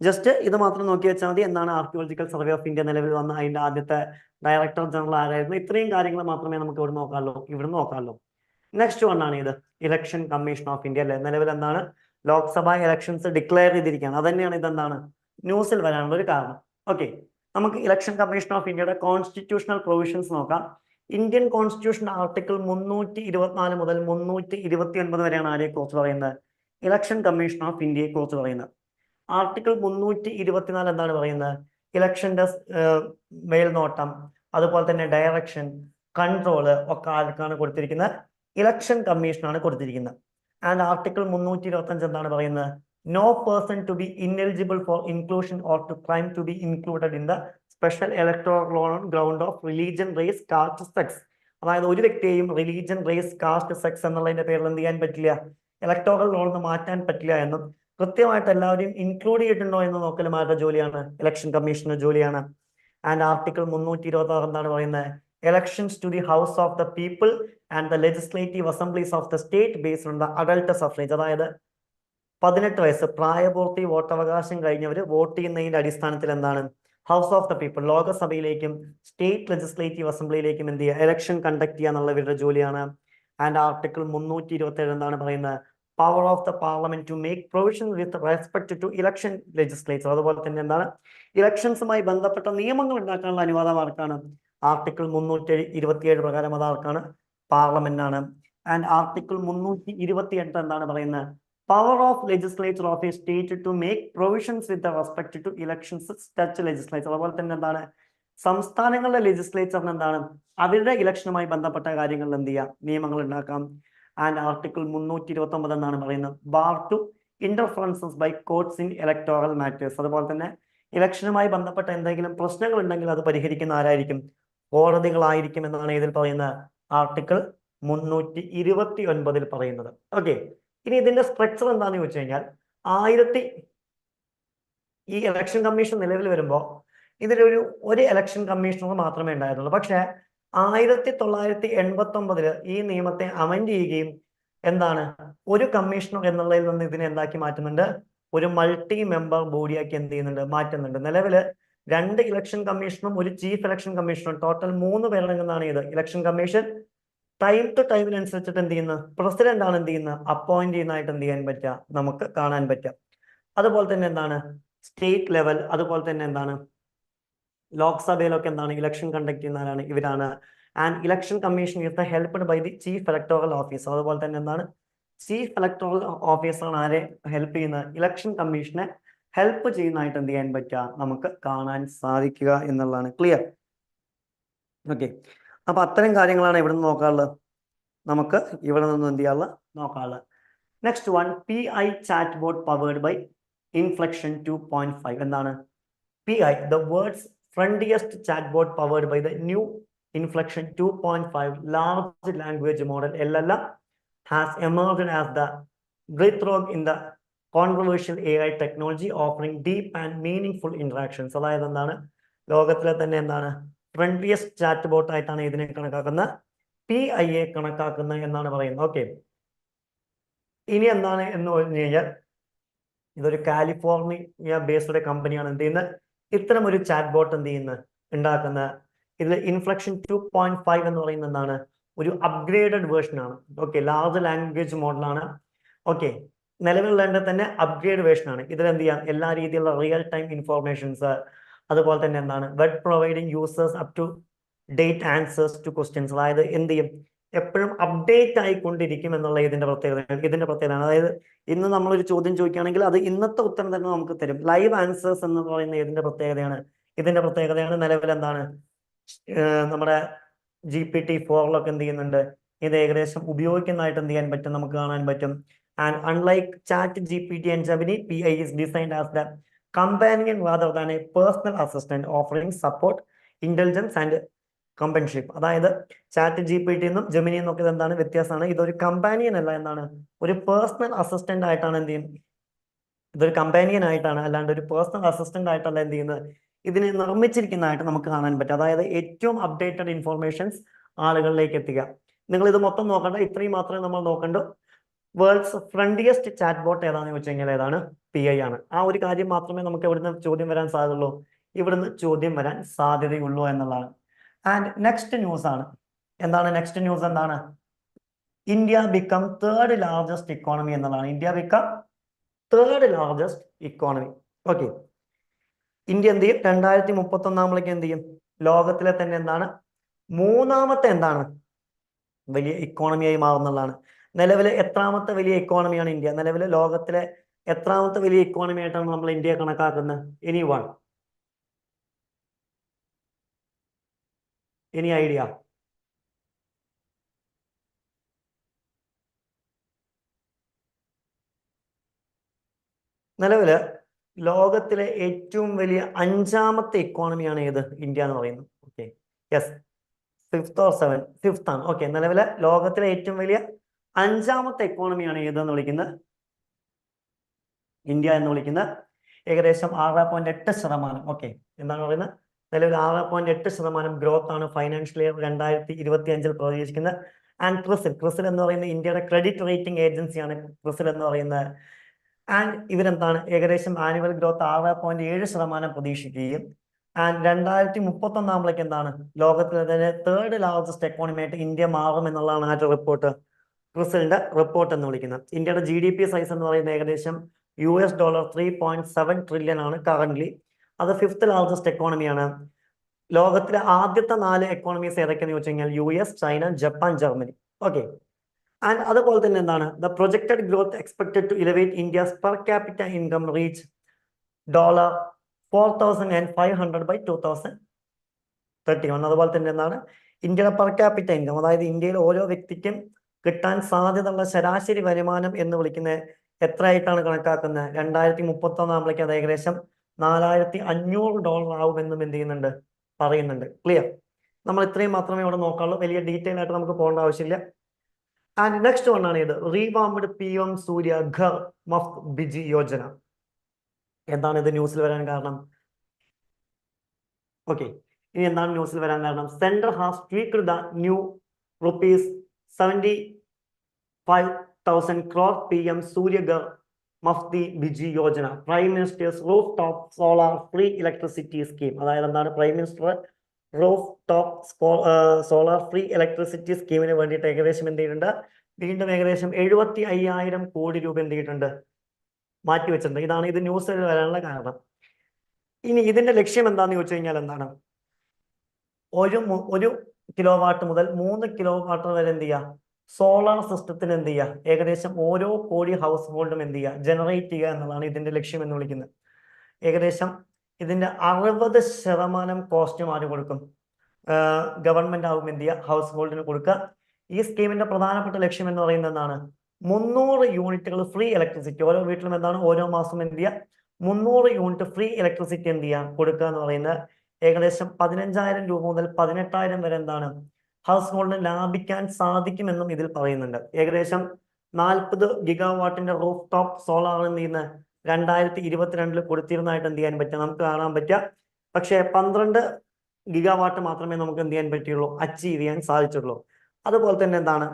ജസ്റ്റ് ഇത് മാത്രം നോക്കി വെച്ചാൽ മതി. എന്താണ് ആർക്കിയോളജിക്കൽ സർവേ ഓഫ് ഇന്ത്യ നിലവിൽ വന്ന അതിന്റെ ആദ്യത്തെ ഡയറക്ടർ ജനറൽ ആരായിരുന്നു? ഇത്രയും കാര്യങ്ങൾ മാത്രമേ നമുക്ക് ഇവിടെ നോക്കാമല്ലോ. നെക്സ്റ്റ് വൺ ആണ് ഇത് ഇലക്ഷൻ കമ്മീഷൻ ഓഫ് ഇന്ത്യ അല്ലെ. നിലവിൽ എന്താണ് ലോക്സഭ ഇലക്ഷൻസ് ഡിക്ലെയർ ചെയ്തിരിക്കുകയാണ്. അത് തന്നെയാണ് ഇതെന്താണ് ന്യൂസിൽ വരാനുള്ള ഒരു കാരണം. ഓക്കെ, നമുക്ക് ഇലക്ഷൻ കമ്മീഷൻ ഓഫ് ഇന്ത്യയുടെ കോൺസ്റ്റിറ്റ്യൂഷണൽ പ്രൊവിഷൻസ് നോക്കാം. ഇന്ത്യൻ കോൺസ്റ്റിറ്റ്യൂഷൻ ആർട്ടിക്കിൾ 324 മുതൽ 329 വരെയാണ് ആരെ കുറിച്ച് പറയുന്നത്? ഇലക്ഷൻ കമ്മീഷൻ ഓഫ് ഇന്ത്യയെ കുറിച്ച് പറയുന്നത്. ആർട്ടിക്കിൾ 324 എന്താണ് പറയുന്നത്? ഇലക്ഷന്റെ മേൽനോട്ടം, അതുപോലെ തന്നെ ഡയറക്ഷൻ, കൺട്രോള് ഒക്കെ ആർക്കാണ് കൊടുത്തിരിക്കുന്നത്? ഇലക്ഷൻ കമ്മീഷനാണ് കൊടുത്തിരിക്കുന്നത്. ആൻഡ് ആർട്ടിക്കിൾ 325 എന്താണ് പറയുന്നത്? No person to be ineligible for inclusion or to claim to be included in the special electoral on ground of religion, race, caste, sex. അതായത് ഒരു വ്യക്തിയെയും റിലീജിയൻ, റേസ്, കാസ്റ്റ്, സെക്സ് എന്നുള്ളതിന്റെ പേരിൽ എന്ത് ചെയ്യാൻ പറ്റില്ല, ഇലക്ടോറൽ റോളിൽ നിന്ന് മാറ്റാൻ പറ്റില്ല എന്നും കൃത്യമായിട്ട് എല്ലാവരെയും ഇൻക്ലൂഡ് ചെയ്തിട്ടുണ്ടോ എന്ന് നോക്കലും ആരുടെ ജോലിയാണ്? ഇലക്ഷൻ കമ്മീഷന്റെ ജോലിയാണ്. ആൻഡ് ആർട്ടിക്കിൾ 326 എന്താണ് പറയുന്നത്? Elections to the house of the people and the legislative assemblies of the state based on the adult suffrage. അതായത് 18 വയസ്സ് പ്രായപൂർത്തി വോട്ടവകാശം കഴിഞ്ഞവർ വോട്ട് ചെയ്യുന്നതിന്റെ അടിസ്ഥാനത്തിൽ എന്താണ് ഹൗസ് ഓഫ് ദ പീപ്പിൾ, ലോകസഭയിലേക്കും സ്റ്റേറ്റ് ലെജിസ്ലേറ്റീവ് അസംബ്ലിയിലേക്കും എന്ത് ചെയ്യുക, ഇലക്ഷൻ കണ്ടക്ട് ചെയ്യുക എന്നുള്ളവരുടെ ജോലിയാണ്. ആൻഡ് ആർട്ടിക്കിൾ 327 എന്താണ് പറയുന്നത്? Power of the parliament to make provision with respect to election legislature. അതുപോലെ തന്നെ എന്താണ് ഇലക്ഷൻസുമായി ബന്ധപ്പെട്ട നിയമങ്ങൾ ഉണ്ടാക്കാനുള്ള അനുവാദം ആർക്കാണ്? ആർട്ടിക്കിൾ 327 പ്രകാരം അത് ആർക്കാണ്? പാർലമെന്റാണ്. ആൻഡ് ആർട്ടിക്കിൾ 328 എന്താണ് പറയുന്നത്? Power of legislature of a state to make provisions with respect to elections സ്റ്റച്ച് ലെജിസ്ലേച്ചർ. അതുപോലെ തന്നെ എന്താണ് സംസ്ഥാനങ്ങളുടെ ലെജിസ്ലേച്ചറിന് എന്താണ് അവരുടെ ഇലക്ഷനുമായി ബന്ധപ്പെട്ട കാര്യങ്ങളിൽ എന്ത് ചെയ്യാം, നിയമങ്ങൾ ഉണ്ടാക്കാം. ആൻഡ് ആർട്ടിക്കിൾ 329 എന്നാണ് പറയുന്നത്? Bar to interferences by courts in electoral matters. അതുപോലെ തന്നെ ഇലക്ഷനുമായി ബന്ധപ്പെട്ട എന്തെങ്കിലും പ്രശ്നങ്ങൾ ഉണ്ടെങ്കിൽ അത് പരിഹരിക്കുന്ന ആരായിരിക്കും? കോടതികളായിരിക്കും എന്നാണ് ഇതിൽ പറയുന്നത് ആർട്ടിക്കിൾ 329 പറയുന്നത്. ഓക്കെ, ഇനി ഇതിന്റെ സ്ട്രക്ചർ എന്താണെന്ന് ചോദിച്ചു കഴിഞ്ഞാൽ ഈ ഇലക്ഷൻ കമ്മീഷൻ നിലവിൽ വരുമ്പോൾ ഇതിലൊരു ഇലക്ഷൻ കമ്മീഷണർ മാത്രമേ ഉണ്ടായിരുന്നുള്ളൂ. പക്ഷെ 1989 ഈ നിയമത്തെ അമെൻഡ് ചെയ്യുകയും എന്താണ് ഒരു കമ്മീഷണർ എന്നുള്ളതിൽ നിന്ന് ഇതിനെ എന്താക്കി മാറ്റുന്നുണ്ട്? ഒരു മൾട്ടി മെമ്പർ ബോഡിയാക്കി എന്ത് ചെയ്യുന്നുണ്ട്? മാറ്റുന്നുണ്ട്. നിലവില് 2 ഇലക്ഷൻ കമ്മീഷണറും ഒരു ചീഫ് ഇലക്ഷൻ കമ്മീഷണറും ടോട്ടൽ 3 പേരടങ്ങുന്നതാണ് ഇത് ഇലക്ഷൻ കമ്മീഷൻ. ടൈം ടു ടൈമിനനുസരിച്ചിട്ട് എന്ത് ചെയ്യുന്നത്? പ്രസിഡന്റ് ആണ് എന്ത് ചെയ്യുന്നത്? അപ്പോയിന്റ് ചെയ്യുന്നതായിട്ട് എന്ത് ചെയ്യാൻ പറ്റുക? നമുക്ക് കാണാൻ പറ്റുക. അതുപോലെ തന്നെ എന്താണ് സ്റ്റേറ്റ് ലെവൽ, അതുപോലെ തന്നെ എന്താണ് ലോക്സഭയിലൊക്കെ എന്താണ് ഇലക്ഷൻ കണ്ടക്ട് ചെയ്യുന്നവരാണ് ഇവരാണ്. And election commission is helped by the chief electoral officer. അതുപോലെ തന്നെ എന്താണ് ചീഫ് ഇലക്ടോറൽ ഓഫീസറാണ് ആരെ ഹെൽപ്പ് ചെയ്യുന്നത്? ഇലക്ഷൻ കമ്മീഷനെ ഹെൽപ്പ് ചെയ്യുന്നതായിട്ട് എന്ത് ചെയ്യാൻ പറ്റുക? നമുക്ക് കാണാൻ സാധിക്കുക എന്നുള്ളതാണ്. ക്ലിയർ? ഓക്കെ, അപ്പൊ അത്തരം കാര്യങ്ങളാണ് ഇവിടെ നിന്ന് നോക്കാനുള്ളത്. നമുക്ക് ഇവിടെ നിന്ന് എന്ത് ചെയ്യാനുള്ളത് നോക്കാനുള്ളത്. Next one, PI chat bot powered by inflection 2.5. എന്താണ് PI? The world's friendliest chat bot powered by the new inflection 2.5 large language model LLM has emerged as the breakthrough in the controversial AI technology offering deep and meaningful interactions. അതായത് എന്താണ് ലോകത്തിലെ തന്നെ എന്താണ് ഫ്രണ്ട്ലിയസ്റ്റ് chat bot ആയിട്ടാണ് ഇതിനെ കണക്കാക്കുന്നത്, PI കണക്കാക്കുന്നത് എന്നാണ് പറയുന്നത്. ഓക്കെ, ഇനി എന്താണ് എന്ന് പറഞ്ഞു കഴിഞ്ഞാൽ ഇതൊരു കാലിഫോർണിയ ബേസ്ഡ് കമ്പനിയാണ് എന്ത് ചെയ്യുന്നത് ഇത്തരം ഒരു ചാറ്റ് ബോട്ട് എന്ത് ചെയ്യുന്നത് ഉണ്ടാക്കുന്നത്. ഇതിൽ ഇൻഫ്ലക്ഷൻ 2.5 എന്ന് പറയുന്നത് എന്താണ് ഒരു അപ്ഗ്രേഡഡ് വേർഷൻ ആണ്. ഓക്കെ, ലാർജ് ലാംഗ്വേജ് മോഡലാണ്. ഓക്കെ, നിലവിലുള്ളതിന്റെ തന്നെ അപ്ഗ്രേഡ് വേർഷൻ ആണ്. ഇതിൽ എന്ത് ചെയ്യാം എല്ലാ രീതിയിലുള്ള റിയൽ ടൈം ഇൻഫോർമേഷൻസ്, അതുപോലെ തന്നെ എന്താണ് web providing users up to date answers to questions. അതായത് എന്ത് ചെയ്യും എപ്പോഴും അപ്ഡേറ്റ് ആയിക്കൊണ്ടിരിക്കും എന്നുള്ള ഇതിന്റെ പ്രത്യേകതയാണ്. അതായത് ഇന്ന് നമ്മളൊരു ചോദ്യം ചോദിക്കുകയാണെങ്കിൽ അത് ഇന്നത്തെ ഉത്തരം തന്നെ നമുക്ക് തരും. ലൈവ് ആൻസേഴ്സ് എന്ന് പറയുന്ന ഇതിന്റെ പ്രത്യേകതയാണ്. നിലവിൽ എന്താണ് നമ്മുടെ GPT-4 എന്ത് ചെയ്യുന്നുണ്ട്, ഇത് ഏകദേശം ഉപയോഗിക്കുന്നതായിട്ട് എന്ത് ചെയ്യാൻ പറ്റും, നമുക്ക് കാണാൻ പറ്റും. And unlike ChatGPT and Gemini, PI is designed as the companion rather than a personal assistant, offering support, intelligence, and companionship. അതായത് ചാറ്റ് ജി പി ടി എന്നും ജെമിനി എന്നൊക്കെ എന്താണ് വ്യത്യാസമാണ്. ഇതൊരു കമ്പാനിയൻ അല്ല, എന്താണ് ഒരു പേഴ്സണൽ അസിസ്റ്റന്റ് ആയിട്ടാണ് എന്ത് ചെയ്യുന്നത്. ഇതൊരു കമ്പാനിയൻ ആയിട്ടാണ്, അല്ലാണ്ട് ഒരു പേഴ്സണൽ അസിസ്റ്റന്റ് ആയിട്ടല്ല എന്ത് ചെയ്യുന്നത് ഇതിനെ നിർമ്മിച്ചിരിക്കുന്നതായിട്ട് നമുക്ക് കാണാൻ പറ്റും. അതായത് ഏറ്റവും അപ്ഡേറ്റഡ് ഇൻഫോർമേഷൻസ് ആളുകളിലേക്ക് എത്തിക്കുക. നിങ്ങൾ ഇത് മൊത്തം നോക്കണ്ട, ഇത്രയും മാത്രമേ നമ്മൾ നോക്കണ്ടു. വേൾഡ്സ് ഫ്രണ്ടിയസ്റ്റ് ചാറ്റ് ബോട്ട് ഏതാണെന്ന് ചോദിച്ചു കഴിഞ്ഞാൽ ഏതാണ്? PI ആണ്. ആ ഒരു കാര്യം മാത്രമേ നമുക്ക് ഇവിടുന്ന് ചോദ്യം വരാൻ സാധ്യതയുള്ളൂ, ഇവിടുന്ന് ചോദ്യം വരാൻ സാധ്യതയുള്ളൂ എന്നുള്ളതാണ്. ആൻഡ് നെക്സ്റ്റ് ന്യൂസ് ആണ്, എന്താണ് നെക്സ്റ്റ് ന്യൂസ്? എന്താണ്? India become third largest economy എന്നുള്ളതാണ്. India become third largest economy. Okay, India എന്ത് ചെയ്യും? 2031 എന്ത് ചെയ്യും? ലോകത്തിലെ തന്നെ എന്താണ് മൂന്നാമത്തെ എന്താണ് വലിയ ഇക്കോണമിയായി മാറുന്നതാണ്. നിലവിലെ എത്രാമത്തെ വലിയ ഇക്കോണമിയാണ് ഇന്ത്യ? നിലവിലെ ലോകത്തിലെ എത്രാമത്തെ വലിയ ഇക്കോണമി ആയിട്ടാണ് നമ്മൾ ഇന്ത്യയെ കണക്കാക്കുന്നത്? Any idea? നിലവില് ലോകത്തിലെ ഏറ്റവും വലിയ 5ാമത്തെ ഇക്കോണമിയാണ് ഏത്? ഇന്ത്യ എന്ന് പറയുന്നത്. Okay, yes, 5th or 7th? 5th ആണ്. ഓക്കെ, നിലവിലെ ലോകത്തിലെ ഏറ്റവും വലിയ 5ാമത്തെ ഇക്കോണമിയാണ് ഏതെന്ന് വിളിക്കുന്നത്? ഇന്ത്യ എന്ന് വിളിക്കുന്നത്. ഏകദേശം 6.8%. ഓക്കെ, എന്താണ് പറയുന്നത്? നിലവിൽ 6.8% ഗ്രോത്ത് ആണ് ഫൈനാൻഷ്യൽ ഇയർ 2025 പ്രതീക്ഷിക്കുന്നത്. ആൻഡ് ക്രിസിൽ എന്ന് പറയുന്നത് ഇന്ത്യയുടെ ക്രെഡിറ്റ് റേറ്റിംഗ് ഏജൻസിയാണ് ക്രിസിൽ എന്ന് പറയുന്നത്. ആൻഡ് ഇവരെന്താണ് ഏകദേശം ആനുവൽ ഗ്രോത്ത് 6.7% പ്രതീക്ഷിക്കുകയും ആൻഡ് 2031 എന്താണ് ലോകത്തിലെ തന്നെ തേർഡ് ലാർജസ്റ്റ് എക്കോണമി ആയിട്ട് ഇന്ത്യ മാറും എന്നുള്ളതാണ് ആരുടെ റിപ്പോർട്ട്? ക്രിസിലിന്റെ റിപ്പോർട്ട് എന്ന് വിളിക്കുന്നത്. ഇന്ത്യയുടെ GDP സൈസ് എന്ന് പറയുന്നത് ഏകദേശം $3.7 ട്രില്യൺ ആണ് കറന്റ്ലി. അത് 5th ലാർജസ്റ്റ് എക്കോണമിയാണ്. ലോകത്തിലെ ആദ്യത്തെ 4 എക്കോണമീസ് ഏതൊക്കെയെന്ന് ചോദിച്ചു കഴിഞ്ഞാൽ US, China, Japan, Germany. Okay, and അതുപോലെ തന്നെ എന്താണ് the projected growth expected to elevate India's per capita income reach $4,500 by 2031. അതുപോലെ തന്നെ എന്താണ് ഇന്ത്യയുടെ പെർ ക്യാപിറ്റ ഇൻകം, അതായത് ഇന്ത്യയിൽ ഓരോ വ്യക്തിക്കും കിട്ടാൻ സാധ്യതയുള്ള ശരാശരി വരുമാനം എന്ന് വിളിക്കുന്നത് എത്രയായിട്ടാണ് കണക്കാക്കുന്നത്? 2031 അത് ഏകദേശം $4,500 ആവുമെന്നും എന്ത് ചെയ്യുന്നുണ്ട്? പറയുന്നുണ്ട്. ക്ലിയർ? നമ്മൾ ഇത്രയും മാത്രമേ ഇവിടെ നോക്കാനുള്ളൂ, വലിയ ഡീറ്റെയിൽ ആയിട്ട് നമുക്ക് പോകേണ്ട ആവശ്യമില്ല. ആൻഡ് നെക്സ്റ്റ് വൺ ആണ് ഇത് റീവാംഡ് PM സൂര്യ ഘർ മഫ്ത് ബിജി യോജന. എന്താണ് ഇത് ന്യൂസിൽ വരാൻ കാരണം? ഓക്കെ, ഇനി എന്താണ് ന്യൂസിൽ വരാൻ കാരണം? Central has tweaked the new ₹75,000 crore PM Surya Ghar Muft Bijli Yojana, prime minister's roof top solar free electricity scheme. അതായത് എന്താണ് prime minister roof top solar free electricity സ്കീമിന് വേണ്ടിയിട്ട് ഏകദേശം എന്ത് ചെയ്തിട്ടുണ്ട്? വീണ്ടും ഏകദേശം 75,000 കോടി രൂപ എന്ത് ചെയ്തിട്ടുണ്ട്? മാറ്റിവെച്ചിട്ടുണ്ട്. ഇതാണ് ഇത് ന്യൂസിൽ വരാനുള്ള കാരണം. ഇനി ഇതിന്റെ ലക്ഷ്യം എന്താണെന്ന് ചോദിച്ചു കഴിഞ്ഞാൽ എന്താണ്? 1 കിലോവാട്ട് മുതൽ 3 കിലോവാട്ട് വരെ എന്ത് ചെയ്യുക? സോളാർ സിസ്റ്റത്തിന് എന്ത് ചെയ്യുക? ഏകദേശം ഓരോ കോടി ഹൗസ് ഹോൾഡും എന്ത് ചെയ്യുക? ജനറേറ്റ് ചെയ്യുക എന്നുള്ളതാണ് ഇതിന്റെ ലക്ഷ്യം എന്ന് വിളിക്കുന്നത്. ഏകദേശം ഇതിന്റെ 60% കോസ്റ്റും ആര് കൊടുക്കും? ഗവൺമെന്റ് ആവും എന്ത് ചെയ്യുക? ഹൗസ് ഹോൾഡിന് കൊടുക്കുക. ഈ സ്കീമിന്റെ പ്രധാനപ്പെട്ട ലക്ഷ്യം എന്ന് പറയുന്നത് എന്താണ്? 300 യൂണിറ്റുകൾ ഫ്രീ ഇലക്ട്രിസിറ്റി ഓരോ വീട്ടിലും എന്താണ് ഓരോ മാസം എന്ത് ചെയ്യുക? 300 യൂണിറ്റ് ഫ്രീ ഇലക്ട്രിസിറ്റി എന്ത് ചെയ്യുക? കൊടുക്കുക എന്ന് പറയുന്നത് ഏകദേശം 15,000 രൂപ മുതൽ 18,000 വരെ എന്താണ് ഹൗസ് ഹോൾഡിന് ലാഭിക്കാൻ സാധിക്കുമെന്നും ഇതിൽ പറയുന്നുണ്ട്. ഏകദേശം 40 ഗിഗാവാട്ടിന്റെ റൂഫ് ടോപ്പ് സോളാർ എന്ത് ചെയ്യുന്ന 2022 കൊടുത്തിരുന്നതായിട്ട് എന്ത് ചെയ്യാൻ പറ്റുക? നമുക്ക് കാണാൻ പറ്റുക. പക്ഷേ 12 ഗിഗാവാട്ട് മാത്രമേ നമുക്ക് എന്ത് ചെയ്യാൻ പറ്റുള്ളൂ? അച്ചീവ് ചെയ്യാൻ സാധിച്ചുള്ളൂ. അതുപോലെ തന്നെ എന്താണ്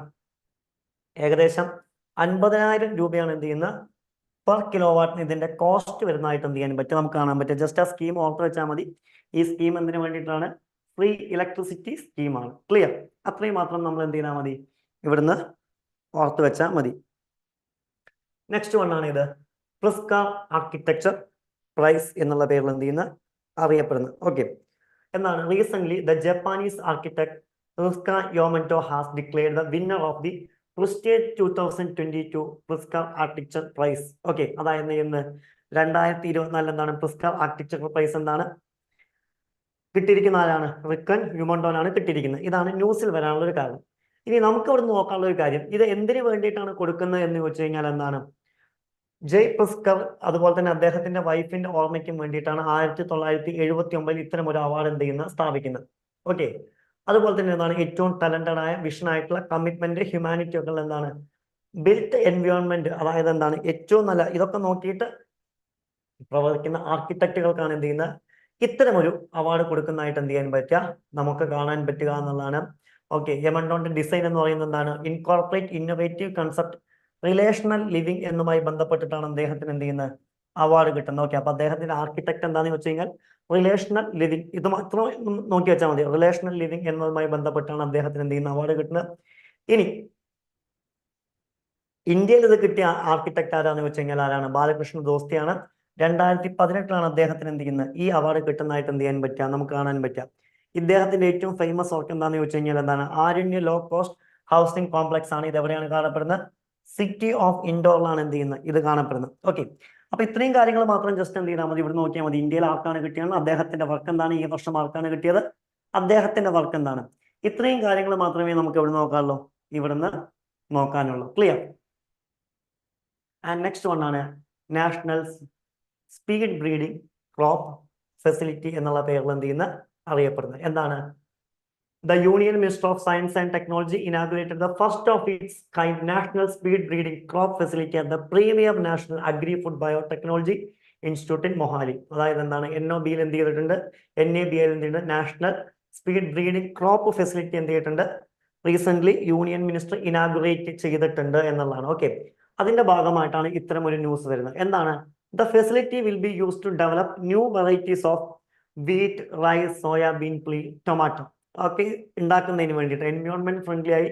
ഏകദേശം 50,000 രൂപയാണ് എന്ത് ചെയ്യുന്നത്? പെർ കിലോവാട്ടിന് ഇതിന്റെ കോസ്റ്റ് വരുന്നതായിട്ട് എന്ത് ചെയ്യാൻ പറ്റും? നമുക്ക് കാണാൻ പറ്റും. ജസ്റ്റ് ആ സ്കീം ഓർത്ത് വെച്ചാൽ മതി. ഈ സ്കീം എന്തിനു വേണ്ടിയിട്ടാണ്? ഫ്രീ ഇലക്ട്രിസിറ്റി സ്കീമാണ്. ക്ലിയർ? അത്രയും മാത്രം നമ്മൾ എന്ത് ചെയ്താൽ മതി? ഇവിടുന്ന് ഓർത്ത് വെച്ചാൽ മതി. നെക്സ്റ്റ് വൺ ആണ് ഇത് പ്രിസ്കാർ ആർക്കിടെക്ചർ പ്രൈസ് എന്നുള്ള പേരിൽ എന്ത് ചെയ്യുന്ന അറിയപ്പെടുന്നത്. ഓക്കെ, എന്താണ് റീസെന്റ് ദ ജപ്പാനീസ് ആർക്കിടെക്ട് പ്രിസ്കാ യോമന്റോ has declared the winner of the prestige 2022 Pritzker architecture prize. Okay, അതായത് ഇന്ന് 2024 എന്താണ് പ്രിസ്കാർ ആർക്കിടെക്ചർ പ്രൈസ് എന്താണ് കിട്ടിയിരിക്കുന്ന? ആരാണ്? റിക്കൻ യുമോണ്ടോനാണ് കിട്ടിയിരിക്കുന്നത്. ഇതാണ് ന്യൂസിൽ വരാനുള്ള ഒരു കാരണം. ഇനി നമുക്ക് ഇവിടെ നോക്കാനുള്ള ഒരു കാര്യം, ഇത് എന്തിനു വേണ്ടിയിട്ടാണ് കൊടുക്കുന്നത് എന്ന് ചോദിച്ചു കഴിഞ്ഞാൽ എന്താണ്, ജയ് പുസ്കർ അതുപോലെ തന്നെ അദ്ദേഹത്തിന്റെ വൈഫിന്റെ ഓർമ്മയ്ക്കും വേണ്ടിയിട്ടാണ് 1979 ഇത്തരം ഒരു അവാർഡ് എന്ത് ചെയ്യുന്നത്, സ്ഥാപിക്കുന്നത്. ഓക്കെ, അതുപോലെ തന്നെ എന്താണ്, ഏറ്റവും ടാലന്റഡ് ആയ വിഷൻ ആയിട്ടുള്ള കമ്മിറ്റ്മെന്റ് ഹ്യൂമാനിറ്റി ഒക്കെ എന്താണ്, ബിൽറ്റ് എൻവയോൺമെന്റ്, അതായത് എന്താണ് ഏറ്റവും നല്ല ഇതൊക്കെ നോക്കിയിട്ട് പ്രവർത്തിക്കുന്ന ആർക്കിടെക്റ്റുകൾക്കാണ് എന്ത് ചെയ്യുന്നത്, ഇത്തരം ഒരു അവാർഡ് കൊടുക്കുന്നതായിട്ട് എന്ത് ചെയ്യാൻ പറ്റുക, നമുക്ക് കാണാൻ പറ്റുക എന്നുള്ളതാണ്. ഓക്കെ, യമണ്ടോന്റെ ഡിസൈൻ എന്ന് പറയുന്നത് എന്താണ്, incorporate innovative concept relational living എന്നുമായി ബന്ധപ്പെട്ടിട്ടാണ് അദ്ദേഹത്തിന് എന്ത് ചെയ്യുന്നത്, അവാർഡ് കിട്ടുന്നത്. ഓക്കെ, അപ്പൊ അദ്ദേഹത്തിന്റെ ആർക്കിടെക്ട് എന്താണെന്ന് വെച്ച് കഴിഞ്ഞാൽ റിലേഷണൽ ലിവിംഗ്, ഇത് മാത്രം നോക്കി വെച്ചാൽ മതി, റിലേഷണൽ ലിവിംഗ് എന്നതുമായി ബന്ധപ്പെട്ടാണ് അദ്ദേഹത്തിന് എന്ത് ചെയ്യുന്ന അവാർഡ് കിട്ടുന്നത്. ഇനി ഇന്ത്യയിൽ ഇത് കിട്ടിയ ആർക്കിടെക്ട് ആരാന്ന് വെച്ച് കഴിഞ്ഞാൽ ആരാണ്, ബാലകൃഷ്ണ ദോസ്തിയാണ്. 2018 അദ്ദേഹത്തിന് എന്ത് ചെയ്യുന്നത്, ഈ അവാർഡ് കിട്ടുന്നതായിട്ട് എന്ത് ചെയ്യാൻ പറ്റുക, നമുക്ക് കാണാൻ പറ്റുക. ഇദ്ദേഹത്തിന്റെ ഏറ്റവും ഫേമസ് വർക്ക് എന്താണെന്ന് ചോദിച്ചു കഴിഞ്ഞാൽ എന്താണ്, ആരണ്യ ലോ കോസ്റ്റ് ഹൗസിംഗ് കോംപ്ലക്സ് ആണ്. ഇത് എവിടെയാണ് കാണപ്പെടുന്നത്, സിറ്റി ഓഫ് ഇൻഡോറിലാണ് എന്ത് ചെയ്യുന്നത്, ഇത് കാണപ്പെടുന്നത്. ഓക്കെ, അപ്പൊ ഇത്രയും കാര്യങ്ങൾ മാത്രം ജസ്റ്റ് എന്ത് ചെയ്താൽ മതി, ഇവിടെ നോക്കിയാൽ മതി. ഇന്ത്യയിൽ ആർക്കാണ് കിട്ടിയത്, അദ്ദേഹത്തിന്റെ വർക്ക് എന്താണ്, ഈ വർഷം ആർക്കാണ് കിട്ടിയത്, അദ്ദേഹത്തിന്റെ വർക്ക് എന്താണ്, ഇത്രയും കാര്യങ്ങൾ മാത്രമേ നമുക്ക് ഇവിടെ നോക്കാനുള്ളൂ, ഇവിടുന്ന് നോക്കാനുള്ളൂ. ക്ലിയർ? ആൻഡ് നെക്സ്റ്റ് വൺ ആണ് national speed breeding crop facility എന്നുള്ള പേരിൽ എന്ത് ചെയ്യുന്ന അറിയപ്പെടുന്നത്. എന്താണ്, the Union Ministry of Science and Technology inaugurated the first of its kind National Speed Breeding Crop Facility at the Premier National Agri-Food Biotechnology Institute in Mohali. അതായത് എന്താണ്, NOBയിൽ എന്ത് ചെയ്തിട്ടുണ്ട്, NABയിൽ എന്ത് ചെയ്തിട്ടുണ്ട്, national speed breeding crop facility എന്ത് ചെയ്തിട്ടുണ്ട്, recent union minister inaugurate ചെയ്തിട്ടുണ്ട് എന്നുള്ളതാണ്. ഓക്കെ, അതിന്റെ ഭാഗമായിട്ടാണ് ഇത്തരം ഒരു ന്യൂസ് വരുന്നത്. എന്താണ്, the facility will be used to develop new varieties of wheat, rice, soybean, tomato. Okay, ഉണ്ടാക്കുന്നതിന് വേണ്ടിയിട്ട് എൻവയോൺമെന്റ് ഫ്രണ്ട്ലി ആയി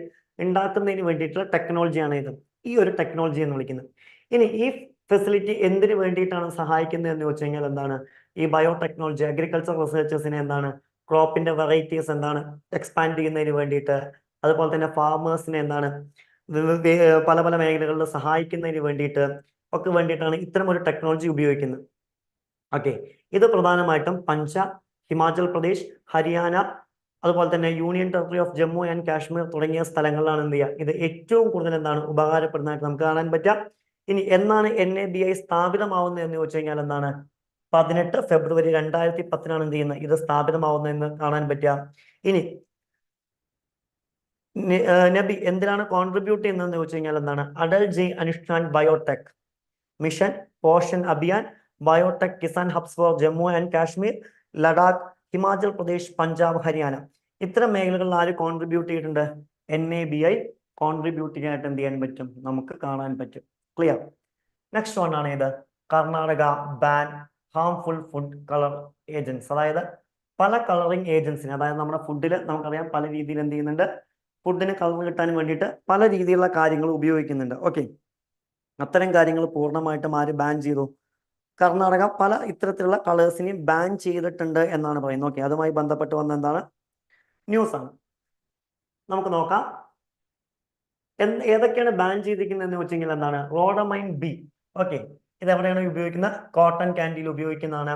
ഉണ്ടാക്കുന്നതിന് വേണ്ടിയിട്ടുള്ള ടെക്നോളജിയാണ് ഇത്, ഈ ഒരു ടെക്നോളജി എന്ന് വിളിക്കുന്നത്. ഇനി ഈ ഫെസിലിറ്റി എന്തിനു വേണ്ടിയിട്ടാണ് സഹായിക്കുന്നത് എന്ന് വെച്ച് കഴിഞ്ഞാൽ എന്താണ്, ഈ ബയോടെക്നോളജി അഗ്രികൾച്ചർ റിസർച്ചേഴ്സിനെ എന്താണ്, ക്രോപ്പിന്റെ വെറൈറ്റീസ് എന്താണ് എക്സ്പാൻഡ് ചെയ്യുന്നതിന് വേണ്ടിയിട്ട്, അതുപോലെ തന്നെ ഫാമേഴ്സിനെ എന്താണ് പല പല മേഖലകളിൽ സഹായിക്കുന്നതിന് വേണ്ടിയിട്ട് ഒക്കെ വേണ്ടിയിട്ടാണ് ഇത്തരം ഒരു ടെക്നോളജി ഉപയോഗിക്കുന്നത്. ഓക്കെ, ഇത് പ്രധാനമായിട്ടും പഞ്ചാബ്, ഹിമാചൽ പ്രദേശ്, ഹരിയാന, അതുപോലെ തന്നെ union territory of Jammu and Kashmir തുടങ്ങിയ സ്ഥലങ്ങളിലാണ് എന്ത് ചെയ്യുക, ഇത് ഏറ്റവും കൂടുതൽ എന്താണ് ഉപകാരപ്പെടുന്നതായിട്ട് നമുക്ക് കാണാൻ പറ്റാം. ഇനി എന്നാണ് NABI സ്ഥാപിതമാവുന്നത് എന്ന് ചോദിച്ചു കഴിഞ്ഞാൽ എന്താണ്, 18 ഫെബ്രുവരി 2010 എന്ത് ചെയ്യുന്നത്, ഇത് സ്ഥാപിതമാവുന്നതെന്ന് കാണാൻ പറ്റുക. ഇനി നബി എന്തിനാണ് കോൺട്രിബ്യൂട്ട് ചെയ്യുന്നതെന്ന് ചോദിച്ചു കഴിഞ്ഞാൽ എന്താണ്, Atal ji Anusandhan biotech mission, Poshan Abhiyan, biotech Kisan hubs for Jammu and Kashmir, Ladakh, Himachal Pradesh, Punjab, Haryana, ഇത്തരം മേഖലകളിൽ ആര് കോൺട്രിബ്യൂട്ട് ചെയ്തിട്ടുണ്ട്, NABI കോൺട്രിബ്യൂട്ട് ചെയ്യാനായിട്ട് എന്ത് ചെയ്യാൻ പറ്റും, നമുക്ക് കാണാൻ പറ്റും. ക്ലിയർ? നെക്സ്റ്റ് വൺ ആണ് ഇത്, Karnataka ban harmful food colour agents. അതായത് പല കളറിങ് ഏജൻസിന്, അതായത് നമ്മുടെ ഫുഡിൽ നമുക്കറിയാം പല രീതിയിൽ എന്ത് ചെയ്യുന്നുണ്ട്, ഫുഡിന് കളർ കിട്ടാൻ വേണ്ടിയിട്ട് പല രീതിയിലുള്ള കാര്യങ്ങൾ ഉപയോഗിക്കുന്നുണ്ട്. ഓക്കെ, അത്തരം കാര്യങ്ങൾ പൂർണ്ണമായിട്ടും ആര് ബാൻ ചെയ്തു, കർണാടക പല ഇത്തരത്തിലുള്ള കളേഴ്സിനെയും ബാൻ ചെയ്തിട്ടുണ്ട് എന്നാണ് പറയുന്നത്. ഓക്കെ, അതുമായി ബന്ധപ്പെട്ട് വന്ന എന്താണ് ന്യൂസ് ആണ്, നമുക്ക് നോക്കാം. ഏതൊക്കെയാണ് ബാൻ ചെയ്തിരിക്കുന്നത് എന്ന് വെച്ചെങ്കിൽ എന്താണ്, റോഡമൈൻ ബി. ഓക്കെ, ഇത് എവിടെയാണ് ഉപയോഗിക്കുന്നത്, കോട്ടൺ ക്യാൻഡിയിൽ ഉപയോഗിക്കുന്നതാണ്.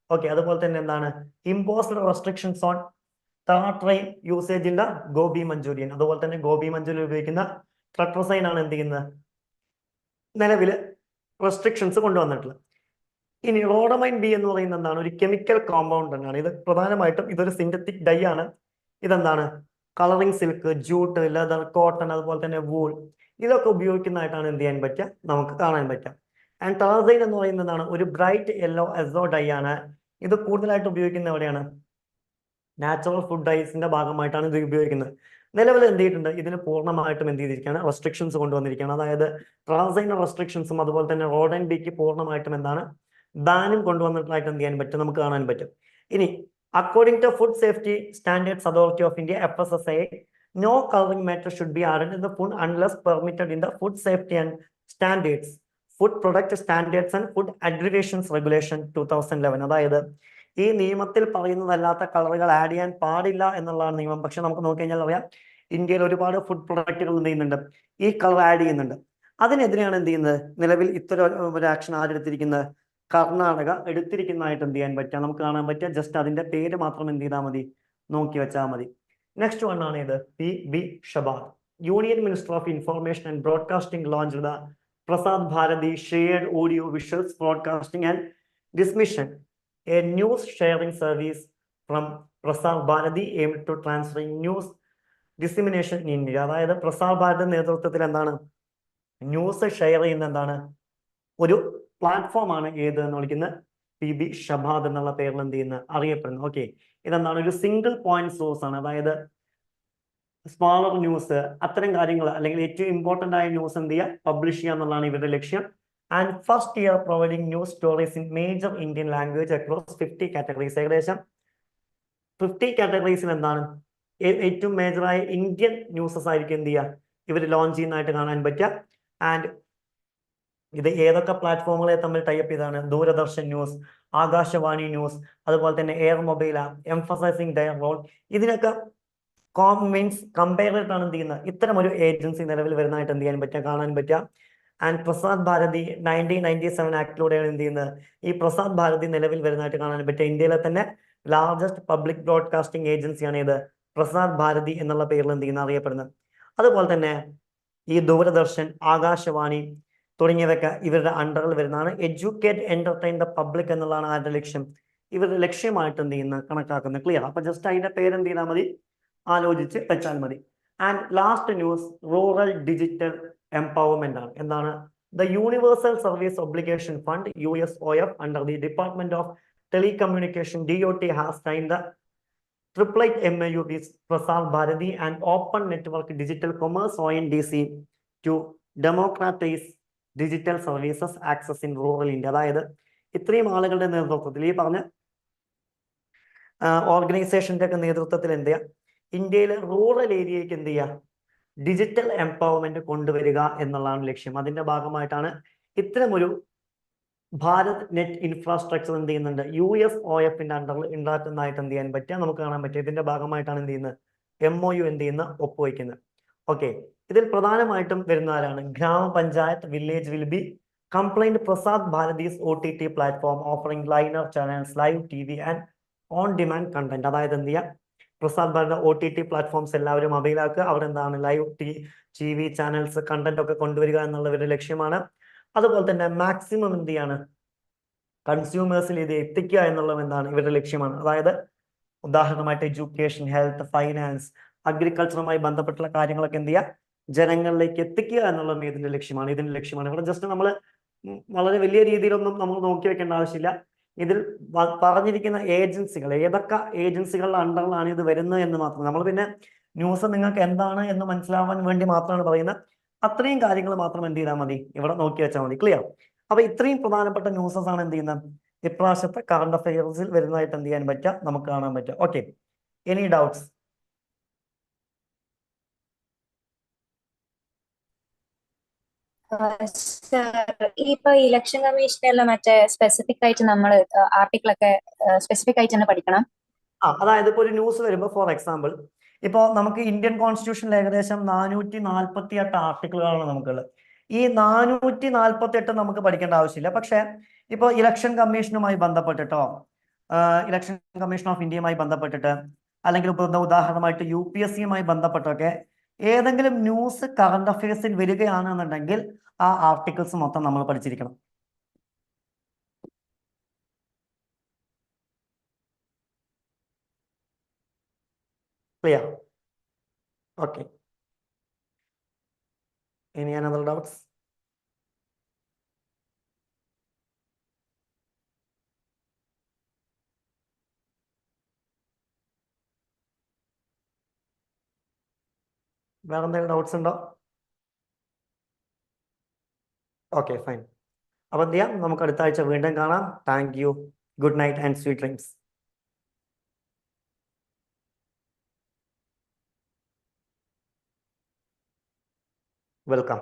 ഓക്കെ, അതുപോലെ തന്നെ എന്താണ്, imposed restrictions on tartrazine usage in the gobi Manchurian. അതുപോലെ തന്നെ ഗോബി മഞ്ചൂരിയൻ ഉപയോഗിക്കുന്ന ട്രട്രസൈൻ ആണ് എന്ത് ചെയ്യുന്നത്, നിലവിൽ റെസ്ട്രിക്ഷൻസ് കൊണ്ടുവന്നിട്ടുള്ളത്. ഇനി റോഡമൈൻ ബി എന്ന് പറയുന്നത് എന്താണ്, ഒരു കെമിക്കൽ കോമ്പൗണ്ട് തന്നെയാണ്. ഇത് പ്രധാനമായിട്ടും ഇതൊരു സിന്തറ്റിക് ഡൈ ആണ്. ഇതെന്താണ്, colouring silk, jute, leather, cotton, അതുപോലെ തന്നെ വൂൾ, ഇതൊക്കെ ഉപയോഗിക്കുന്നതായിട്ടാണ് എന്ത് ചെയ്യാൻ പറ്റുക, നമുക്ക് കാണാൻ പറ്റുക. ആൻഡ് ടാർസൈൻ എന്ന് പറയുന്നതാണ് ഒരു ബ്രൈറ്റ് യെല്ലോ എസോ ഡൈ ആണ്. ഇത് കൂടുതലായിട്ട് ഉപയോഗിക്കുന്ന എവിടെയാണ്, നാച്ചുറൽ ഫുഡ് ഡൈസിന്റെ ഭാഗമായിട്ടാണ് ഇത് ഉപയോഗിക്കുന്നത്. നിലവിൽ എന്ത് ചെയ്തിട്ടുണ്ട്, ഇതിന് പൂർണ്ണമായിട്ടും എന്ത് ചെയ്തിരിക്കുകയാണ്, റെസ്ട്രിക്ഷൻസ് കൊണ്ടുവന്നിരിക്കുകയാണ്. അതായത് ട്രാൻസൈൻ റെസ്ട്രിക്ഷൻസും അതുപോലെ തന്നെ റോഡ് ആൻഡ് ബിക്ക് പൂർണ്ണമായിട്ടും എന്താണ് ബാനും കൊണ്ടുവന്നിട്ടായിട്ട് എന്ത് ചെയ്യാൻ പറ്റും, നമുക്ക് കാണാൻ പറ്റും. ഇനി according to food safety standards authority of India FSSAI, no coloring matter should be added in the food unless permitted in the food safety and standards, food product standards and food aggregations regulation 2011. അതായത് ഈ നിയമത്തിൽ പറയുന്നതല്ലാത്ത കളറുകൾ add ചെയ്യാൻ പാടില്ല എന്നുള്ളതാണ് നിയമം. പക്ഷെ നമുക്ക് നോക്കിക്കഴിഞ്ഞാൽ അറിയാം, ഇന്ത്യയിൽ ഒരുപാട് ഫുഡ് പ്രൊഡക്റ്റുകൾ എന്ത് ചെയ്യുന്നുണ്ട്, ഈ കളർ ആഡ് ചെയ്യുന്നുണ്ട്. അതിനെതിരെയാണ് എന്ത് ചെയ്യുന്നത്, നിലവിൽ ഇത്തരം ഒരു ആക്ഷൻ ആരെടുത്തിരിക്കുന്നത്, കർണാടക എടുത്തിരിക്കുന്നതായിട്ട് എന്ത് ചെയ്യാൻ പറ്റുക, നമുക്ക് കാണാൻ പറ്റുക. ജസ്റ്റ് അതിന്റെ പേര് മാത്രം എന്ത് ചെയ്താൽ മതി, നോക്കി വെച്ചാൽ മതി. നെക്സ്റ്റ് വൺ ആണ് ഇത് PB ഷബാദ്. Union Minister of Information and Broadcasting launched the Prasad Bharati Shared Audio Visuals Broadcasting and Dismission, a news sharing service from Prasad Bharati aimed to transferring news dissemination in India. അതായത് പ്രസാർ ഭാരതി നേതൃത്വത്തിൽ എന്താണ് news share ചെയ്യുന്ന എന്താണ് ഒരു പ്ലാറ്റ്ഫോമാണ് ഏത് എന്ന് വിളിക്കുന്നത് PB ഷബാദ് എന്നുള്ള പേരിൽ എന്ത് ചെയ്യുന്ന അറിയപ്പെടുന്നു. ഓക്കെ, ഇതെന്താണ് ഒരു സിംഗിൾ പോയിന്റ് സോഴ്സ് ആണ്. അതായത് സ്മോളർ ന്യൂസ് അത്തരം കാര്യങ്ങൾ അല്ലെങ്കിൽ ഏറ്റവും ഇമ്പോർട്ടന്റ് ആയ ന്യൂസ് എന്ത് ചെയ്യുക പബ്ലിഷ് ചെയ്യുക എന്നുള്ളതാണ് ഇവരുടെ ലക്ഷ്യം. And first year providing news stories in major Indian language across 50 categories. ഏകദേശം 50 കാറ്റഗറീസിൽ എന്താണ് ഏറ്റവും മേജറായ ഇന്ത്യൻ ന്യൂസസ് ആയിരിക്കും എന്ത് ചെയ്യുക ഇവർ ലോഞ്ച് ചെയ്യുന്നതായിട്ട് കാണാൻ പറ്റുക. ആൻഡ് ഇത് ഏതൊക്കെ പ്ലാറ്റ്ഫോമുകളെ തമ്മിൽ ടൈപ്പ് ചെയ്താണ്? ദൂരദർശൻ ന്യൂസ്, ആകാശവാണി ന്യൂസ്, അതുപോലെ തന്നെ air mobile app, emphasising their role. ഇതിനൊക്കെ മീൻസ് കമ്പയർ ചെയ്തിട്ടാണ് എന്ത് ചെയ്യുന്നത് ഇത്തരം ഒരു ഏജൻസി നിലവിൽ വരുന്നതായിട്ട് എന്ത് ചെയ്യാൻ പറ്റുക കാണാൻ പറ്റുക. ആൻഡ് പ്രസാദ് ഭാരതി 1997 ആക്ടിലൂടെയാണ് എന്ത് ചെയ്യുന്നത് ഈ പ്രസാദ് ഭാരതി നിലവിൽ വരുന്നതായിട്ട് കാണാൻ പറ്റുക. ഇന്ത്യയിലെ തന്നെ ലാർജസ്റ്റ് പബ്ലിക് ബ്രോഡ്കാസ്റ്റിംഗ് ഏജൻസിയാണ് ഇത് പ്രസാദ് ഭാരതി എന്നുള്ള പേരിൽ എന്ത് ചെയ്യുന്ന അറിയപ്പെടുന്നത്. അതുപോലെ തന്നെ ഈ ദൂരദർശൻ, ആകാശവാണി തുടങ്ങിയവയൊക്കെ ഇവരുടെ അണ്ടറിൽ വരുന്നതാണ്. എഡ്യൂക്കേറ്റ് എന്റർടൈൻ ദ പബ്ലിക് എന്നുള്ളതാണ് ആരുടെ ലക്ഷ്യം ഇവരുടെ ലക്ഷ്യമായിട്ട് എന്ത് ചെയ്യുന്ന കണക്കാക്കുന്നത്. ക്ലിയർ? അപ്പൊ ജസ്റ്റ് അതിന്റെ പേര് എന്ത് ചെയ്താൽ മതി ആലോചിച്ച് വെച്ചാൽ മതി. And last news rural digital empowerment ആണ്. എന്താണ്? The universal service obligation fund USOF under the department of telecommunication DOT has signed the triplet MOU with Prasar Bharati and Open Network Digital Commerce ONDC to democratize digital services access in rural India. അതായത് ഇത്രയും ആളുകളുടെ നേതൃത്വത്തിൽ ഈ പറഞ്ഞ ഓർഗനൈസേഷൻ്റെ ഒക്കെ നേതൃത്വത്തിൽ എന്ത് ചെയ്യുക ഇന്ത്യയിലെ റൂറൽ ഏരിയയ്ക്ക് എന്ത് ചെയ്യുക ഡിജിറ്റൽ എംപവർമെന്റ് കൊണ്ടുവരിക എന്നുള്ളതാണ് ലക്ഷ്യം. അതിന്റെ ഭാഗമായിട്ടാണ് ഇത്തരമൊരു ഭാരത് നെറ്റ് ഇൻഫ്രാസ്ട്രക്ചർ എന്ത് ചെയ്യുന്നുണ്ട് USOFന്റെ അണ്ടറിൽ ഉണ്ടാക്കുന്നതായിട്ട് എന്ത് ചെയ്യാൻ പറ്റുക നമുക്ക് കാണാൻ പറ്റുക. ഇതിന്റെ ഭാഗമായിട്ടാണ് എന്ത് ചെയ്യുന്നത് MOU എന്ത് ചെയ്യുന്ന ഒപ്പുവയ്ക്കുന്നത്. ഓക്കെ, ഇതിൽ പ്രധാനമായിട്ടും വരുന്ന ആരാണ്? Gram panchayat village will be compliant Prasad Bharati's OTT platform offering linear channels, live TV and on demand content. അതായത് എന്ത് ചെയ്യുക പ്രസാദ് ഭാരത OTT പ്ലാറ്റ്ഫോംസ് എല്ലാവരും അവൈലാക്കുക. അവിടെ എന്താണ് ലൈവ് TV ചാനൽസ് കണ്ടന്റ് ഒക്കെ കൊണ്ടുവരിക എന്നുള്ളവരുടെ ലക്ഷ്യമാണ്. അതുപോലെ തന്നെ മാക്സിമം എന്ത് ചെയ്യാണ് കൺസ്യൂമേഴ്സിൽ ഇത് എത്തിക്കുക എന്നുള്ളത് എന്താണ് ഇവരുടെ ലക്ഷ്യമാണ്. അതായത് ഉദാഹരണമായിട്ട് എഡ്യൂക്കേഷൻ, ഹെൽത്ത്, ഫൈനാൻസ്, അഗ്രികൾച്ചറുമായി ബന്ധപ്പെട്ടുള്ള കാര്യങ്ങളൊക്കെ എന്ത് ചെയ്യുക ജനങ്ങളിലേക്ക് എത്തിക്കുക എന്നുള്ളത് ഇതിന്റെ ലക്ഷ്യമാണ്. ഇവിടെ ജസ്റ്റ് നമ്മൾ വളരെ വലിയ രീതിയിലൊന്നും നമ്മൾ നോക്കി വെക്കേണ്ട ആവശ്യമില്ല. ഇതിൽ പറഞ്ഞിരിക്കുന്ന ഏജൻസികൾ ഏതൊക്കെ ഏജൻസികളുടെ അണ്ടറിലാണ് ഇത് വരുന്നത് എന്ന് മാത്രം. നമ്മൾ പിന്നെ ന്യൂസ് നിങ്ങൾക്ക് എന്താണ് എന്ന് മനസ്സിലാവാൻ വേണ്ടി മാത്രമാണ് പറയുന്നത്. അത്രയും കാര്യങ്ങൾ മാത്രം എന്ത് ചെയ്താൽ മതി ഇവിടെ നോക്കി വെച്ചാൽ മതി. ക്ലിയർ? അപ്പൊ ഇത്രയും പ്രധാനപ്പെട്ട ന്യൂസസ് ആണ് എന്ത് ചെയ്യുന്നത് ഇപ്രാവശ്യത്തെ കറണ്ട് അഫയേഴ്സിൽ വരുന്നതായിട്ട് എന്ത് ചെയ്യാൻ പറ്റുക നമുക്ക് കാണാൻ പറ്റുക. Okay, any doubts? ഇപ്പൊ ഇലക്ഷൻ കമ്മീഷനെല്ലാം മറ്റേ സ്പെസിഫിക് ആയിട്ട് നമ്മൾ ആർട്ടിക്കിൾ ഒക്കെ സ്പെസിഫിക് ആയിട്ട് തന്നെ പഠിക്കണം. അതായത് ഇപ്പൊ ഒരു ന്യൂസ് വരുമ്പോൾ ഫോർ എക്സാമ്പിൾ ഇപ്പൊ നമുക്ക് ഇന്ത്യൻ കോൺസ്റ്റിറ്റ്യൂഷനിൽ ഏകദേശം 448 ആർട്ടിക്കിളുകളാണ് നമുക്കുള്ളത്. ഈ 448 നമുക്ക് പഠിക്കേണ്ട ആവശ്യമില്ല. പക്ഷെ ഇപ്പൊ ഇലക്ഷൻ കമ്മീഷനുമായി ബന്ധപ്പെട്ടിട്ടോ ഇലക്ഷൻ കമ്മീഷൻ ഓഫ് ഇന്ത്യയുമായി ബന്ധപ്പെട്ടിട്ട് അല്ലെങ്കിൽ ഇപ്പൊ ഉദാഹരണമായിട്ട് UPSCയുമായി ബന്ധപ്പെട്ടൊക്കെ ഏതെങ്കിലും ന്യൂസ് കറണ്ട് അഫയേഴ്സിൽ വരികയാണെന്നുണ്ടെങ്കിൽ ആ ആർട്ടിക്കിൾസ് മൊത്തം നമ്മൾ പഠിച്ചിരിക്കണം. Clear? Okay, any other doubts? വേറെ എന്തെങ്കിലും ഡൗട്ട്സ് ഉണ്ടോ? Okay, fine. അപ്പൊ എന്ത് ചെയ്യാം നമുക്ക് അടുത്ത ആഴ്ച വീണ്ടും കാണാം. Thank you. Good night and sweet dreams. Welcome.